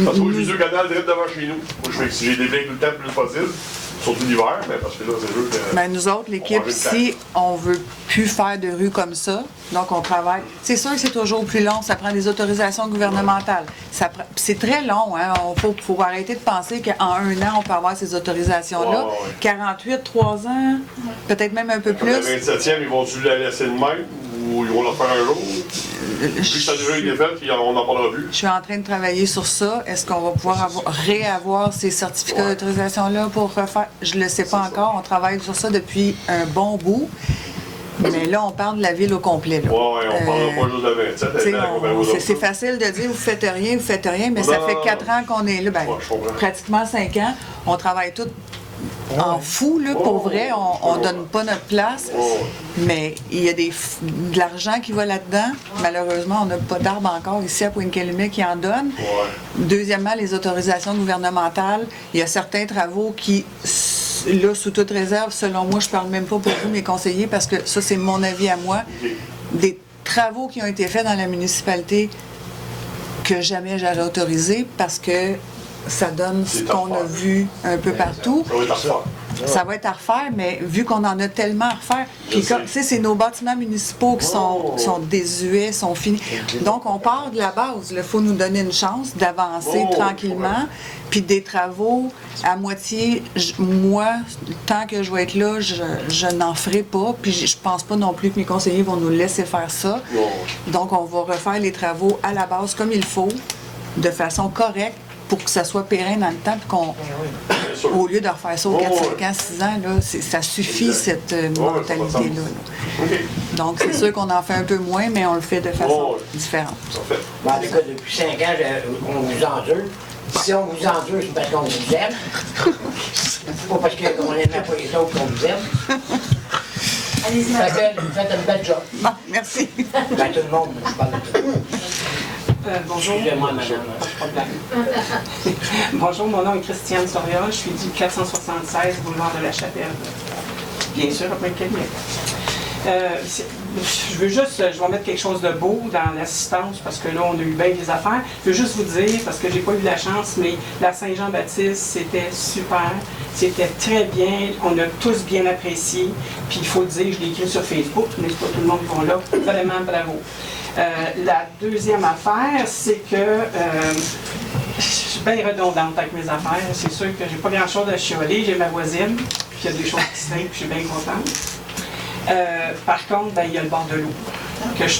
Parce que j'ai deux canals direct devant chez nous. J'ai des blagues tout le temps le plus possible. Surtout l'hiver, mais parce que là, c'est sûr que... Ben, nous autres, l'équipe ici, on veut plus faire de rue comme ça. Donc, on travaille. C'est sûr que c'est toujours plus long. Ça prend des autorisations gouvernementales. C'est très long. Hein? Faut arrêter de penser qu'en 1 an, on peut avoir ces autorisations-là. 48, 3 ans, peut-être même un peu plus. La 27e, ils vont-tu la laisser de même ou ils vont la faire un jour? Vu que ça a déjà été fait, puis on n'en parlera plus. Je suis en train de travailler sur ça. Est-ce qu'on va pouvoir réavoir ces certificats d'autorisation-là pour refaire? Je ne le sais pas encore. On travaille sur ça depuis un bon bout. Mais là, on parle de la ville au complet. Oui, on ne parlera pas juste de la 27. C'est facile de dire vous faites rien, mais ça fait 4 ans qu'on est là. Ben, pratiquement 5 ans. On travaille tout en fou, là, pour vrai. On donne pas notre place, mais il y a de l'argent qui va là-dedans. Malheureusement, on n'a pas d'arbre encore ici à Pointe-Calumet qui en donne. Deuxièmement, les autorisations gouvernementales. Il y a certains travaux qui, là, sous toute réserve, selon moi, je parle même pas pour vous, mes conseillers, parce que ça, c'est mon avis à moi, des travaux qui ont été faits dans la municipalité que jamais j'allais autoriser parce que ça donne ce qu'on a vu un peu partout. Ça va être à refaire, mais vu qu'on en a tellement à refaire, puis comme, tu sais, c'est nos bâtiments municipaux qui sont désuets, sont finis. Donc, on part de la base. Il faut nous donner une chance d'avancer tranquillement, puis des travaux à moitié. Moi, tant que je vais être là, je n'en ferai pas, puis je pense pas non plus que mes conseillers vont nous laisser faire ça. Donc, on va refaire les travaux à la base comme il faut, de façon correcte, pour que ça soit pérenne dans le temps, puis qu'on, au lieu de refaire ça aux 4, 5 ans, 6 ans, là, ça suffit, cette mentalité-là. Donc, c'est sûr qu'on en fait un peu moins, mais on le fait de façon différente. En tout cas, depuis 5 ans, on vous endure. Si on vous endure, c'est parce qu'on vous aime. C'est pas parce qu'on n'aime pas les autres qu'on vous aime. Allez-y, vous faites un bel job. Bon, merci. Ben, tout le monde, je parle de tout le monde. Bonjour. Excusez-moi, madame. Pas de problème. Bonjour, mon nom est Christiane Soria. Je suis du 476 boulevard de la Chapelle. Bien sûr, à Pointe-Calumet. Je vais mettre quelque chose de beau dans l'assistance parce que là, on a eu bien des affaires. Je veux juste vous dire, parce que j'ai pas eu la chance, mais la Saint-Jean-Baptiste, c'était super. C'était très bien. On a tous bien apprécié. Puis il faut le dire, je l'ai écrit sur Facebook, mais c'est pas tout le monde qui va là. Vraiment, bravo. La deuxième affaire, c'est que je suis bien redondante avec mes affaires. C'est sûr que j'ai pas grand-chose à chialer. J'ai ma voisine, puis il y a des choses qui se font, puis je suis bien contente. Par contre, ben, il y a le bord de l'eau, que je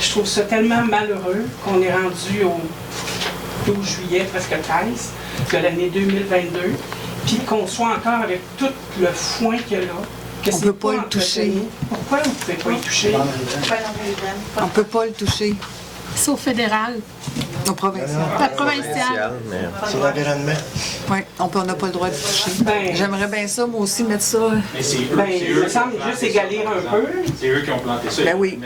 trouve ça tellement malheureux qu'on est rendu au 12 juillet, presque 13, de l'année 2022, puis qu'on soit encore avec tout le foin qu'il y a là. On ne peut pas le toucher. Pourquoi vous ne pouvez pas y toucher? On ne peut pas le toucher. C'est au fédéral. Au provincial. Pas provincial. C'est l'environnement. Oui, on n'a pas le droit de toucher. J'aimerais bien ça, moi aussi, mettre ça. Mais c'est eux, il me semble juste égaler un peu. C'est eux qui ont planté ça. Ben oui.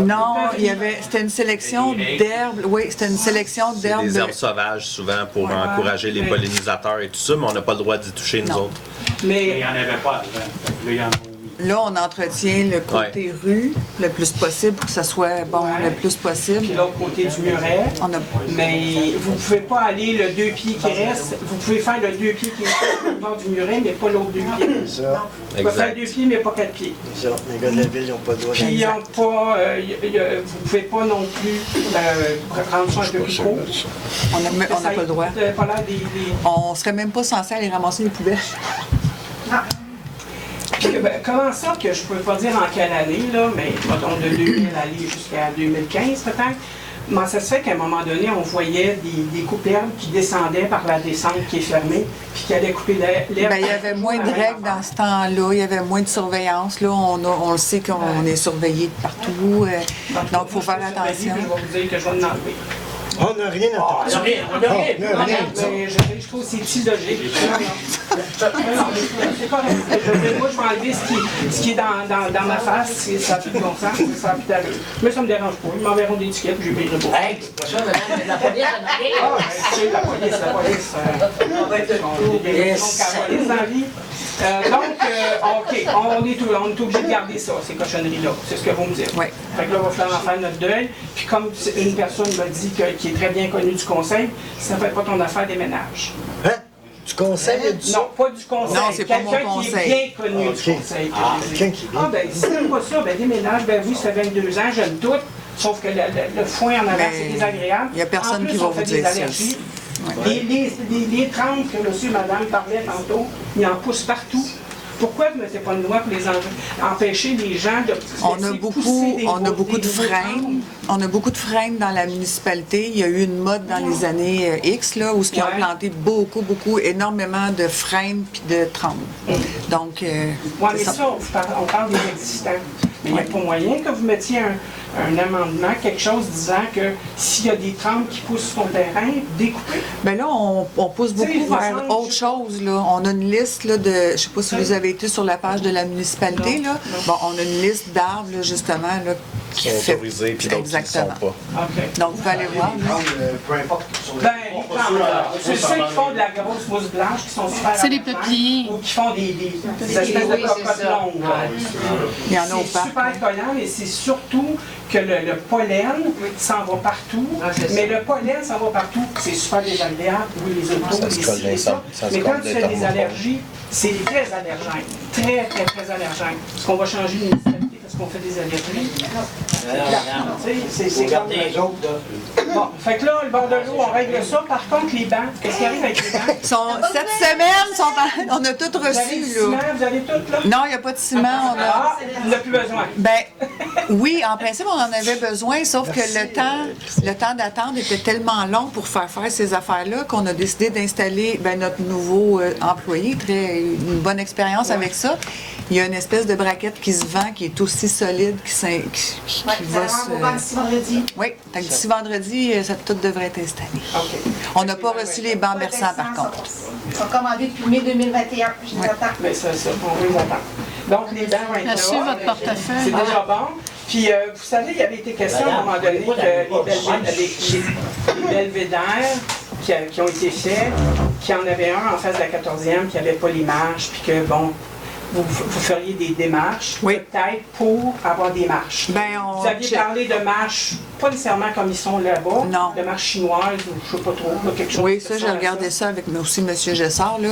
Non, c'était une sélection d'herbes. Oui, c'était une sélection d'herbes. Des herbes sauvages, souvent, pour encourager les pollinisateurs et tout ça, mais on n'a pas le droit d'y toucher, nous autres. Mais il n'y en avait pas avant. Là, il y en a. Là, on entretient le côté rue le plus possible pour que ça soit bon le plus possible. Puis l'autre côté du muret. Mais vous ne pouvez pas aller le 2 pieds qui reste. Vous pouvez faire le 2 pieds qui reste au bord du muret, mais pas l'autre 2 pieds. C'est ça. Vous pouvez faire 2 pieds, mais pas 4 pieds. C'est ça. Les gars de la ville, ils n'ont pas le droit. Puis ils n'ont pas. Vous ne pouvez pas non plus rendre ça un peu plus gros. On n'a pas le droit. On serait même pas censé aller ramasser les poubelles. Puis, comment ça que je ne peux pas dire en quelle année, là, mais mettons de 2000 aller jusqu'à 2015 peut-être, comment ça se fait qu'à un moment donné, on voyait des coupes d'herbe qui descendaient par la descente qui est fermée, puis qui allaient couper l'herbe? Il y avait moins de règles dans ce temps-là, il y avait moins de surveillance. Là, on le sait qu'on est surveillé de partout, donc il faut faire attention. Je vais vous dire que je vais l'enlever. On n'a rien entendu. On n'a rien. Mais je trouve que c'est illogique. C'est correct. Moi, je vais enlever ce qui est dans ma face. Ça n'a plus de bon sens. Ça n'a plus d'allure. Mais ça ne me dérange pas. Ils m'enverront des étiquettes et je paierai pas. Hey, c'est pas ça, madame, c'est de la police, c'est la police. On va être des police en vie. OK, on est obligé de garder ça, ces cochonneries-là. C'est ce que vous me dites. Oui. Fait que là, on va faire notre deuil. Puis comme une personne m'a dit qui est très bien connue du conseil, ça ne fait pas ton affaire des ménages. Hein? Du conseil? Non, pas du conseil. Non, c'est pas mon quelqu'un conseil. qui est bien connu du conseil. Quelqu'un qui est bien. Ben, si c'est pas ça, ben déménage, ben oui, ça fait 22 ans, j'aime tout. Sauf que le foin en avant, c'est désagréable. Il n'y a personne qui va vous dire ça. Les trempes que monsieur et madame parlaient tantôt, ils en poussent partout. Pourquoi vous ne mettez pas une loi pour les empêcher les gens de on a beaucoup de freins. On a beaucoup de freins dans la municipalité. Il y a eu une mode dans les années X, là, où ils ont planté énormément de freins puis de trempes. Donc, mais ça, on parle des existants. Mais il n'y a pas moyen que vous mettiez un amendement, quelque chose disant que s'il y a des trempes qui poussent sur ton terrain, découpez. Bien là, on pousse beaucoup Tu sais, vers autre chose. Là. On a une liste là, de... Je ne sais pas si vous avez été sur la page de la municipalité. Là. Bon, on a une liste d'arbres, là, justement, là, qui sont autorisés puis d'autres qui ne le sont pas. OK. Donc, vous pouvez aller voir. Peu importe. Ben, c'est ceux qui font de la grosse mousse blanche, qui sont super C'est les amateurs, peupliers. ou qui font des espèces de cocottes longues. Il y en a au C'est parc. super collant, et c'est surtout que le pollen s'en va partout. Mais le pollen s'en va partout. C'est super désagréable. Oui, les autos, les ci, les ça. Mais quand tu fais des allergies, c'est très allergène. Très, très, très allergène. Est-ce qu'on va changer de municipalité parce qu'on fait des allergies? C'est comme les autres. Bon, fait que là, le bord de l'eau, on règle ça. Par contre, les bancs, qu'est-ce qui arrive avec les bancs? Cette semaine, on a tout Vous avez reçu. du ciment, Là. vous avez tout, là? Non, il n'y a pas de ciment. Ah, il n'a plus besoin. Ben, oui, en principe, on en avait besoin, sauf que le temps d'attente était tellement long pour faire ces affaires-là qu'on a décidé d'installer notre nouveau employé, une bonne expérience avec ça. Il y a une espèce de braquette qui se vend, qui est aussi solide, qui va se... D'ici vendredi. Oui, d'ici vendredi, tout devrait être installé. On n'a pas reçu les bancs berçants, par contre. Ils sont commandés depuis mai 2021. Je les attends. Mais ça, on veut les attendre. Donc, les bancs vont être là. Lâchez votre portefeuille. C'est déjà bon. Puis, vous savez, il y avait été question à un moment donné que les belvédères qui ont été faits, qu'il y en avait un en face de la 14e qui n'avait pas les marches, puis que, bon, vous feriez des démarches, peut-être pour avoir des marches. Vous aviez parlé de marches, pas nécessairement comme ils sont là-bas, de marches chinoises ou je ne sais pas trop, quelque chose. Oui, ça, j'ai regardé ça avec aussi M. Gessard. Là,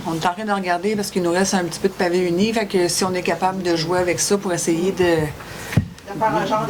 on est en train de regarder parce qu'il nous reste un petit peu de pavé uni. Fait que si on est capable de jouer avec ça pour essayer de faire un genre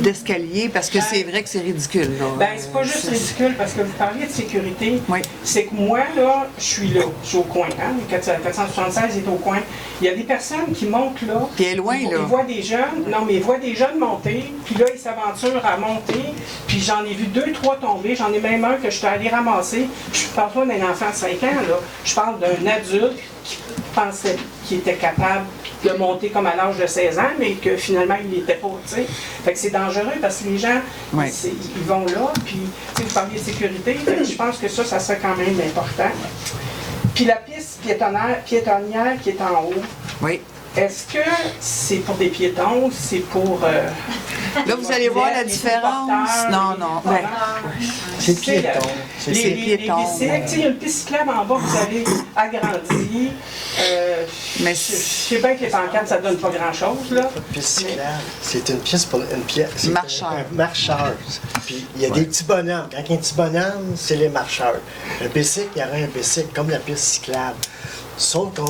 d'escalier, parce que c'est vrai que c'est ridicule. Là. Ben, c'est pas juste ridicule, parce que vous parliez de sécurité. C'est que moi, là, je suis au coin. Hein? Le 476 est au coin. Il y a des personnes qui montent là. Puis elle est loin, là. Ils voient des jeunes. Non, mais ils voient des jeunes monter. Puis là, ils s'aventurent à monter. Puis j'en ai vu 2, 3 tomber. J'en ai même un que je suis allée ramasser. Je parle pas d'un enfant de 5 ans, là. Je parle d'un adulte qui pensait qu'il était capable de monter comme à l'âge de 16 ans, mais que finalement, il n'était pas, tu sais. Fait que c'est dangereux parce que les gens, ils vont là, puis, tu sais, vous parliez de sécurité, fait que je pense que ça serait quand même important. Puis la piste piétonnière qui est en haut, est-ce que c'est pour des piétons, c'est pour... là, vous allez voir la différence. Non. C'est piéton. Les bicycles, il y a une piste cyclable en bas que vous avez agrandie. Mais je sais bien que les pancartes, ça donne pas grand-chose, là. Une piste cyclable, c'est une pièce pour une pièce. Marcheur. Un marcheur. Puis il y a des petits bonhommes. Quand il y a un petit bonhomme, c'est les marcheurs. Un bicycle, il y aurait un bicycle comme la piste cyclable. Sauf que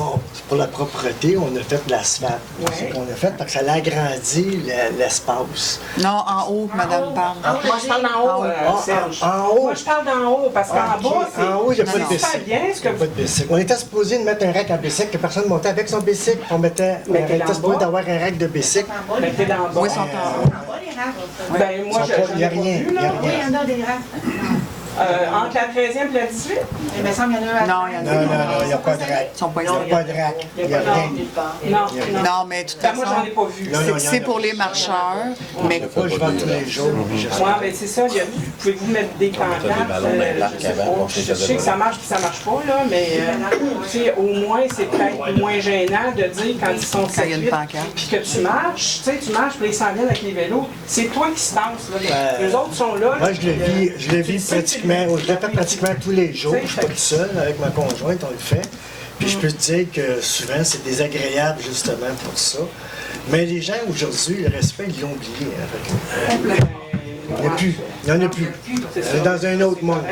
pour la propreté, on a fait de l'asphalte. C'est ce qu'on a fait parce que ça agrandit l'espace. Non, en haut, madame parle. Moi, je parle d'en haut, Serge. En haut? Moi, je parle d'en haut, parce qu'en bas, c'est... En haut, il n'y a pas de super bicycle. bien, ce que vous... Pas de bicycle. On était supposé de mettre un rack à bicycle, que personne montait avec son bicycle. On était supposé d'avoir un rack de bicycle. Mettez dans le bas. Oui, ils sont en haut. Ben, moi, Il n'y a rien. Oui, il y en a des rafts. Entre la 13e et la 18? Il me semble qu'il y en a un. Non, il y en a Non, il n'y a pas de rack. Ils sont pas Il n'y a pas de rack. Il n'y a rien. Non, mais de toute Ben, moi, façon, j'en ai pas vu. c'est pour les marcheurs. Mais Moi, je vends tous les jours. Oui, mais c'est ça. Pouvez-vous mettre des pancartes? Je sais que ça marche et ça marche pas, là, mais tu sais, au moins, c'est peut-être moins gênant de dire quand ils sont Quand il y a une 7-8, pancarte. puis que tu marches, puis ils s'en viennent avec les vélos. C'est toi qui se tenses, là. Les autres sont là. Moi, je le vis pratiquement. Je le fais pratiquement tous les jours. Je ne suis pas tout seul. Avec ma conjointe, on le fait. Puis je peux te dire que souvent, c'est désagréable justement pour ça. Mais les gens aujourd'hui, le respect, ils l'ont oublié. Il n'y en a plus. Il n'y en a plus. On est dans un autre monde.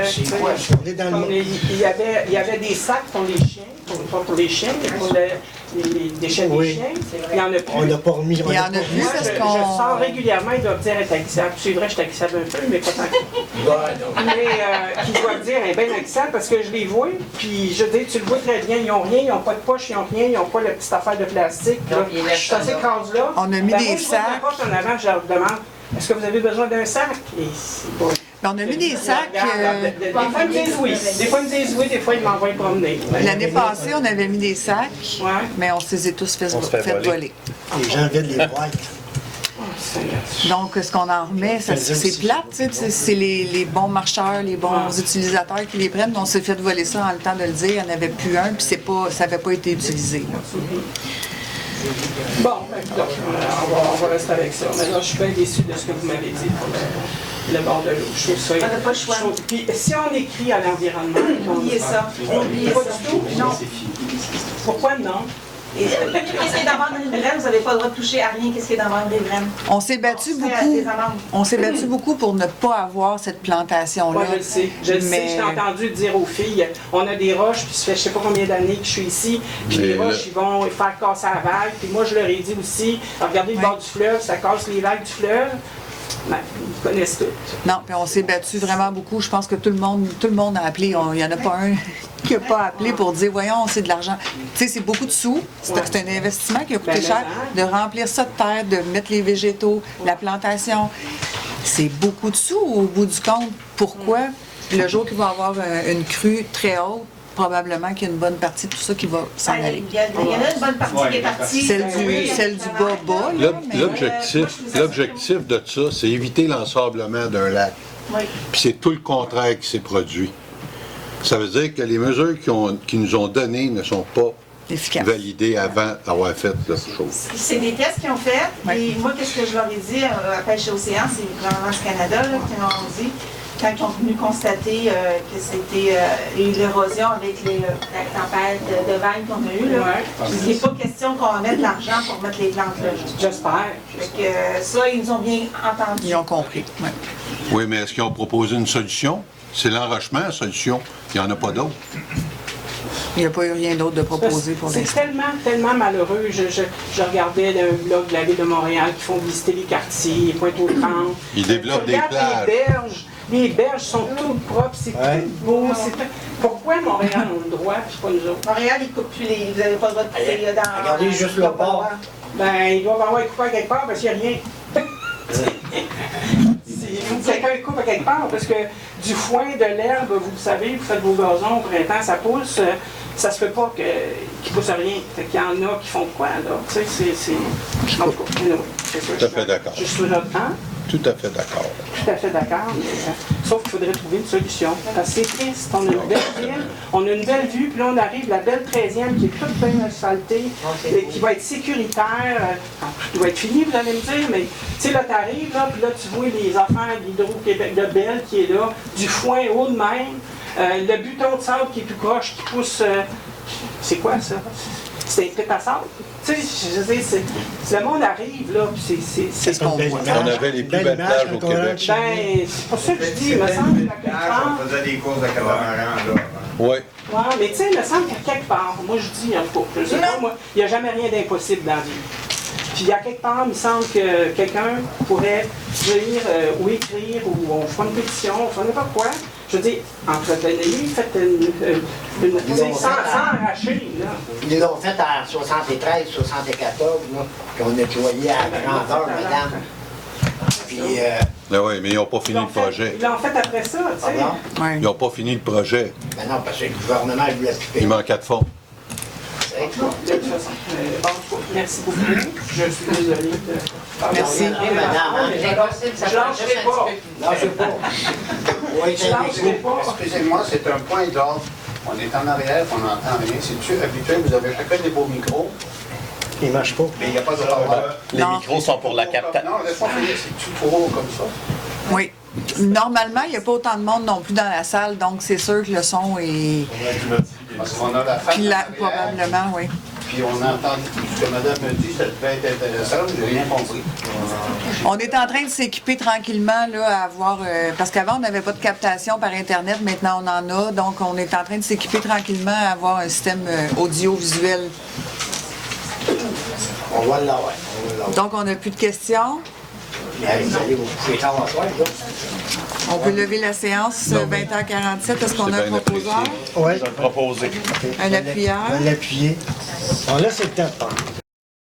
On est dans le monde. Il y avait des sacs pour les chiens, pas pour les chiens, mais pour les déchets des chiens. Il n'y en a plus. On n'a pas remis. il y en a plus Moi, parce je qu'on... sors régulièrement, ils doivent dire être haïssable. C'est vrai, je suis haïssable un peu, mais pas tant que mais ils doivent dire est bien haïssable parce que je les vois, puis je dis, tu le vois très bien, ils n'ont rien, ils n'ont pas de poche, ils n'ont rien, ils n'ont pas la petite affaire de plastique. Je suis assez crase là. On a mis des sacs. Je pose ma poche en avant, je leur demande, est-ce que vous avez besoin d'un sac? Et c'est pas... On a mis des sacs. Des fois, ils me disent oui. Des fois, ils me disent oui, des fois, ils m'envoient promener. L'année passée, on avait mis des sacs, mais on se les a tous fait voler. Les gens viennent les boîtes. Donc, ce qu'on en remet, c'est plate, c'est les bons marcheurs, les bons utilisateurs qui les prennent. On s'est fait voler ça en le temps de le dire. Il n'y en avait plus un, puis ça n'avait pas été utilisé. Là. Bon, donc, on va rester avec ça. Mais là, je suis bien déçue de ce que vous m'avez dit pour le bord de l'eau. Je trouve ça. On n'a pas le choix. Puis, si on écrit à l'environnement, oubliez ça. Oubliez pas ça. du tout. Non. Pourquoi non? Et qu'est-ce qui est dans vendre une riveraine? Vous n'avez pas le droit de toucher à rien. Qu'est-ce qui est dans vendre une riveraine? On s'est battu beaucoup pour ne pas avoir cette plantation-là. Oui, je le sais. Je le sais. Je t'ai entendu dire aux filles, on a des roches, puis ça fait je ne sais pas combien d'années que je suis ici, puis les roches, ils vont faire casser la vague. Puis moi, je leur ai dit aussi, regardez le bord du fleuve, ça casse les vagues du fleuve. Ben, ils connaissent tout. Non, puis on s'est battu vraiment beaucoup. Je pense que tout le monde a appelé. Il n'y en a pas un qui n'a pas appelé pour dire, voyons, c'est de l'argent. Tu sais, c'est beaucoup de sous. C'est un investissement qui a coûté cher. De remplir ça de terre, de mettre les végétaux, la plantation. C'est beaucoup de sous au bout du compte. Pourquoi? Le jour qu'il va y avoir une crue très haute, probablement qu'il y a une bonne partie de tout ça qui va s'en aller. Il y en a une bonne partie qui est partie. Celle du bas-bas. L'objectif de ça, c'est éviter l'ensablement d'un lac. Oui. Puis c'est tout le contraire qui s'est produit. Ça veut dire que les mesures qu'ils nous ont données ne sont pas validées avant d'avoir fait la chose. C'est des tests qu'ils ont fait. Et moi, qu'est-ce que je leur ai dit à Pêche et Océan, c'est le gouvernement du Canada là, qui m'ont dit, quand ils ont venu constater que c'était l'érosion avec la tempête de vagues qu'on a eue, il n'est pas question qu'on mette de l'argent pour mettre les plantes là. J'espère. Ça, ils nous ont bien entendu. Ils ont compris. Oui, mais est-ce qu'ils ont proposé une solution? C'est l'enrochement, la solution. Il n'y en a pas d'autre. Il n'y a pas eu rien d'autre de proposé pour l'instant. C'est tellement malheureux. Je regardais un blog de la Ville de Montréal qui font visiter les quartiers, Pointe-aux-Trembles. Ils développent des plages. Les berges sont toutes propres, c'est tout beau. Pourquoi Montréal a le droit, puis pas nous autres? Montréal, ils ne coupent plus les... Vous n'avez pas le droit de couper dans... Regardez juste le bord. Ben, ils doivent avoir coupé à quelque part parce qu'il n'y a rien. Quelqu'un coupe à quelque part parce que du foin, de l'herbe, vous le savez, vous faites vos gazons au printemps, ça pousse, ça se fait pas qu'il ne pousse rien. Fait qu'il y en a qui font quoi, là? Tu sais, c'est... En tout cas, tout à fait d'accord. Je suis notre temps. Tout à fait d'accord. Tout à fait d'accord. Sauf qu'il faudrait trouver une solution. Parce que c'est triste. On a une belle ville, on a une belle vue, puis là, on arrive, la belle 13e qui est toute bien asphaltée, et qui va être sécuritaire. Qui va être fini, vous allez me dire, mais tu sais, là, tu arrives, là, puis là, tu vois les affaires d'Hydro-Québec de Belle qui est là, du foin haut de même, le buton de sable qui est tout croche, qui pousse. C'est quoi ça? C'est un trip à sable. Tu sais, je veux dire, le monde arrive, là, puis c'est ce qu'on voit. On avait les plus belles plages au Québec. Ben, c'est pour ça que je dis, il me semble qu'à quelque part... On faisait des courses de catamaran, là. Oui. Ouais, mais tu sais, il me semble qu'à quelque part, moi je dis, en tout cas, je sais pas, moi, il n'y a jamais rien d'impossible dans la vie. Puis à quelque part, il me semble que quelqu'un pourrait dire ou écrire, ou on fera une pétition, on fera n'importe quoi. Je veux dire, entretenez-les, faites sans arracher, là. Ils l'ont fait en 73, 74, là, puis on nettoyait à grandeur, madame. Puis... oui, mais ils n'ont pas fini le projet. Ils l'ont fait après ça, tu sais. Ils n'ont pas fini le projet. Ben non, parce que le gouvernement voulait plus payer. Il manquait de fonds. Merci beaucoup. Je suis désolée de... Merci. Madame. Je lâcherai pas. Lâchez pas. Excusez-moi, c'est un point d'ordre. On est en arrière, on n'entend rien. C'est-tu habituel? Vous avez chacun des beaux micros. Ils ne marchent pas. Mais il n'y a pas de parole. Les micros sont pour la captation. Non, laisse-moi finir. C'est-tu trop comme ça? Oui. Normalement, il n'y a pas autant de monde non plus dans la salle, donc c'est sûr que le son est... Parce qu'on a la femme probablement, oui. Puis on entend ce que madame me dit, ça devait être intéressant, je n'ai rien compris. On est en train de s'équiper tranquillement, là, à avoir... parce qu'avant, on n'avait pas de captation par Internet, maintenant on en a, donc on est en train de s'équiper tranquillement à avoir un système audiovisuel. On va l'avoir. Donc, on n'a plus de questions. Vous allez vous coucher tard en soir, là. On peut lever la séance 20h47. Est-ce qu'on a un proposeur? Oui. Je vais le proposer. Un appuyeur? On va l'appuyer. On laisse le temps de parler.